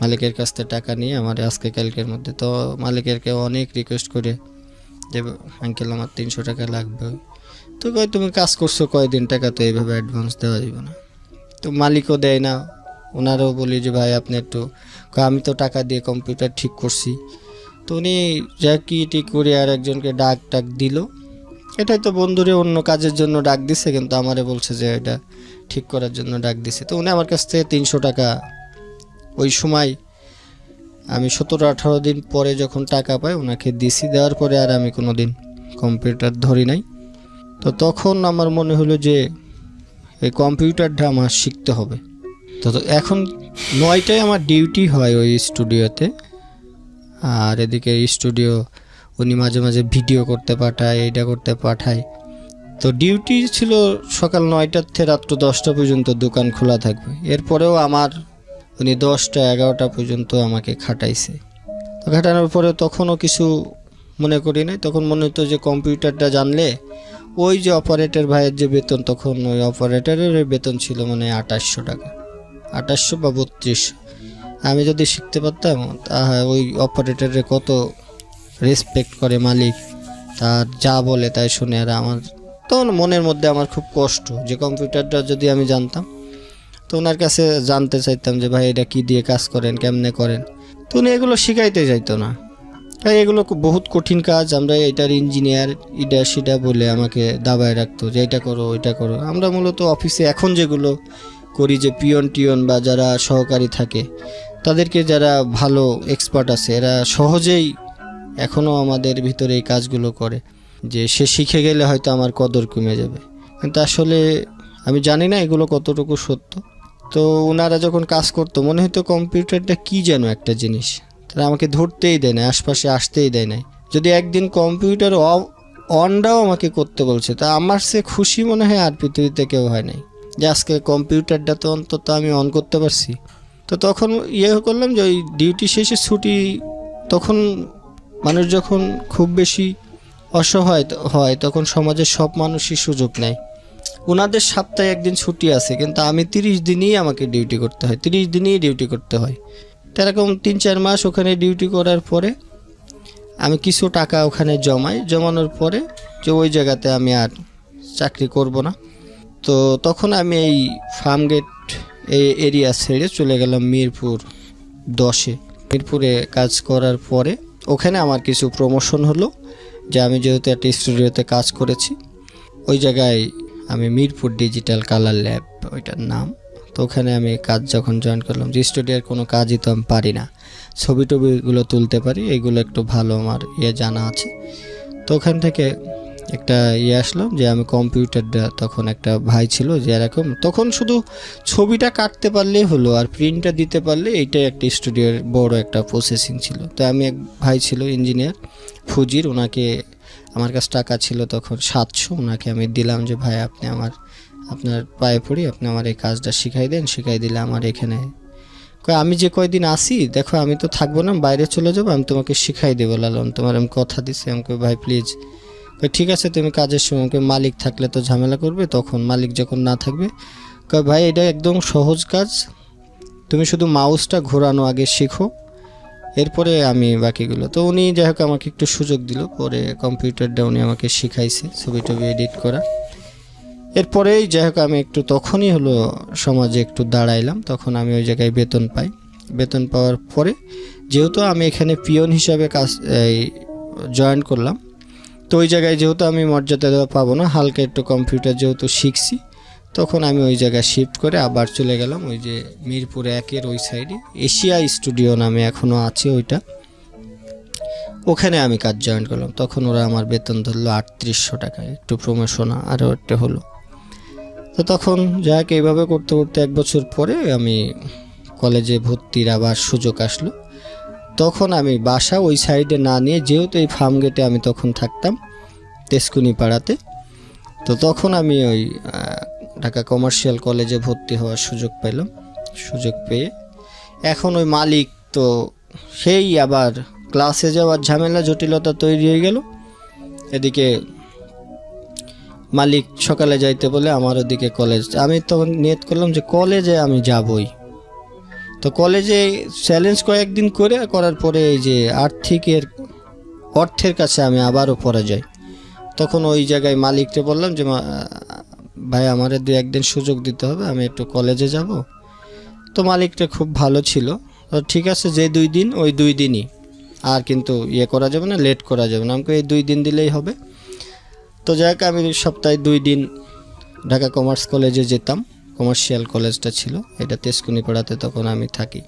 মালিকের কাছ থেকে টাকা নিয়ে আমার আজকে কালকের মধ্যে। তো মালিকেরকে অনেক রিকোয়েস্ট করে যে আঙ্কেল আমার 300 টাকা লাগবে। তো কয় তুমি কাজ করছো কয়দিন, টাকা তো এইভাবে অ্যাডভান্স দেওয়া যাবে না। তো মালিকও দেয় না, ওনারও বলি যে ভাই আপনি একটু, আমি তো টাকা দিয়ে কম্পিউটার ঠিক করছি। তো উনি যা কি ঠিক করে আর একজনকে ডাক দিল। এটাই তো বন্ধুরে অন্য কাজের জন্য ডাক দিছে, কিন্তু আমারে বলছে যে এটা ঠিক করার জন্য ডাক দিছে। তো উনি আমার কাছ থেকে 300 টাকা ওই সময়, আমি 17-18 দিন পরে যখন টাকা পাই ওনাকে দিছি। দেওয়ার পরে আর আমি কোনো দিন কম্পিউটার ধরি নাই। তো তখন আমার মনে হলো যে এই কম্পিউটারটা আমার শিখতে হবে। তো এখন 9টায় আমার ডিউটি হয় ওই স্টুডিওতে, আর এদিকে স্টুডিও উনি মাঝে মাঝে ভিডিও করতে পাঠায়, এইটা করতে পাঠায়। তো ডিউটি ছিল সকাল 9টার থেকে রাত্র 10টা পর্যন্ত দোকান খোলা থাকবে। এরপরেও আমার উনি 10টা-11টা পর্যন্ত আমাকে খাটাইছে। তো খাটানোর পরে তখনও কিছু মনে করি নাই। তখন মনে হতো যে কম্পিউটারটা জানলে ওই যে অপারেটর ভাইয়ের যে বেতন, তখন ওই অপারেটরের বেতন ছিল মানে 2800 টাকা, 2800 বা 3200। আমি যদি শিখতে পারতাম, ওই অপারেটরের কত রেসপেক্ট করে মালিক, তার যা বলে তাই শুনে। আর আমার তখন মনের মধ্যে আমার খুব কষ্ট যে কম্পিউটারটা যদি আমি জানতাম, তো ওনার কাছে জানতে চাইতাম যে ভাই এটা কী দিয়ে কাজ করেন, কেমনে করেন। তো উনি এগুলো শিখাইতে চাইতো না। তাই এগুলো বহুত কঠিন কাজ, আমরা এটার ইঞ্জিনিয়ার ইটা সেটা বলে আমাকে দাবায় রাখতো যে এটা করো ওইটা করো। আমরা মূলত অফিসে এখন যেগুলো করি, যে পিয়ন বা যারা সহকারী থাকে তাদেরকে যারা ভালো এক্সপার্ট আছে এরা সহজেই এখনও আমাদের ভিতরে এই কাজগুলো করে, যে সে শিখে গেলে হয়তো আমার কদর কমে যাবে। কিন্তু আসলে আমি জানি না এগুলো কতটুকু সত্য। তো ওনারা যখন কাজ করতো মনে হতো কম্পিউটারটা কি যেন একটা জিনিস, তারা আমাকে ধরতেই দেয় না, আশপাশে আসতেই দেয় না। যদি একদিন কম্পিউটার অনটাও আমাকে করতে বলছে, তা আমার সে খুশি মনে হয় আর পৃথিবীতে কেউ হয় নাই, যে আজকে কম্পিউটারটা তো অন্তত আমি অন করতে পারছি। তো তখন করলাম যে ওই ডিউটি শেষে ছুটি, তখন মানুষ যখন খুব বেশি অসহায় হয় তখন সমাজের সব মানুষই সুযোগ নেয়। ওনাদের সপ্তাহে একদিন ছুটি আছে, কিন্তু আমি 30 দিনই আমাকে ডিউটি করতে হয়, 30 দিনই ডিউটি করতে হয়। তো এরকম 3-4 মাস ওখানে ডিউটি করার পরে আমি কিছু টাকা ওখানে জমানোর পরে যে ওই জায়গাতে আমি আর চাকরি করব না। তো তখন আমি এই ফার্মগেট এই এরিয়া ছেড়ে চলে গেলাম মিরপুর 10-এ। মিরপুরে কাজ করার পরে ওখানে আমার কিছু প্রমোশন হলো, যে আমি যেহেতু একটা স্টুডিওতে কাজ করেছি, ওই জায়গায় আমি মিরপুর ডিজিটাল কালার ল্যাব ওইটার নাম। তো ওখানে আমি কাজ যখন জয়েন করলাম, যে স্টুডিওর কোনো কাজই তো আমি পারি না, ছবি টবিগুলো তুলতে পারি, এইগুলো একটু ভালো আমার জানা আছে। তো ওখান থেকে একটা আসলো যে আমি কম্পিউটারটা, তখন একটা ভাই ছিল যে এরকম, তখন শুধু ছবিটা কাটতে পারলেই হলো আর প্রিন্টটা দিতে পারলে এইটাই একটা স্টুডিওর বড় একটা প্রসেসিং ছিল। তো আমি এক ভাই ছিল ইঞ্জিনিয়ার ফুজির, ওনাকে আমার কাছে টাকা ছিল তখন 700, ওনাকে আমি দিলাম যে ভাই আপনি আপনার পায়ে পড়ি, আপনি আমার এই কাজটা শিখাই দেন। শিখাই দিলে আমার এখানে আমি যে কয়দিন আসি, দেখো আমি তো থাকবো না, বাইরে চলে যাবো, আমি তোমাকে শিখাই দেবো লালন, তোমার আমি কথা দিচ্ছি। আমাকে ভাই প্লিজ, ঠিক আছে তুমি কাজের সময়, মালিক থাকলে তো ঝামেলা করবে, তখন মালিক যখন না থাকবে, ভাই এটা একদম সহজ কাজ, তুমি শুধু মাউসটা ঘোরানো আগে শিখো, এরপরে আমি বাকিগুলো। তো উনি যাই হোক আমাকে একটু সুযোগ দিল, পরে কম্পিউটারটা উনি আমাকে শিখাইছে ছবি টবি এডিট করা। এরপরেই যাই হোক আমি একটু তখনই হলো সমাজে একটু দাঁড়াইলাম, তখন আমি ওই জায়গায় বেতন পাই। বেতন পাওয়ার পরে যেহেতু আমি এখানে পিয়ন হিসাবে কাজ জয়েন করলাম, তো ওই জায়গায় যেহেতু আমি মর্যাদা দেওয়া পাবো না, হালকা একটু কম্পিউটার যেহেতু শিখছি, তখন আমি ওই জায়গায় শিফট করে আবার চলে গেলাম ওই যে মিরপুর 1-এর ওই সাইডে এশিয়া স্টুডিও নামে এখনও আছে ওইটা, ওখানে আমি কাজ জয়েন করলাম। তখন ওরা আমার বেতন ধরলো 3800 টাকা, একটু প্রমোশন আরও একটা হলো। তো তখন যাক এইভাবে করতে করতে 1 বছর পরে আমি কলেজে ভর্তির আবার সুযোগ আসলো। তখন আমি বাসা ওই সাইডে না নিয়ে, যেহেতু এই ফার্ম গেটে আমি তখন থাকতাম তেজকুনি পাড়াতে, তো তখন আমি ওই ঢাকা কমার্শিয়াল কলেজে ভর্তি হওয়ার সুযোগ পেলাম। সুযোগ পেয়ে এখন ওই মালিক তো সেই আবার ক্লাসে যাওয়ার ঝামেলা জটিলতা তৈরি হয়ে গেল। এদিকে মালিক সকালে যাইতে বলে, আমার ওদিকে কলেজ। আমি তখন নিয়ত করলাম যে কলেজে আমি যাবই। তো কলেজে চ্যালেঞ্জ কয়েকদিন করার পরে এই যে অর্থের কাছে আমি আবারও পরাজয়। তখন ওই জায়গায় মালিককে বললাম যে ভাই আমার 2-1 দিন সুযোগ দিতে হবে, আমি একটু কলেজে যাব। তো মালিকটা খুব ভালো ছিল, তো ঠিক আছে যে 2 দিন ওই 2 দিনই, আর কিন্তু করা যাবে না, লেট করা যাবে না, আমাকে এই 2 দিন দিলেই হবে। তো যাই হোক আমি সপ্তাহে 2 দিন ঢাকা কমার্স কলেজে যেতাম, কমার্শিয়াল কলেজটা ছিল এটা তেজকুনি পাড়াতে, তখন আমি থাকি।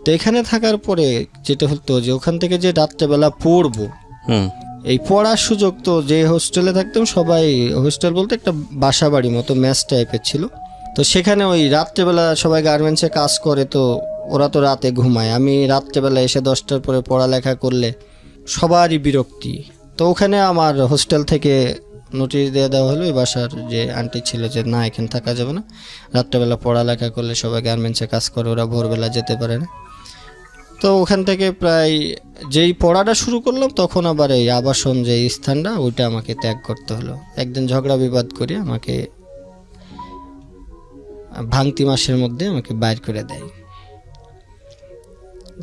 তো এখানে থাকার পরে যেটা হতো যে ওখান থেকে যে রাত্রেবেলা পড়বো, এই পড়ার সুযোগ তো, যে হোস্টেলে থাকতাম সবাই, হোস্টেল বলতে একটা বাসা বাড়ি মতো ম্যাচ টাইপের ছিল, তো সেখানে ওই রাত্রেবেলা সবাই গার্মেন্টসে কাজ করে, তো ওরা তো রাতে ঘুমায়, আমি রাত্রেবেলা এসে 10টার পরে পড়ালেখা করলে সবারই বিরক্তি। তো ওখানে আমার হোস্টেল থেকে নোটিশ দিয়ে দেওয়া হলো, এই বাসার যে আন্টি ছিল যে না এখানে থাকা যাবে না, রাত্রেবেলা পড়ালেখা করলে সবাই গার্মেন্টসে কাজ করে, ওরা ভোরবেলা যেতে পারে না। তো ওখান থেকে প্রায় যেই পড়াটা শুরু করলাম, তখন আবার এই আবাসন যে স্থানটা ওইটা আমাকে ত্যাগ করতে হলো। একদিন ঝগড়া বিবাদ করে আমাকে ভাঙতি মাসের মধ্যে আমাকে বাইর করে দেয়,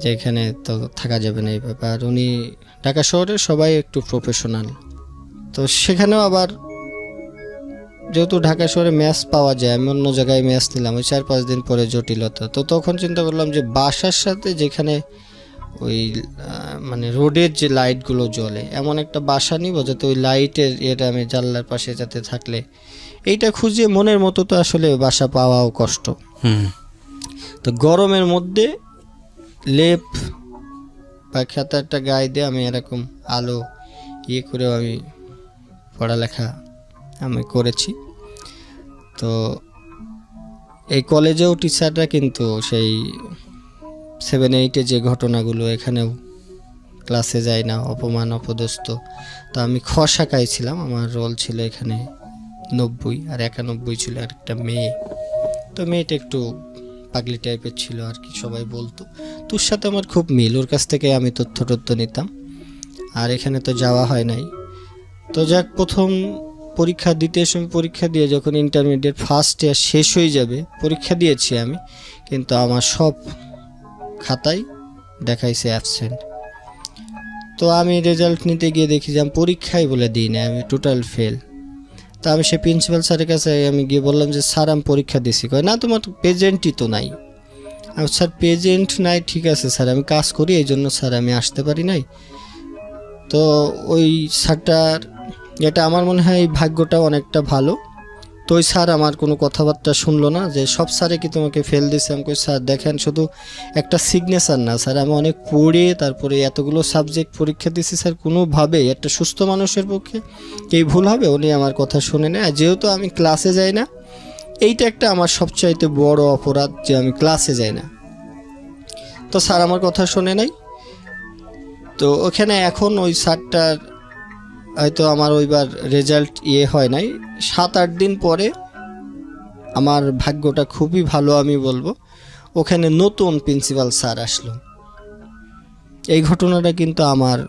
যে এখানে তো থাকা যাবে না এই ব্যাপার। উনি ঢাকা শহরের সবাই একটু প্রফেশনাল, তো সেখানেও আবার যেহেতু ঢাকা শহরে ম্যাচ পাওয়া যায়, আমি অন্য জায়গায় ম্যাচ নিলাম, ওই 4-5 দিন পরে জটিলতা। তো তখন চিন্তা করলাম যে বাসার সাথে যেখানে ওই মানে রোডের যে লাইটগুলো জ্বলে এমন একটা বাসা নিব, যাতে ওই লাইটের এটা আমি জানলার পাশে যাতে থাকলে, এইটা খুঁজে মনের মতো তো আসলে বাসা পাওয়াও কষ্ট। তো গরমের মধ্যে লেপ বা খাতা একটা গায়ে দিয়ে আমি এরকম আলো করেও আমি পড়ালেখা আমি করেছি। তো এই কলেজেও টিচাররা কিন্তু সেই 7-8 যে ঘটনাগুলো এখানেও ক্লাসে যায় না, অপমান অপদস্থ। তো আমি খ শাখায় ছিলাম, আমার রোল ছিল এখানে 90 আর 91 ছিল আর একটা মেয়ে। তো মেয়েটা একটু পাগলি টাইপের ছিল আর কি, সবাই বলতো। তোর সাথে আমার খুব মিল, ওর কাছ থেকে আমি তথ্য নিতাম। আর এখানে তো যাওয়া হয় নাই। তো যাক, প্রথম পরীক্ষা দিতে সময় পরীক্ষা দিয়ে যখন ইন্টারমিডিয়েট ফার্স্ট ইয়ার শেষ হয়ে যাবে, পরীক্ষা দিয়েছি আমি, কিন্তু আমার সব খাতায় দেখাইছে অ্যাবসেন্ট। তো আমি রেজাল্ট নিতে গিয়ে দেখি যে আমি পরীক্ষাই বলে দিই না, আমি টোটাল ফেল। তা আমি সে প্রিন্সিপাল স্যারের কাছে আমি গিয়ে বললাম যে স্যার আমি পরীক্ষা দিছি। কয় না, তোমার প্রেজেন্টই তো নাই। আমি স্যার প্রেজেন্ট নাই, ঠিক আছে স্যার আমি কাজ করি এই জন্য স্যার আমি আসতে পারি নাই। তো ওই স্যারটার, এটা আমার মনে হয় এই ভাগ্যটা অনেকটা ভালো। তো ওই স্যার আমার কোনো কথাবার্তা শুনলো না, যে সব স্যারে কি তোমাকে ফেল দিছে। আমি কই স্যার দেখেন, শুধু একটা সিগনেচার না স্যার, আমি অনেক পড়ে তারপরে এতগুলো সাবজেক্ট পরীক্ষা দিছি স্যার, কোনোভাবে একটা সুস্থ মানুষের পক্ষে এই ভুল হবে। উনি আমার কথা শুনে নেয়, যেহেতু আমি ক্লাসে যাই না, এইটা একটা আমার সবচাইতে বড় অপরাধ যে আমি ক্লাসে যাই না। তো স্যার আমার কথা শুনে নাই। তো ওখানে এখন ওই স্যারটার হয়তো আমার ওইবার রেজাল্ট হয় নাই, 7-8 দিন পরে আমার ভাগ্যটা খুবই ভালো আমি বলবো, ওখানে নতুন প্রিন্সিপাল স্যার আসলো। এই ঘটনাটা কিন্তু আমার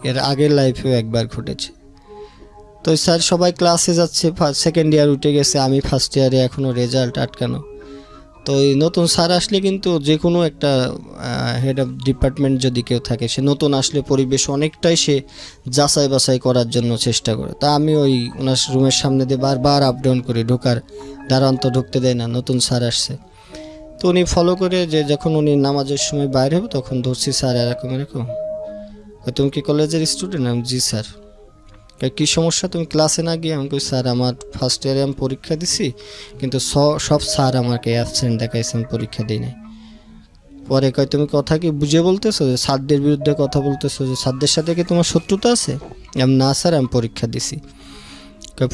এর আগের লাইফেও একবার ঘটেছে। তো স্যার সবাই ক্লাসে যাচ্ছে, সেকেন্ড ইয়ার উঠে গেছে, আমি ফার্স্ট ইয়ারে এখনও রেজাল্ট আটকানো। তো এই নতুন স্যার আসলে কিন্তু যে কোনো একটা হেড অফ ডিপার্টমেন্ট যদি কেউ থাকে, সে নতুন আসলে পরিবেশ অনেকটাই সে যাচাই বাছাই করার জন্য চেষ্টা করে। তা আমি ওই ওনার রুমের সামনে দিয়ে বারবার আপ ডাউন করি, দাঁড়ান তো ঢুকতে দেয় না, নতুন স্যার আসছে। তো উনি ফলো করে, যে যখন উনি নামাজের সময় বাইরে হবে তখন ধরছি, স্যার এরকম এরকম, তুমি কি কলেজের স্টুডেন্ট? আমি জি স্যার। কী সমস্যা, তুমি ক্লাসে না গিয়ে? আমি কই স্যার আমার ফার্স্ট ইয়ারে আমি পরীক্ষা দিছি, কিন্তু সব স্যার আমাকে অ্যাবসেন্ট দেখাইছে, আমি পরীক্ষা দিই নাই। পরে কয় তুমি কথা কি বুঝে বলতেছো, যে স্যারদের বিরুদ্ধে কথা বলতেছো, যে স্যারদের সাথে কি তোমার শত্রুতা আছে? আমি না স্যার, আমি পরীক্ষা দিছি।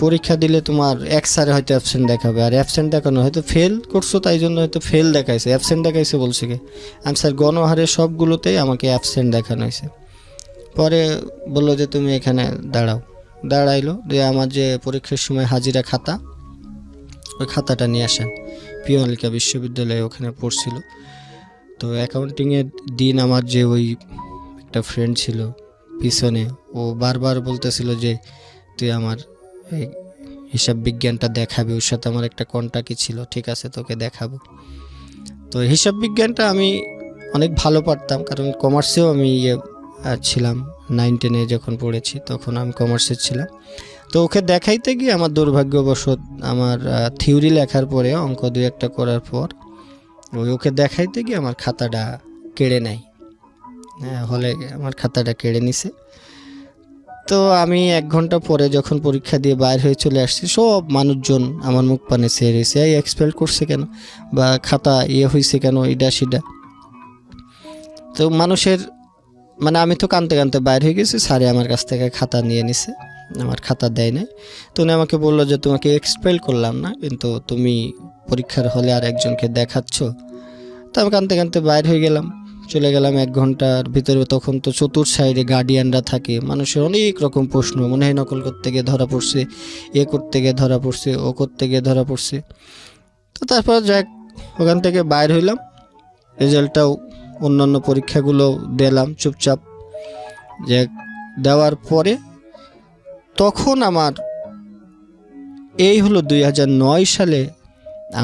পরীক্ষা দিলে তোমার এক স্যারে হয়তো অ্যাবসেন্ট দেখাবে, আর অ্যাবসেন্ট দেখানো হয়তো ফেল করছো তাই জন্য হয়তো ফেল দেখাইছে, অ্যাবসেন্ট দেখাইছে বলছে কি? আমি স্যার গণহারে সবগুলোতেই আমাকে অ্যাবসেন্ট দেখানো হয়েছে। পরে বললো যে তুমি এখানে দাঁড়াইলো, দিয়ে আমার যে পরীক্ষার সময় হাজিরা খাতা, ওই খাতাটা নিয়ে আসেন। পিওনালিকা বিশ্ববিদ্যালয়ে ওখানে পড়ছিল। তো অ্যাকাউন্টিংয়ের দিন আমার যে ওই একটা ফ্রেন্ড ছিল পিছনে, ও বারবার বলতেছিল যে তুই আমার এই হিসাব বিজ্ঞানটা দেখাবি, ওর সাথে আমার একটা কন্টাক্টই ছিল, ঠিক আছে তোকে দেখাবো। তো হিসাব বিজ্ঞানটা আমি অনেক ভালো পারতাম, কারণ কমার্সেও আমি ছিলাম। 9-10 যখন পড়েছি তখন আমি কমার্সের ছিলাম। তো ওকে দেখাইতে গিয়ে আমার দুর্ভাগ্যবশত আমার থিওরি লেখার পরে, অঙ্ক 2-1টা করার পর, ওকে দেখাইতে গিয়ে আমার খাতাটা কেড়ে নেয়। হলে আমার খাতাটা কেড়ে নিছে। তো আমি 1 ঘন্টা পরে যখন পরীক্ষা দিয়ে বাইর হয়ে চলে আসছি, সব মানুষজন আমার মুখ পানে চেয়ে রয়েছে, এই এক্সপেল করছে কেন, বা খাতা হয়েছে কেন, এটা সেটা। তো মানুষের মানে আমি তো কাঁদতে কাঁদতে বাইর হয়ে গেছি, স্যারে আমার কাছ থেকে খাতা নিয়ে নিছে, আমার খাতা দেয় নাই। তো উনি আমাকে বললো যে তোমাকে এক্সপেল করলাম না, কিন্তু তুমি পরীক্ষার হলে আর একজনকে দেখাচ্ছ। তো আমি কাঁদতে কাঁদতে বাইর হয়ে গেলাম, চলে গেলাম 1 ঘন্টার ভিতরে। তখন তো চতুর সাইডে গার্ডিয়ানরা থাকে, মানুষের অনেক রকম প্রশ্ন, মনে হয় নকল করতে গিয়ে ধরা পড়ছে, করতে গিয়ে ধরা পড়ছে, ও করতে গিয়ে ধরা পড়ছে। তো তারপর যাক, ওখান থেকে বাইর হইলাম, রেজাল্টটাও অন্যান্য পরীক্ষাগুলো দিলাম চুপচাপ। যে দেওয়ার পরে তখন আমার এই হলো 2009 সালে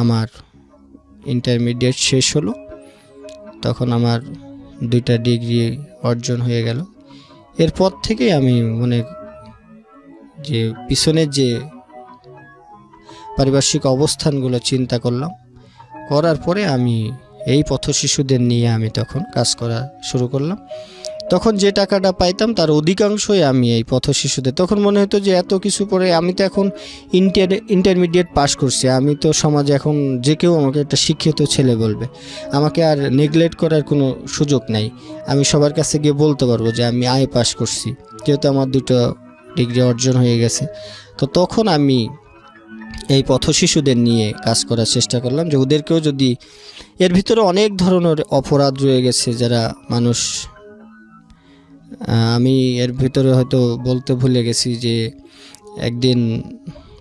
আমার ইন্টারমিডিয়েট শেষ হলো। তখন আমার 2টা ডিগ্রি অর্জন হয়ে গেল। এরপর থেকে আমি যে পিছনের যে পারিপার্শ্বিক অবস্থানগুলো চিন্তা করলাম, করার পরে আমি এই পথ শিশুদের নিয়ে আমি তখন কাজ করা শুরু করলাম। তখন যে টাকাটা পাইতাম তার অধিকাংশই আমি এই পথ শিশুদের, তখন মনে হতো যে এত কিছু পরে আমি তো এখন ইন্টারমিডিয়েট পাস করছি, আমি তো সমাজে এখন যে কেউ আমাকে একটা শিক্ষিত ছেলে বলবে, আমাকে আর নেগলেক্ট করার কোনো সুযোগ নাই। আমি সবার কাছে গিয়ে বলতে পারবো যে আমি পাস করছি, যেহেতু আমার 2টা ডিগ্রি অর্জন হয়ে গেছে। তো তখন আমি এই পথশিশুদের নিয়ে কাজ করার চেষ্টা করলাম, যে ওদেরকেও যদি, এর ভিতরে অনেক ধরনের অপরাধ রয়ে গেছে যারা মানুষ, আমি এর ভিতরে হয়তো বলতে ভুলে গেছি যে একদিন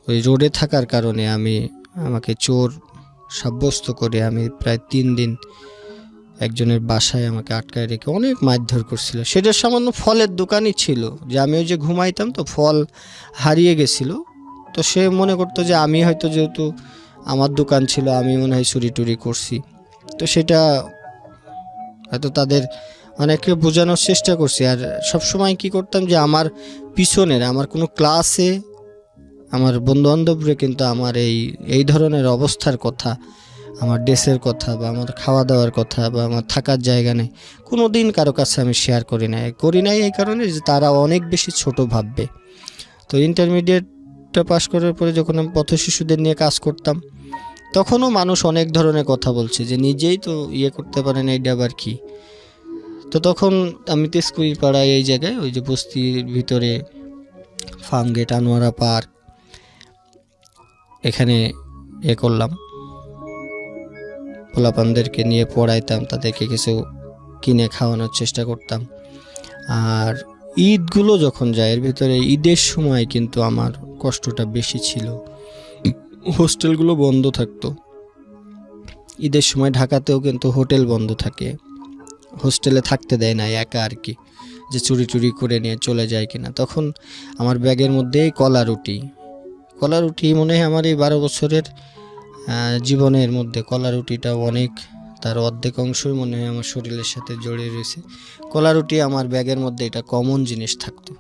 ওই রোডে থাকার কারণে আমাকে চোর সাব্যস্ত করে আমি প্রায় 3 দিন একজনের বাসায় আমাকে আটকায় রেখে অনেক মারধর করছিল। সেটা সামান্য ফলের দোকানই ছিল, যে আমি ওই যে ঘুমাইতাম তো ফল হারিয়ে গেছিল, তো সে মনে করতো যে আমি হয়তো, যেহেতু আমার দোকান ছিল, আমি মনে হয় চুরি টুরি করছি। তো সেটা হয়তো তাদের অনেকে বোঝানোর চেষ্টা করছি। আর সবসময় কি করতাম, যে আমার পিছনের আমার কোনো ক্লাসে আমার বন্ধুবান্ধবরা কিন্তু আমার এই ধরনের অবস্থার কথা, আমার ড্রেসের কথা বা আমার খাওয়া দাওয়ার কথা বা আমার থাকার জায়গা নেই, কোনো দিন কারো কাছে আমি শেয়ার করি নাই এই কারণে যে তারা অনেক বেশি ছোট ভাববে। তো ইন্টারমিডিয়েটটা পাশ করার পরে যখন আমি পথশিশুদের নিয়ে কাজ করতাম, তখনও মানুষ অনেক ধরনের কথা বলছে, যে নিজেই তো করতে পারেন, এইটা আবার কি। তো তখন আমি তেজকুড়ি পাড়ায় এই জায়গায়, ওই যে বস্তির ভিতরে ফার্মগেট, আনোয়ারা পার্ক, এখানে করলাম, পোলাপানদেরকে নিয়ে পড়াইতাম, তাদেরকে কিছু কিনে খাওয়ানোর চেষ্টা করতাম। আর ঈদগুলো যখন যায়, এর ভিতরে ঈদের সময় কিন্তু আমার কষ্টটা বেশি ছিল। হোস্টেলগুলো বন্ধ থাকতো ঈদের সময়, ঢাকাতেও কিন্তু হোটেল বন্ধ থাকে, হোস্টেলে থাকতে দেয় না একা আর কি, যে চুরি টুরি করে নিয়ে চলে যায় কিনা। তখন আমার ব্যাগের মধ্যে কলা রুটি মনে হয় আমার এই 12 বছরের জীবনের মধ্যে কলা রুটিটা অনেক, তার অর্ধেক অংশই মনে হয় আমার শরীরের সাথে জড়িয়ে রয়েছে। কলা রুটি আমার ব্যাগের মধ্যে এটা কমন জিনিস থাকতো।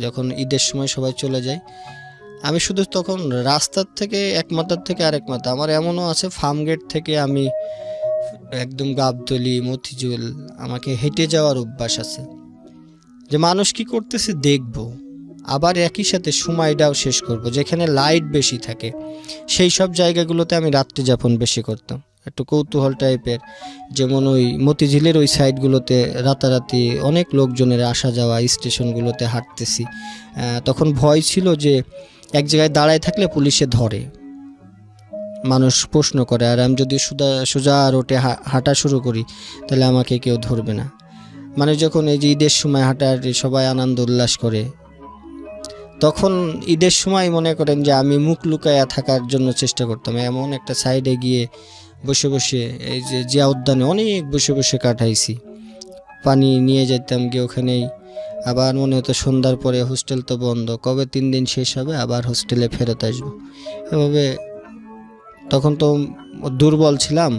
যখন ঈদের সময় সবাই চলে যায়, আমি শুধু তখন রাস্তার থেকে এক মাথার থেকে আরেক মাথা, আমার এমনও আছে ফার্মগেট থেকে আমি একদম গাবতলি, মতিঝুল, আমাকে হেঁটে যাওয়ার অভ্যাস আছে, যে মানুষ কি করতেছে দেখব, আবার একই সাথে সময়টাও শেষ করব। যেখানে লাইট বেশি থাকে সেই সব জায়গাগুলোতে আমি রাত্রি যাপন বেশি করতাম, একটু কৌতূহল টাইপের। যেমন ওই মতিঝিলের ওই সাইডগুলোতে রাতারাতি অনেক লোকজনের আসা যাওয়া, স্টেশনগুলোতে হাঁটতেছি, তখন ভয় ছিল যে এক জায়গায় দাঁড়ায় থাকলে পুলিশে ধরে, মানুষ প্রশ্ন করে, আর আমি যদি সোজা রোডে হাঁটা শুরু করি তাহলে আমাকে কেউ ধরবে না। মানে যখন এই যে ঈদের সময় হাঁটাহাঁটি সবাই আনন্দ উল্লাস করে, তখন ঈদের সময় মনে করেন যে আমি মুখ লুকায়া থাকার জন্য চেষ্টা করতাম। এমন একটা সাইডে গিয়ে বসে বসে, এই যে জিয়া উদ্যানে অনেক বসে বসে কাটাইছি, পানি নিয়ে যেতাম গিয়ে ওখানেই। আবার মনে হতো সন্ধ্যার পরে হোস্টেল তো বন্ধ, কবে 3 দিন শেষ হবে আবার হোস্টেলে ফেরত আসবো। এভাবে তখন তো দুর্বল ছিলাম,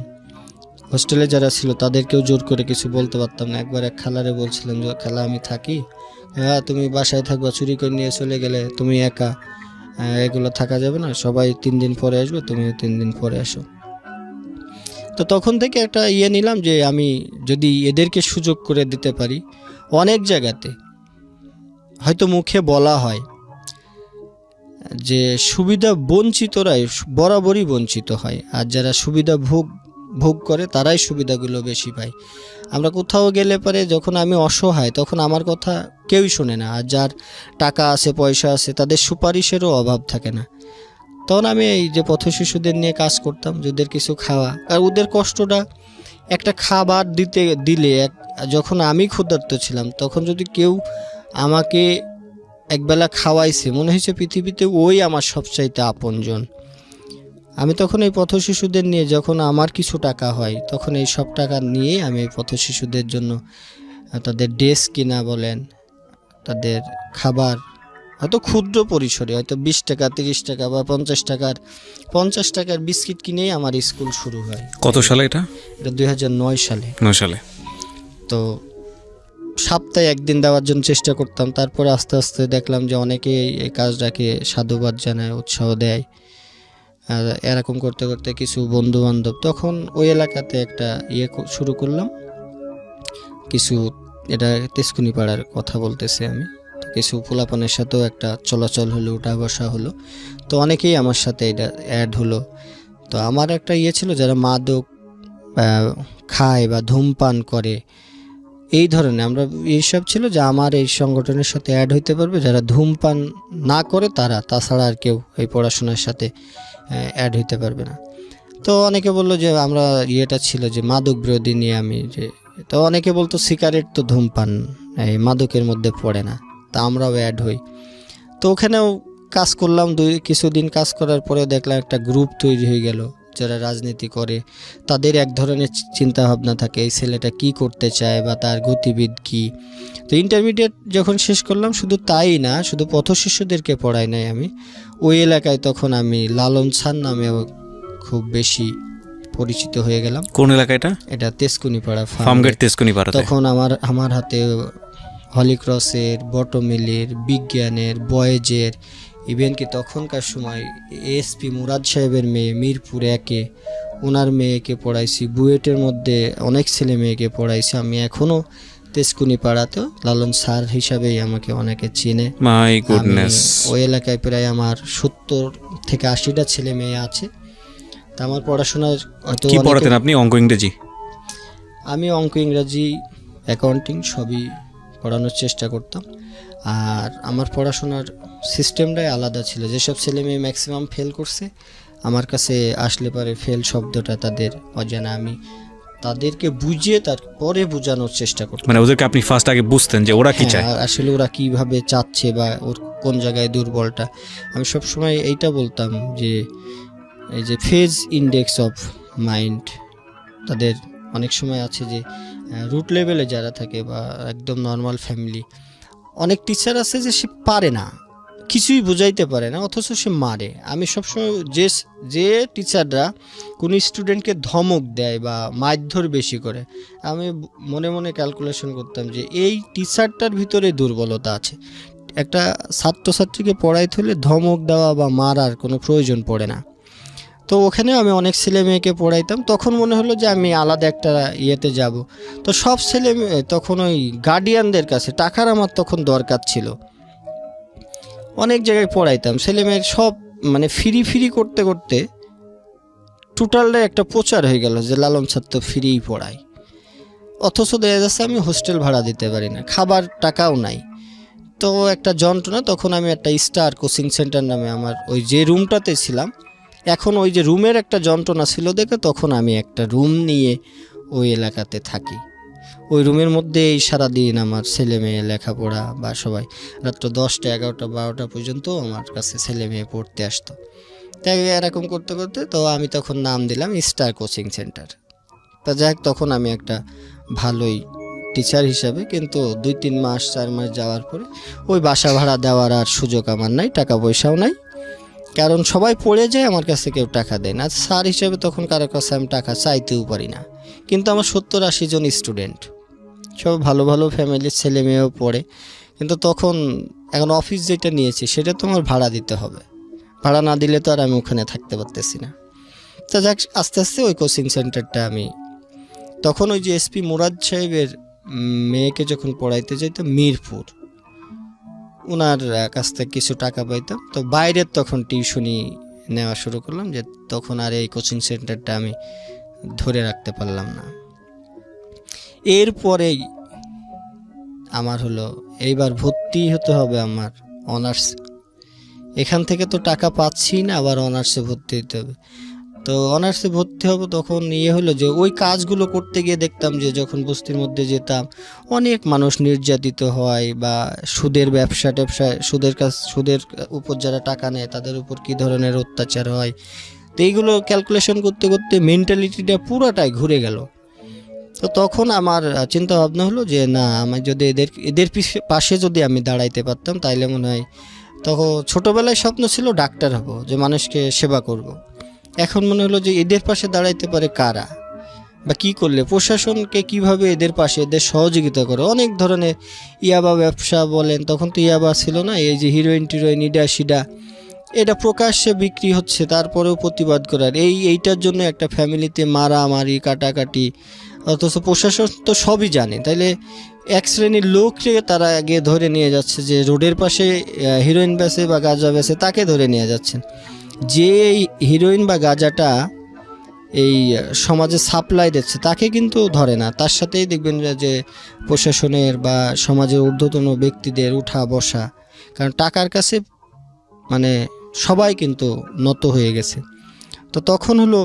হোস্টেলে যারা ছিল তাদেরকেও জোর করে কিছু বলতে পারতাম না। একবার এক খালারে বলছিলাম যে খালা আমি থাকি, হ্যাঁ তুমি বাসায় থাকবা, চুরি করে নিয়ে চলে গেলে তুমি একা, এগুলো থাকা যাবে না, সবাই 3 দিন পরে আসবে, তুমিও 3 দিন পরে আসো। তো তখন থেকে একটা নিলাম যে আমি যদি এদেরকে সুযোগ করে দিতে পারি, অনেক জায়গাতে হয়তো মুখে বলা হয় যে সুবিধা বঞ্চিতরাই বরাবরই বঞ্চিত হয়, আর যারা সুবিধা ভোগ করে তারাই সুবিধাগুলো বেশি পায়। আমরা কোথাও গেলে পরে যখন আমি অসহায়, তখন আমার কথা কেউই শোনে না, আর যার টাকা আছে পয়সা আছে তাদের সুপারিশেরও অভাব থাকে না। তখন আমি এই যে পথশিশুদের নিয়ে কাজ করতাম, যাদের কিছু খাওয়া, আর ওদের কষ্টটা একটা খাবার দিলে যখন আমি ক্ষুধার্ত ছিলাম, তখন যদি কেউ আমাকে একবেলা খাওয়াইছে, মনে হয়েছে পৃথিবীতে ওই আমার সবচাইতে আপনজন। আমি তখন এই পথশিশুদের নিয়ে, যখন আমার কিছু টাকা হয়, তখন এই সব টাকা নিয়েই আমি এই পথশিশুদের জন্য তাদের ড্রেস কিনা বলেন, তাদের খাবার, হয়তো ক্ষুদ্র পরিসরে, হয়তো 20 টাকা 30 টাকা বা 50 টাকার বিস্কিট কিনেই আমার স্কুল শুরু হয়। কত সালে এটা? 2009 সালে। 9 সালে। তো সপ্তাহে একদিন দেওয়ার জন্য চেষ্টা করতাম, তারপরে আস্তে আস্তে দেখলাম যে অনেকে এই কাজটাকে সাধুবাদ জানায়, উৎসাহ দেয়। আর এরকম করতে করতে কিছু বন্ধু বান্ধব, তখন ওই এলাকাতে একটা শুরু করলাম কিছু, এটা তেজকুনি পাড়ার কথা বলতেছি আমি, কিছু পোলাপানের সাথেও একটা চলাচল হলো, উঠা বসা হলো, তো অনেকেই আমার সাথে এটা অ্যাড হলো। তো আমার একটা ছিল, যারা মাদক খায় বা ধূমপান করে, এই ধরনের আমরা এইসব ছিল যে আমার এই সংগঠনের সাথে অ্যাড হইতে পারবে যারা ধূমপান না করে তারা, তাছাড়া আর কেউ এই পড়াশোনার সাথে অ্যাড হইতে পারবে না। তো অনেকে বললো যে আমরা ইয়েটা ছিল যে মাদক বিরোধী নিয়ে আমি যে, তো অনেকে বলতো সিগারেট তো ধূমপান এই মাদকের মধ্যে পড়ে না, তা আমরাও অ্যাড হই। তো ওখানেও কাজ করলাম, কিছুদিন কাজ করার পরে দেখলাম একটা গ্রুপ তৈরি হয়ে গেল যারা রাজনীতি করে, তাদের এক ধরনের চিন্তা ভাবনা থাকে এই ছেলেটা কি করতে চায় বা তার গতিবিধ কি। তো ইন্টারমিডিয়েট যখন শেষ করলাম শুধু তাই না, শুধু পথশিশুদেরকে পড়াই নাই আমি, ওই এলাকায় তখন আমি লালন স্যার নামেও খুব বেশি পরিচিত হয়ে গেলাম। কোন এলাকা এটা? এটা তেজকুনিপাড়া, ফার্মগেট তেজকুনিপাড়া। তখন আমার হাতে হলিক্রসের, বটমিলের, বিজ্ঞানের, বয়েজের, ইভেন কি তখনকার সময় এসপি মুরাদ সাহেবের মেয়ে মিরপুর 1-এ ওনার মেয়েকে পড়াইছি, বুয়েটের মধ্যে অনেক ছেলে মেয়েকে পড়াইছি। আমি এখনও তেজকুনিপাড়াতেও লালন স্যার হিসাবেই আমাকে অনেকে চেনে। My goodness. ওই এলাকায় প্রায় আমার 70 থেকে 80টা ছেলে মেয়ে আছে। তা আমার পড়াশোনার কি পড়াতেন আপনি? অঙ্ক, ইংরেজি? আমি অঙ্ক, ইংরাজি, অ্যাকাউন্টিং সবই পড়ানোর চেষ্টা করতাম। আর আমার পড়াশোনার সিস্টেমটাই আলাদা ছিল। যেসব ছেলে মেয়ে ম্যাক্সিমাম ফেল করছে আমার কাছে আসলে পারে ফেল শব্দটা তাদের অজানা, আমি তাদেরকে বুঝিয়ে তারপরে বোঝানোর চেষ্টা করতাম। মানে ওদেরকে আপনি ফার্স্ট আগে বুঝতেন যে ওরা কি চায়, আসলে ওরা কিভাবে চাচ্ছে বা ওর কোন জায়গায় দুর্বলটা। আমি সবসময় এইটা বলতাম যে এই যে ফেজ ইন্ডেক্স অফ মাইন্ড, তাদের অনেক সময় আছে যে রুট লেভেলে যারা থাকে বা একদম নর্মাল ফ্যামিলি, অনেক টিচার আছে যে সে পারে না, কিছুই বোঝাইতে পারে না, অথচ সে মারে। আমি সবসময় যে টিচাররা কোনো স্টুডেন্টকে ধমক দেয় বা মারধর বেশি করে, আমি মনে মনে ক্যালকুলেশন করতাম যে এই টিচারটার ভিতরে দুর্বলতা আছে। একটা ছাত্রছাত্রীকে পড়াইতে হলে ধমক দেওয়া বা মারার কোনো প্রয়োজন পড়ে না। তো ওখানে আমি অনেক ছেলে মেয়েকে পড়াইতাম। তখন মনে হলো যে আমি আলাদা একটা ইয়েতে যাব। তো সব ছেলে মেয়ে তখন ওই গার্ডিয়ানদের কাছে টাকার আমার তখন দরকার ছিল, অনেক জায়গায় পড়াইতাম। ছেলে মেয়ের সব মানে ফ্রি করতে করতে টোটালটা একটা প্রচার হয়ে গেল যে লালন স্যার তো ফ্রিই পড়ায়, অথচ দেখা যাচ্ছে আমি হোস্টেল ভাড়া দিতে পারি না, খাবার টাকাও নাই। তো একটা যন্ত্রণা। তখন আমি একটা স্টার কোচিং সেন্টার নামে আমার ওই যে রুমটাতে ছিলাম, এখন ওই যে রুমের একটা যন্ত্রণা ছিল দেখে তখন আমি একটা রুম নিয়ে ওই এলাকাতে থাকি। ওই রুমের মধ্যে এই সারাদিন আমার ছেলে মেয়ে লেখাপড়া বা সবাই রাত্র 10টা 11টা 12টা পর্যন্ত আমার কাছে ছেলে মেয়ে পড়তে আসতো। তাই এরকম করতে করতে তো আমি তখন নাম দিলাম স্টার কোচিং সেন্টার। তা যাই হোক, তখন আমি একটা ভালোই টিচার হিসাবে, কিন্তু 2-3 মাস 4 মাস যাওয়ার পরে ওই বাসা ভাড়া দেওয়ার আর সুযোগ আমার নাই, টাকা পয়সাও নাই, কারণ সবাই পড়ে যায়, আমার কাছে কেউ টাকা দেয় না। স্যার হিসেবে তখন কারো কাছে আমি টাকা চাইতেও পারি না। কিন্তু আমার 70-80 জন স্টুডেন্ট, সব ভালো ভালো ফ্যামিলির ছেলে মেয়েও পড়ে। কিন্তু তখন এখন অফিস যেটা নিয়েছি সেটা তো আমার ভাড়া দিতে হবে, ভাড়া না দিলে তো আর আমি ওখানে থাকতে পারতেছি না। তা যাক, আস্তে আস্তে ওই কোচিং সেন্টারটা আমি তখন ওই যে এসপি মুরাদ সাহেবের মেয়েকে যখন পড়াইতে যাইতাম মিরপুর, ওনার কাছ থেকে কিছু টাকা পাইতাম। তো বাইরের তখন টিউশনি নেওয়া শুরু করলাম, যে তখন আর এই কোচিং সেন্টারটা আমি ধরে রাখতে পারলাম না। এরপরেই আমার হলো এইবার ভর্তি হতে হবে আমার অনার্স। এখান থেকে তো টাকা পাচ্ছি না, আবার অনার্সে ভর্তি হতে হবে। তো অনার্সে ভর্তি হব, তখন হলো যে ওই কাজগুলো করতে গিয়ে দেখতাম যে যখন বস্তির মধ্যে যেতাম অনেক মানুষ নির্যাতিত হয়, বা সুদের ব্যবসায় সুদের উপর যারা টাকা নেয় তাদের উপর কী ধরনের অত্যাচার হয়। তো এইগুলো ক্যালকুলেশন করতে করতে মেন্টালিটিটা পুরোটাই ঘুরে গেল। তো তখন আমার চিন্তা ভাবনা হলো যে না, আমি যদি এদের পাশে যদি আমি দাঁড়াইতে পারতাম তাইলে মনে হয়, তখন ছোটোবেলায় স্বপ্ন ছিল ডাক্তার হব, যে মানুষকে সেবা করব। এখন মনে হলো যে এদের পাশে দাঁড়াইতে পারে কারা, বা কি করলে প্রশাসনকে কিভাবে এদের পাশে এদের সহযোগিতা করে। অনেক ধরনের ইয়াবা ব্যবসা বলেন, তখন তো ইয়াবা ছিল না, এই যে হিরোইন টিরোইন ইডা সিডা এটা প্রকাশ্যে বিক্রি হচ্ছে, তারপরেও প্রতিবাদ করার এইটার জন্য একটা ফ্যামিলিতে মারামারি কাটাকাটি, অথচ প্রশাসন তো সবই জানে। তাইলে এক শ্রেণীর লোককে তারা আগে ধরে নিয়ে যাচ্ছে, যে রোডের পাশে হিরোইন বেচে বা গাঁজা বেচে তাকে ধরে নিয়ে যাচ্ছেন। যে হিরোইন বা গাঁজাটা এই সমাজে সাপ্লাই দিচ্ছে তাকে কিন্তু ধরে না, তার সাথেই দেখবেন যে প্রশাসনের বা সমাজের ঊর্ধ্বতন ব্যক্তিদের উঠা বসা, কারণ টাকার কাছে মানে সবাই কিন্তু নত হয়ে গেছে। তো তখন হলো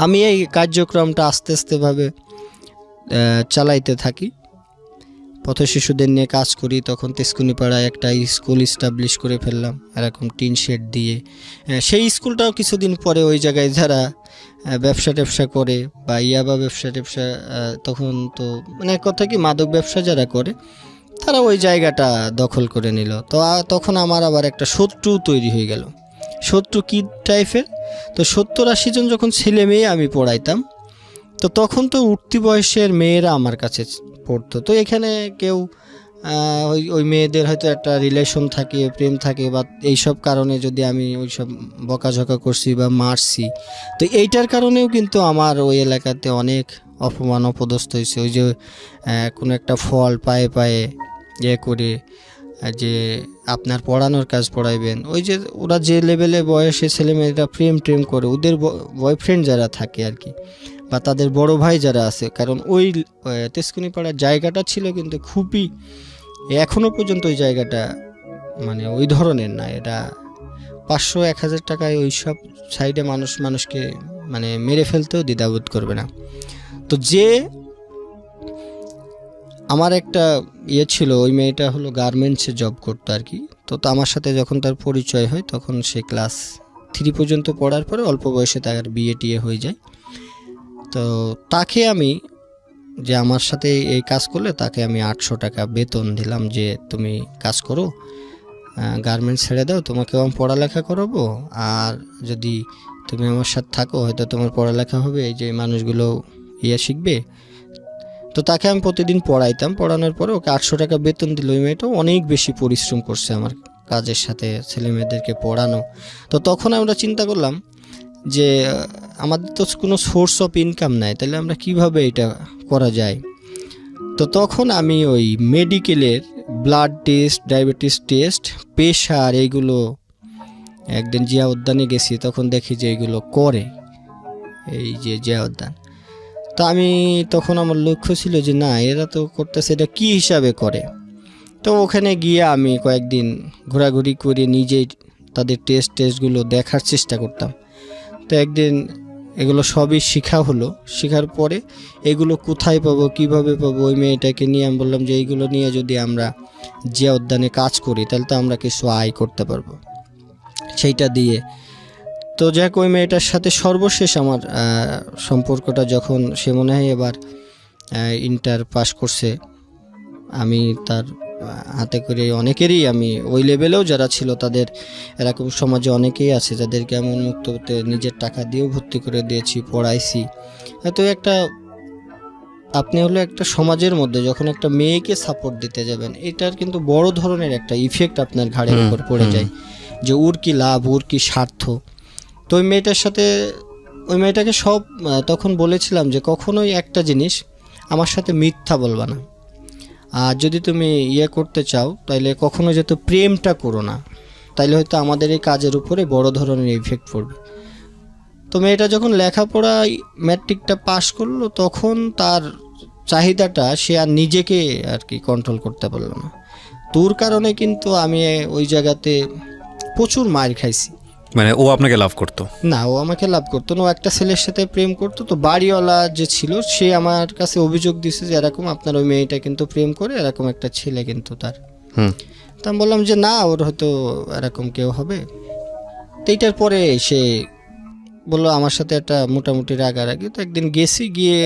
আমি এই কার্যক্রমটা আস্তে আস্তেভাবে চালাইতে থাকি, পথ শিশুদের নিয়ে কাজ করি। তখন তেজকুনিপাড়ায় একটা স্কুল ইস্টাবলিশ করে ফেললাম এরকম টিন শেড দিয়ে। সেই স্কুলটাও কিছুদিন পরে ওই জায়গায় যারা ব্যবসা ট্যাবসা করে বা ইয়াবা ব্যবসা ট্যাবসা, তখন তো মানে কথা কি মাদক ব্যবসা যারা করে তারা ওই জায়গাটা দখল করে নিল। তো তখন আমার আবার একটা শত্রু তৈরি হয়ে গেল। শত্রু কী টাইপের? তো 70-80 জন যখন ছেলে মেয়ে আমি পড়াইতাম, তো তখন তো উঠতি বয়সের মেয়েরা আমার কাছে পড়তো। তো এখানে কেউ ওই মেয়েদের হয়তো একটা রিলেশন থাকে, প্রেম থাকে, বা এইসব কারণে যদি আমি ওইসব বকাঝকা করছি বা মারছি, তো এইটার কারণেও কিন্তু আমার ওই এলাকাতে অনেক অপমান অপদস্থ হয়েছে। ওই যে কোনো একটা ফল পায়ে পায়ে করে যে আপনার পড়ানোর কাজ পড়াইবেন, ওই যে ওরা যে লেভেলে বয়সে ছেলেমেয়েরা প্রেম করে, ওদের বয়ফ্রেন্ড যারা থাকে আর কি, বা তাদের বড় ভাই যারা আছে, কারণ ওই তেজকুনিপাড়ার জায়গাটা ছিল কিন্তু খুবই, এখনও পর্যন্ত ওই জায়গাটা মানে ওই ধরনের না। এটা 500-1000 টাকায় ওই সব সাইডে মানুষকে মানে মেরে ফেলতেও দ্বিধাবোধ করবে না। তো যে আমার একটা ছিল, ওই মেয়েটা হলো গার্মেন্টসে জব করতো আর কি। তো আমার সাথে যখন তার পরিচয় হয়, তখন সে ক্লাস 3 পর্যন্ত পড়ার পরে অল্প বয়সে তার বিয়ে টিয়ে হয়ে যায়। তো তাকে আমি, যে আমার সাথে এই কাজ করলে তাকে আমি 800 টাকা বেতন দিলাম, যে তুমি কাজ করো, গার্মেন্টস ছেড়ে দাও, তোমাকেও আমি পড়ালেখা করাবো, আর যদি তুমি আমার সাথে থাকো হয়তো তোমার পড়ালেখা হবে, এই যে মানুষগুলো শিখবে। তো তাকে আমি প্রতিদিন পড়াইতাম, পড়ানোর পরে ওকে 800 টাকা বেতন দিল। ওই মেয়েটাও অনেক বেশি পরিশ্রম করছে আমার কাজের সাথে, ছেলে মেয়েদেরকে পড়ানো। তো তখন আমরা চিন্তা করলাম যে আমাদের তো কোনো সোর্স অফ ইনকাম নাই, তাহলে আমরা কিভাবে এটা করা যায়। তো তখন আমি ওই মেডিকেলের blood test, diabetes test, pressure, এইগুলো একদিন জিয়া উদ্যানে গেছি, তখন দেখি যে এইগুলো করে এই যে জিয়া উদ্যান। তো আমি তখন আমার লক্ষ্য ছিল যে না, এরা তো করতেছে, এটা কী হিসাবে করে। তো ওখানে গিয়ে আমি কয়েকদিন ঘোরাঘুরি করে নিজেই তাদের টেস্টগুলো দেখার চেষ্টা করতাম। তো একদিন এগুলো সবই শেখা হলো। শেখার পরে এগুলো কোথায় পাবো, কিভাবে পাবো, ওই মেয়েটাকে নিয়ে আমি বললাম যে এইগুলো নিয়ে যদি আমরা জিয়া উদ্যানে কাজ করি তাহলে তো আমরা কিছু আয় করতে পারবো সেইটা দিয়ে। তো যাক, ওই মেয়েটার সাথে সর্বশেষ আমার সম্পর্কটা যখন সে মনে হয় এবার ইন্টার পাস করছে, আমি তার হাতে করে অনেকেরই, আমি ওই লেভেলেও যারা ছিল তাদের, এরকম সমাজে অনেকেই আছে যাদেরকে আমি উন্মুক্ত হতে নিজের টাকা দিয়েও ভর্তি করে দিয়েছি, পড়াইছি। তো একটা আপনি হলো একটা সমাজের মধ্যে যখন একটা মেয়েকে সাপোর্ট দিতে যাবেন, এটার কিন্তু বড় ধরনের একটা ইফেক্ট আপনার ঘাড়ের উপর পড়ে যায়, যে ওর কি লাভ, ওর কি স্বার্থ। তো ওই মেয়েটার সাথে, ওই মেয়েটাকে সব তখন বলেছিলাম যে কখনোই একটা জিনিস, আমার সাথে মিথ্যা বলবা না, আর যদি তুমি করতে চাও তাহলে কখনো যেহেতু প্রেমটা করো না, তাইলে হয়তো আমাদের এই কাজের উপরে বড় ধরনের ইফেক্ট পড়বে। তো মেয়েটা যখন লেখাপড়ায় ম্যাট্রিকটা পাশ করলো, তখন তার চাহিদাটা সে আর নিজেকে আর কি কন্ট্রোল করতে পারলো না। তোর কারণে কিন্তু আমি ওই জায়গাতে প্রচুর মার খাইছি। মানে ও আপনাকে লাভ করতো না? ও আমাকে লাভ করতো না, ও একটা ছেলের সাথে প্রেম করতো। তো বাড়িওয়ালা যে ছিল সে আমার কাছে অভিযোগ দিছে যে এরকম আপনার ওই মেয়েটা কিন্তু প্রেম করে, এরকম একটা ছেলে কিন্তু তার। তো আমি বললাম যে না, ওর হয়তো এরকম কেউ হবে। তো এইটার পরে সে বললো আমার সাথে একটা মোটামুটি রাগারাগি। তো একদিন গেছি, গিয়ে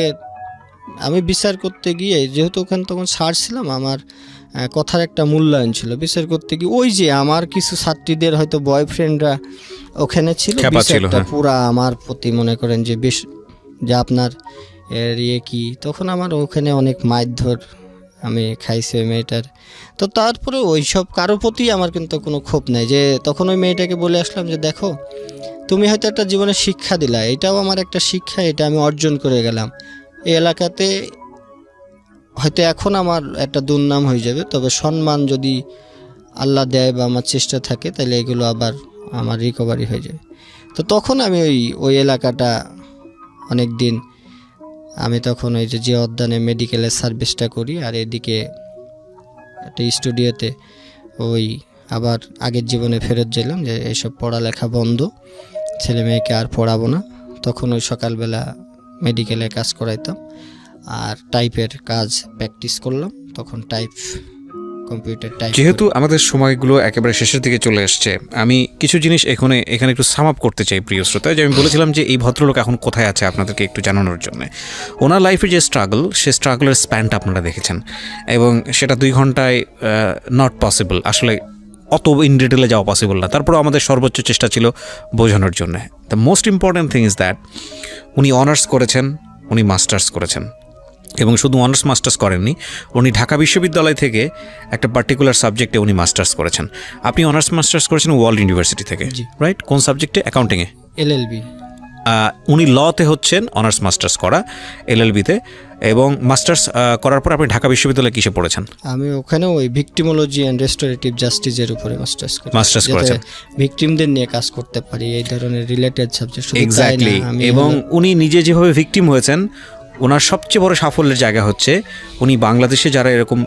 আমি বিচার করতে গিয়ে, যেহেতু ওখানে তখন ছাড়ছিলাম, আমার কথার একটা মূল্যায়ন ছিল, বিচার করতে গিয়ে ওই যে আমার কিছু ছাত্রীদের হয়তো বয়ফ্রেন্ডরা ওখানে ছিল, বিচারটা পুরা আমার প্রতি মনে করেন যে বেশ, যে আপনার এর কি, তখন আমার ওখানে অনেক মারধর আমি খাইছি ওই মেয়েটার। তো তারপরে ওই সব কারোর প্রতি আমার কিন্তু কোনো ক্ষোভ নাই, যে তখন ওই মেয়েটাকে বলে আসলাম যে দেখো, তুমি হয়তো একটা জীবনে শিক্ষা দিলা, এটাও আমার একটা শিক্ষা, এটা আমি অর্জন করে গেলাম। এই এলাকাতে হয়তো এখন আমার একটা দুর্নাম হয়ে যাবে, তবে সম্মান যদি আল্লাহ দেয় বা আমার চেষ্টা থাকে, তাহলে এগুলো আবার আমার রিকভারি হয়ে যাবে। তো তখন আমি ওই এলাকাটা অনেক দিন আমি তখন ওই যে জিয়া উদ্যানে মেডিকেলের সার্ভিসটা করি, আর এদিকে একটা স্টুডিওতে ওই আবার আগের জীবনে ফেরত গেলাম যে এইসব পড়ালেখা বন্ধ, ছেলে মেয়েকে আর পড়াবো না। তখন ওই সকালবেলা মেডিকেলে কাজ করাইতাম আর টাইপের কাজ প্র্যাকটিস করলাম, তখন কম্পিউটার টাইপ। যেহেতু আমাদের সময়গুলো একেবারে শেষের দিকে চলে আসছে, আমি কিছু জিনিস এখানে একটু সাম আপ করতে চাই প্রিয় শ্রোতা। যে আমি বলেছিলাম যে এই ভদ্রলোক এখন কোথায় আছে আপনাদেরকে একটু জানানোর জন্য। ওনার লাইফের যে স্ট্রাগল, সে স্ট্রাগলের স্প্যানটা আপনারা দেখেছেন, এবং সেটা 2 ঘন্টায় নট পসিবল, আসলে অত ইন ডিটেলে যাওয়া পসিবল না। তারপরেও আমাদের সর্বোচ্চ চেষ্টা ছিল বোঝানোর জন্য। The most important thing is that উনি অনার্স করেছেন, উনি মাস্টার্স করেছেন, এবং শুধু অনার্স মাস্টার্স করেননি, উনি ঢাকা বিশ্ববিদ্যালয় থেকে একটা পার্টিকুলার সাবজেক্টে উনি মাস্টার্স করেছেন। আপনি অনার্স মাস্টার্স করেছেন ওয়ার্ল্ড ইউনিভার্সিটি থেকে, রাইট? কোন সাবজেক্টে? অ্যাকাউন্টিংয়ে। এলএলবি। উনি লতে হচ্ছেন অনার্স মাস্টার্স করা, এলএলবিতে, এবং মাস্টার্স করার পর আপনি ঢাকা বিশ্ববিদ্যালয়ে কিসে পড়েছেন? আমি ওখানে ওই ভিকটিমোলজি অ্যান্ড রেস্টোরেটিভ জাস্টিসের উপরে মাস্টার্স করেছেন। ভিকটিমদের নিয়ে কাজ করতে পারি, এই ধরনের রিলেটেড সাবজেক্ট। এক্স্যাক্টলি। এবং উনি নিজে যেভাবে ভিকটিম হয়েছেন, ওনার সবচেয়ে বড় সাফল্যের জায়গা হচ্ছে উনি বাংলাদেশে যারা এরকম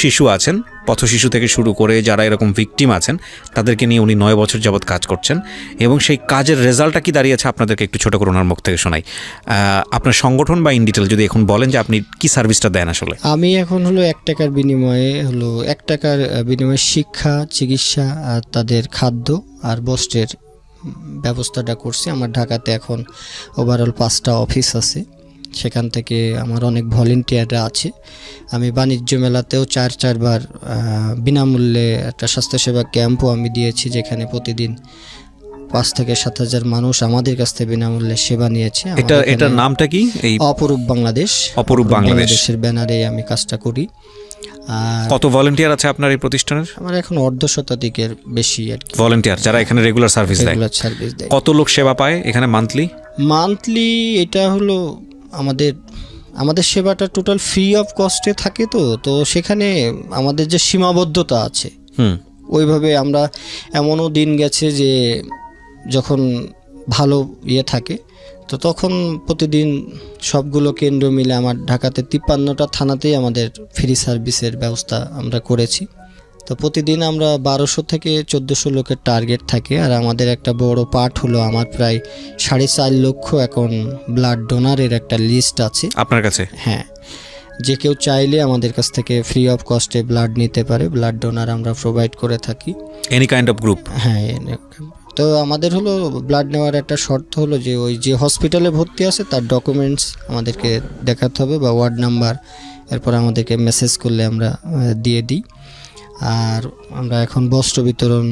শিশু আছেন, পথ শিশু থেকে শুরু করে যারা এরকম ভিকটিম আছেন, তাদেরকে নিয়ে উনি 9 বছর যাবৎ কাজ করছেন, এবং সেই কাজের রেজাল্টটা কি দাঁড়িয়েছে আপনাদেরকে একটু ছোটো করে ওনার মুখ থেকে শোনাই। আপনার সংগঠন বা ইন ডিটেল যদি এখন বলেন যে আপনি কি সার্ভিসটা দেন আসলে। আমি এখন হলো 1 টাকার বিনিময়ে শিক্ষা, চিকিৎসা আর তাদের খাদ্য আর বস্ত্রের ব্যবস্থাটা করছি। আমার ঢাকাতে এখন ওভারঅল 5টা অফিস আছে, সেখান থেকে আমার অনেক ভলেন্টিয়াররা আছে। আমি বাণিজ্য মেলাতেও 4বার বিনামূল্যে একটা স্বাস্থ্যসেবা ক্যাম্পও আমি দিয়েছি, যেখানে প্রতিদিন 5 থেকে 7 হাজার মানুষ আমাদের কাছ থেকে বিনামূল্যে সেবা নিয়েছে। এটার নামটা কি? এই অপরূপ বাংলাদেশ। অপরূপ বাংলাদেশের ব্যানারে আমি কাজটা করি। কত ভলেন্টিয়ার আছে আপনার এই প্রতিষ্ঠানের? আমার এখন 1/2 শতাধিকের বেশি আর কি ভলেন্টিয়ার, যারা এখানে রেগুলার সার্ভিস দেয়। কত লোক সেবা পায় এখানে মান্থলি? এটা হলো আমাদের সেবাটা টোটাল ফ্রি অফ কস্টে থাকে, তো সেখানে আমাদের যে সীমাবদ্ধতা আছে, ওইভাবে আমরা এমনও দিন গেছে যে যখন ভালো থাকে, তো তখন প্রতিদিন সবগুলো কেন্দ্র মিলে আমার ঢাকাতে 53টা থানাতেই আমাদের ফ্রি সার্ভিসের ব্যবস্থা আমরা করেছি। তো প্রতিদিন আমরা 1200 থেকে 1400 লোকের টার্গেট থাকে। আর আমাদের একটা বড় পার্ট হলো আমার প্রায় 4.5 লক্ষ এখন ব্লাড ডোনারের একটা লিস্ট আছে আপনার কাছে। হ্যাঁ, যে কেউ চাইলে আমাদের কাছ থেকে ফ্রি অফ কস্টে ব্লাড নিতে পারে। ব্লাড ডোনার আমরা প্রোভাইড করে থাকি, এনি কাইন্ড অফ গ্রুপ। হ্যাঁ, তো আমাদের হলো ব্লাড নেওয়ার একটা শর্ত হলো যে ওই যে হসপিটালে ভর্তি আছে তার ডকুমেন্টস আমাদেরকে দেখাতে হবে বা ওয়ার্ড নাম্বার, এরপর আমাদেরকে মেসেজ করলে আমরা দিয়ে দিই। আর আমরা এখন বস্ত্র বিতরণ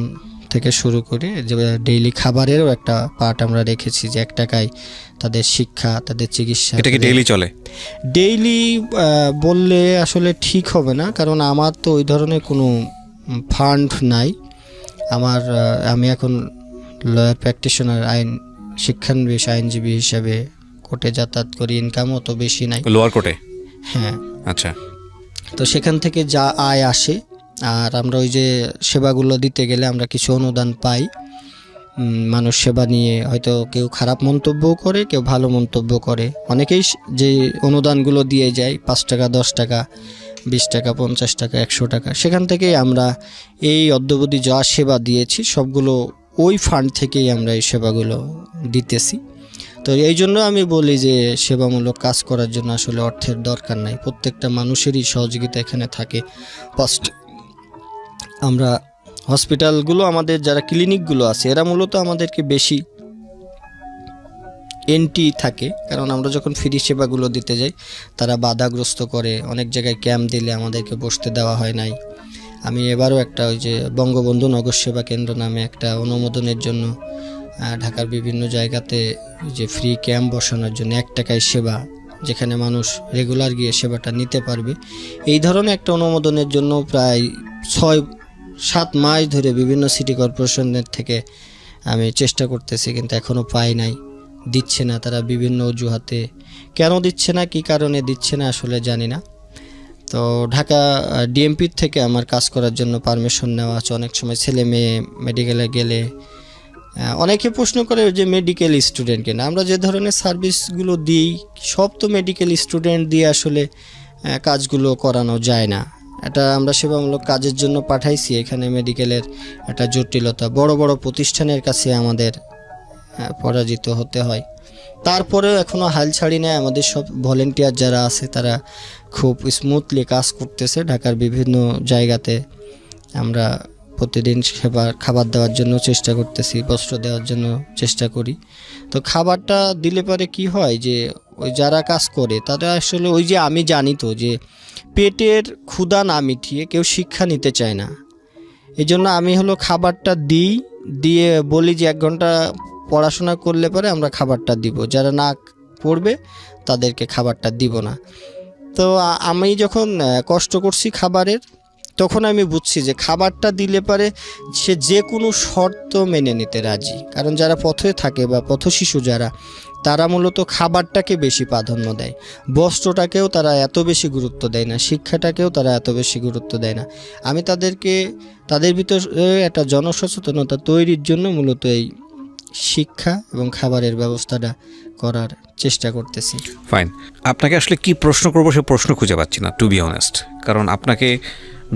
থেকে শুরু করে যে ডেইলি খাবারেরও একটা পার্ট আমরা রেখেছি, যে 1 টাকায় তাদের শিক্ষা, তাদের চিকিৎসা। এটা কি ডেইলি চলে? ডেইলি বললে আসলে ঠিক হবে না, কারণ আমার তো ওই ধরনের কোনো ফান্ড নাই। আমি এখন লয়ার প্র্যাকটিশনার, শিক্ষানবিশ আইনজীবী হিসাবে কোর্টে যাতায়াত করি, ইনকামও তো বেশি নাই লোয়ার কোর্টে। হ্যাঁ, আচ্ছা। তো সেখান থেকে যা আয় আসে, আর আমরা ওই যে সেবাগুলো দিতে গেলে আমরা কিছু অনুদান পাই। মানুষ সেবা নিয়ে হয়তো কেউ খারাপ মন্তব্যও করে, কেউ ভালো মন্তব্য করে। অনেকেই যে অনুদানগুলো দিয়ে যায় 5 টাকা, 10 টাকা, 20 টাকা, 50 টাকা, 100 টাকা, সেখান থেকেই আমরা এই অদ্যাবধি যা সেবা দিয়েছি সবগুলো ওই ফান্ড থেকেই আমরা এই সেবাগুলো দিতেছি। তো এই জন্য আমি বলি যে সেবামূলক কাজ করার জন্য আসলে অর্থের দরকার নাই, প্রত্যেকটা মানুষেরই সহযোগিতা এখানে থাকে। ফার্স্ট আমরা হসপিটালগুলো, আমাদের যারা ক্লিনিকগুলো আছে, এরা মূলত আমাদেরকে বেশি এন্টি থাকে, কারণ আমরা যখন ফ্রি সেবাগুলো দিতে যাই তারা বাধাগ্রস্ত করে। অনেক জায়গায় ক্যাম্প দিলে আমাদেরকে বসতে দেওয়া হয় নাই। আমি এবারও একটা ওই যে বঙ্গবন্ধু নগর সেবা কেন্দ্র নামে একটা অনুমোদনের জন্য ঢাকার বিভিন্ন জায়গাতে যে ফ্রি ক্যাম্প বসানোর জন্য 1 টাকায় সেবা, যেখানে মানুষ রেগুলার গিয়ে সেবাটা নিতে পারবে, এই ধরনের একটা অনুমোদনের জন্য প্রায় 6-7 মাস ধরে বিভিন্ন সিটি কর্পোরেশনের থেকে আমি চেষ্টা করতেছি, কিন্তু এখনও পাই নাই, দিচ্ছে না তারা বিভিন্ন অজুহাতে। কেন দিচ্ছে না, কী কারণে দিচ্ছে না আসলে জানি না। তো ঢাকা ডিএমপির থেকে আমার কাজ করার জন্য পারমিশন নেওয়া আছে। অনেক সময় ছেলে মেয়ে মেডিকেলে গেলে অনেকে প্রশ্ন করে যে মেডিকেল স্টুডেন্ট কিনা, আমরা যে ধরনের সার্ভিসগুলো দিই সব তো মেডিকেল স্টুডেন্ট দিয়ে আসলে কাজগুলো করানো যায় না। এটা আমরা সেবামূলক কাজের জন্য পাঠাইছি, এখানে মেডিকেলের একটা জটিলতা, বড় বড় প্রতিষ্ঠানের কাছে আমাদের পরাজিত হতে হয়। তারপরেও এখনও হাল ছাড়ি নেয়, আমাদের সব ভলেন্টিয়ার যারা আছে তারা খুব স্মুথলি কাজ করতেছে। ঢাকার বিভিন্ন জায়গাতে আমরা প্রতিদিন খাবার দেওয়ার জন্য চেষ্টা করতেছি, বস্ত্র দেওয়ার জন্য চেষ্টা করি। তো খাবারটা দিলে পরে কি হয় যে ওই যারা কাজ করে তারা আসলে ওই যে আমি জানি তো যে পেটের ক্ষুধা না মিটিয়ে কেউ শিক্ষা নিতে চায় না। এই জন্য আমি খাবারটা দিয়ে বলি যে 1 ঘন্টা পড়াশোনা করলে পরে আমরা খাবারটা দিব, যারা না পড়বে তাদেরকে খাবারটা দিব না। তো আমি যখন কষ্ট করছি খাবারের, তখন আমি বুঝছি যে খাবারটা দিলে পারে সে যে কোনো শর্ত মেনে নিতে রাজি। কারণ যারা পথে থাকে বা পথশিশু যারা, তারা মূলত খাবারটাকে বেশি প্রাধান্য দেয়, বস্ত্রটাকেও তারা এত বেশি গুরুত্ব দেয় না, শিক্ষাটাকেও তারা এত বেশি গুরুত্ব দেয় না। আমি তাদের ভিতরে একটা জনসচেতনতা তৈরির জন্য মূলত এই শিক্ষা এবং খাবারের ব্যবস্থাটা করার চেষ্টা করতেছি। ফাইন, আপনাকে আসলে কি প্রশ্ন করবো সে প্রশ্ন খুঁজে পাচ্ছি না, টু বি অনেস্ট। কারণ আপনাকে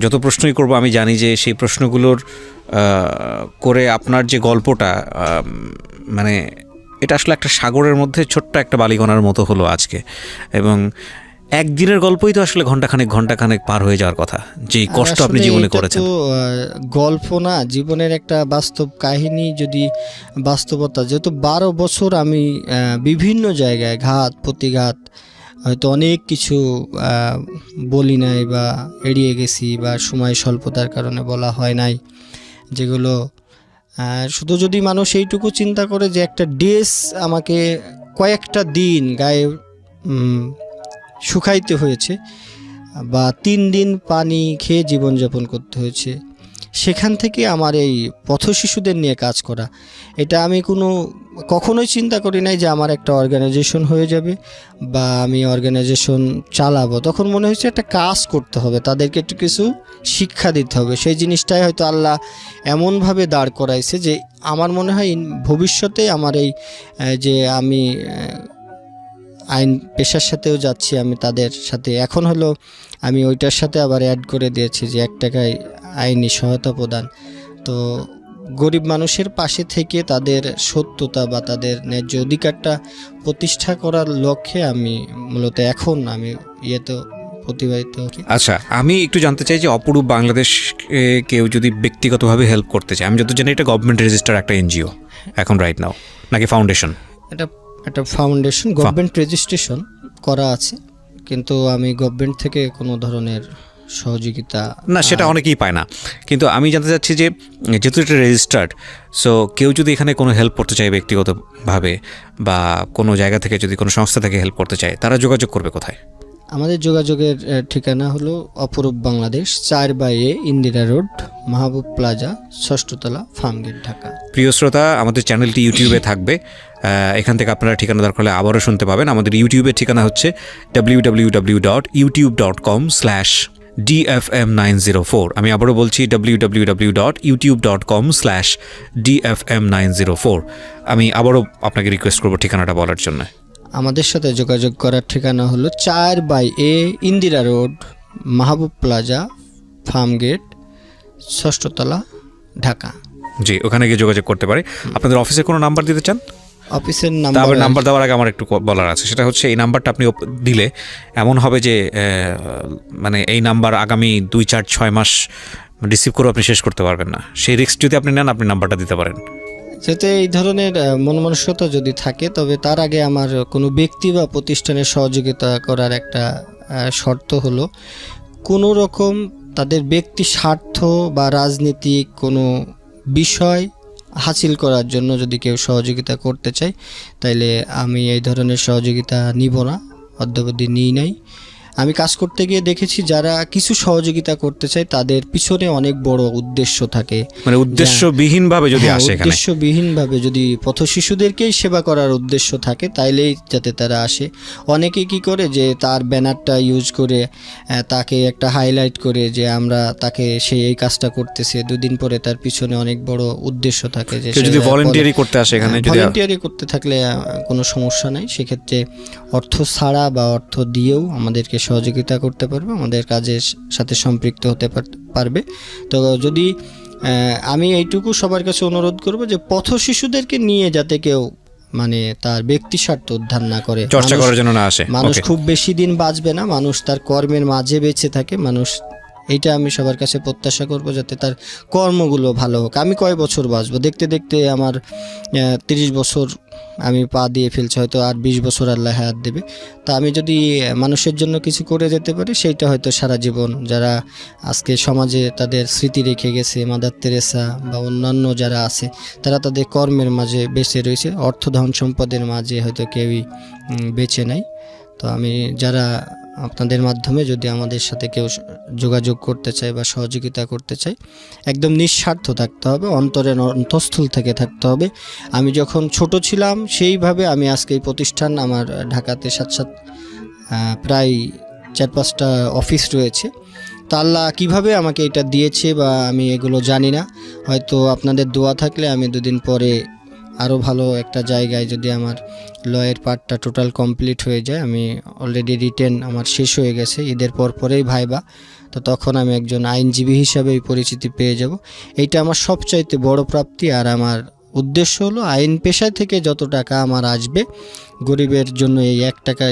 যত প্রশ্নই করব আমি জানি যে সেই প্রশ্নগুলোর করে আপনার যে গল্পটা, মানে এটা আসলে একটা সাগরের মধ্যে ছোট্ট একটা বালিকণার মতো হলো আজকে, এবং একদিনের গল্পই তো আসলে ঘন্টাখানেক পার হয়ে যাওয়ার কথা, যে কষ্ট আপনি জীবনে করেছেন। গল্প না, জীবনের একটা বাস্তব কাহিনী, যদি বাস্তবতা, যেহেতু 12 বছর আমি বিভিন্ন জায়গায় ঘাত প্রতিঘাত, হয়তো অনেক কিছু বলি নাই বা এড়িয়ে গেছি বা সময় স্বল্পতার কারণে বলা হয় নাই, যেগুলো শুধু যদি মানুষ এইটুকু চিন্তা করে যে একটা ড্রেস আমাকে কয়েকটা দিন গায়ে শুকাইতে হয়েছে বা 3 দিন পানি খেয়ে জীবনযাপন করতে হয়েছে, সেখান থেকে আমার এই পথশিশুদের নিয়ে কাজ করা, এটা আমি কখনোই চিন্তা করি নাই যে আমার একটা অর্গানাইজেশন হয়ে যাবে বা আমি অর্গানাইজেশন চালাবো। তখন মনে হয়েছে একটা কাজ করতে হবে, তাদেরকে একটু কিছু শিক্ষা দিতে হবে। সেই জিনিসটাই হয়তো আল্লাহ এমনভাবে দাঁড় করাইছে যে আমার মনে হয় ভবিষ্যতে আমার এই যে আমি আইন পেশার সাথেও যাচ্ছি, আমি তাদের সাথে এখন আমি ওইটার সাথে আবার অ্যাড করে দিয়েছি যে 1 টাকায় আইনি সহায়তা প্রদান। তো গরিব মানুষের পাশে থেকে তাদের সত্যতা বা তাদের ন্যায্য অধিকারটা প্রতিষ্ঠা করার লক্ষ্যে আমি মূলত এখন আমি প্রতিবাহিত। আচ্ছা, আমি একটু জানতে চাই যে অপরূপ বাংলাদেশ কেউ যদি ব্যক্তিগতভাবে হেল্প করতে চায়, আমি যত জানি এটা গভর্নমেন্ট রেজিস্টার একটা এনজিও এখন রাইট নাও, নাকি ফাউন্ডেশন? এটা ফাউন্ডেশন, গভর্নমেন্ট রেজিস্ট্রেশন করা আছে, কিন্তু আমি গভর্নমেন্ট থেকে কোনো ধরনের সহযোগিতা না, সেটা অনেকেই পায় না। কিন্তু আমি জানতে চাচ্ছি যে যেহেতু এটা রেজিস্টার্ড, সো কেউ যদি এখানে কোনো হেল্প করতে চায় ব্যক্তিগতভাবে বা কোনো জায়গা থেকে যদি কোনো সংস্থা থেকে হেল্প করতে চায়, তারা যোগাযোগ করবে কোথায়? আমাদের যোগাযোগের ঠিকানা হলো অপরূপ বাংলাদেশ, 4/A ইন্দিরা রোড, মাহবুব প্লাজা, 6ষ্ঠ তলা, ফার্মগেট, ঢাকা। প্রিয় শ্রোতা, আমাদের চ্যানেলটি ইউটিউবে থাকবে, এখান থেকে আপনারা ঠিকানা দরকার হলে আবারও শুনতে পাবেন। আমাদের ইউটিউবের ঠিকানা হচ্ছে www.youtube.com/DFM904। আমি আবারও বলছি www.youtube.com/DFM904। আমি আবারও আপনাকে রিকোয়েস্ট করবো ঠিকানাটা বলার জন্য। আমাদের সাথে যোগাযোগ করার ঠিকানা হলো 4/A ইন্দিরা রোড, মাহবুব প্লাজা, ফার্মগেট, 6ষ্ঠ তলা, ঢাকা। জি, ওখানে গিয়ে যোগাযোগ করতে পারে। আপনাদের অফিসে কোনো নাম্বার দিতে চান? অফিসের নাম্বার দেওয়ার আগে আমার একটু বলার আছে, সেটা হচ্ছে এই নাম্বারটা আপনি দিলে এমন হবে যে মানে এই নাম্বার আগামী 2, 4, 6 মাস রিসিভ করে আপনি শেষ করতে পারবেন না। সেই রিস্ক যদি আপনি নেন, আপনি নাম্বারটা দিতে পারেন। যাতে এই ধরনের মন মানসিকতা যদি থাকে, তবে তার আগে আমার কোনো ব্যক্তি বা প্রতিষ্ঠানের সহযোগিতা করার একটা শর্ত হলো কোনো রকম তাদের ব্যক্তি স্বার্থ বা রাজনীতিক কোনো বিষয় হাসিল করার জন্য যদি কেউ সহযোগিতা করতে চায়, তাইলে আমি এই ধরনের সহযোগিতা নিব না, অদ্যাবধি নিই নাই। আমি কাজ করতে গিয়ে দেখেছি যারা কিছু সহযোগিতা করতে চায় তাদের পিছনে অনেক বড় উদ্দেশ্য থাকে, মানে উদ্দেশ্যবিহীনভাবে যদি হ্যাঁ, আসে এখানে। উদ্দেশ্যবিহীনভাবে যদি পথ শিশুদেরকেই সেবা করার উদ্দেশ্য থাকে তাইলেই যাতে তারা আসে। অনেকে কি করে যে তার ব্যানারটা ইউজ করে তাকে একটা হাইলাইট করে যে আমরা তাকে সেই এই কাজটা করতেছে, দুদিন পরে তার পিছনে অনেক বড় উদ্দেশ্য থাকে যে কেউ যদি ভলেন্টিয়ারি করতে আসে এখানে, যদি ভলেন্টিয়ারি করতে থাকলে কোনো সমস্যা নাই। সেক্ষেত্রে অর্থ ছাড়া বা অর্থ দিয়েও আমাদেরকে সহযোগিতা করতে পারবে, আমাদের কাজের সাথে সম্পৃক্ত হতে পারবে। তো যদি আমি এইটুকু সবার কাছে অনুরোধ করব যে পথ শিশুদেরকে নিয়ে যাতে কেউ মানে তার ব্যক্তি স্বার্থ উদ্ধার না করে, চর্চা করার জন্য না আসে। মানুষ Okay. খুব বেশি দিন বাঁচবে না, মানুষ তার কর্মের মাঝে বেঁচে থাকে। মানুষ এইটা আমি সবার কাছে প্রত্যাশা করব যাতে তার কর্মগুলো ভালো হোক। আমি কয় বছর বাঁচবো, দেখতে দেখতে আমার 30 বছর আমি পা দিয়ে ফেলছি, হয়তো আর 20 বছর আল্লাহ হায়াত দেবে। তা আমি যদি মানুষের জন্য কিছু করে যেতে পারি সেইটা হয়তো সারা জীবন, যারা আজকে সমাজে তাদের স্মৃতি রেখে গেছে, মাদার তেরেসা বা অন্যান্য যারা আছে তারা তাদের কর্মের মাঝে বেঁচে রয়েছে, অর্থ ধন সম্পদের মাঝে হয়তো কেউই বেঁচে নাই। তো আমি যারা আপনাদের মাধ্যমে যদি আমাদের সাথে কেউ যোগাযোগ করতে চায় বা সহযোগিতা করতে চায়, একদম নিঃস্বার্থ থাকতে হবে, অন্তরের অন্তঃস্থল থেকে থাকতে হবে। আমি যখন ছোট ছিলাম সেইভাবে আমি আজকে এই প্রতিষ্ঠান, আমার ঢাকাতে প্রায় 4-5টা অফিস রয়েছে। তা আল্লাহ কীভাবে আমাকে এটা দিয়েছে বা আমি এগুলো জানি না, হয়তো আপনাদের দোয়া থাকলে আমি 2 দিন পরে আরও ভালো একটা জায়গায়, যদি আমার লয়ের পার্টটা টোটাল কমপ্লিট হয়ে যায়, আমি অলরেডি রিটেন আমার শেষ হয়ে গেছে, ঈদের পরেই ভাইবা, তো তখন আমি একজন আইনজীবী হিসাবে এই পরিচিতি পেয়ে যাব। এইটা আমার সবচাইতে বড় প্রাপ্তি। আর আমার উদ্দেশ্য হলো আইন পেশা থেকে যত টাকা আমার আসবে, গরিবের জন্য এই 1 টাকা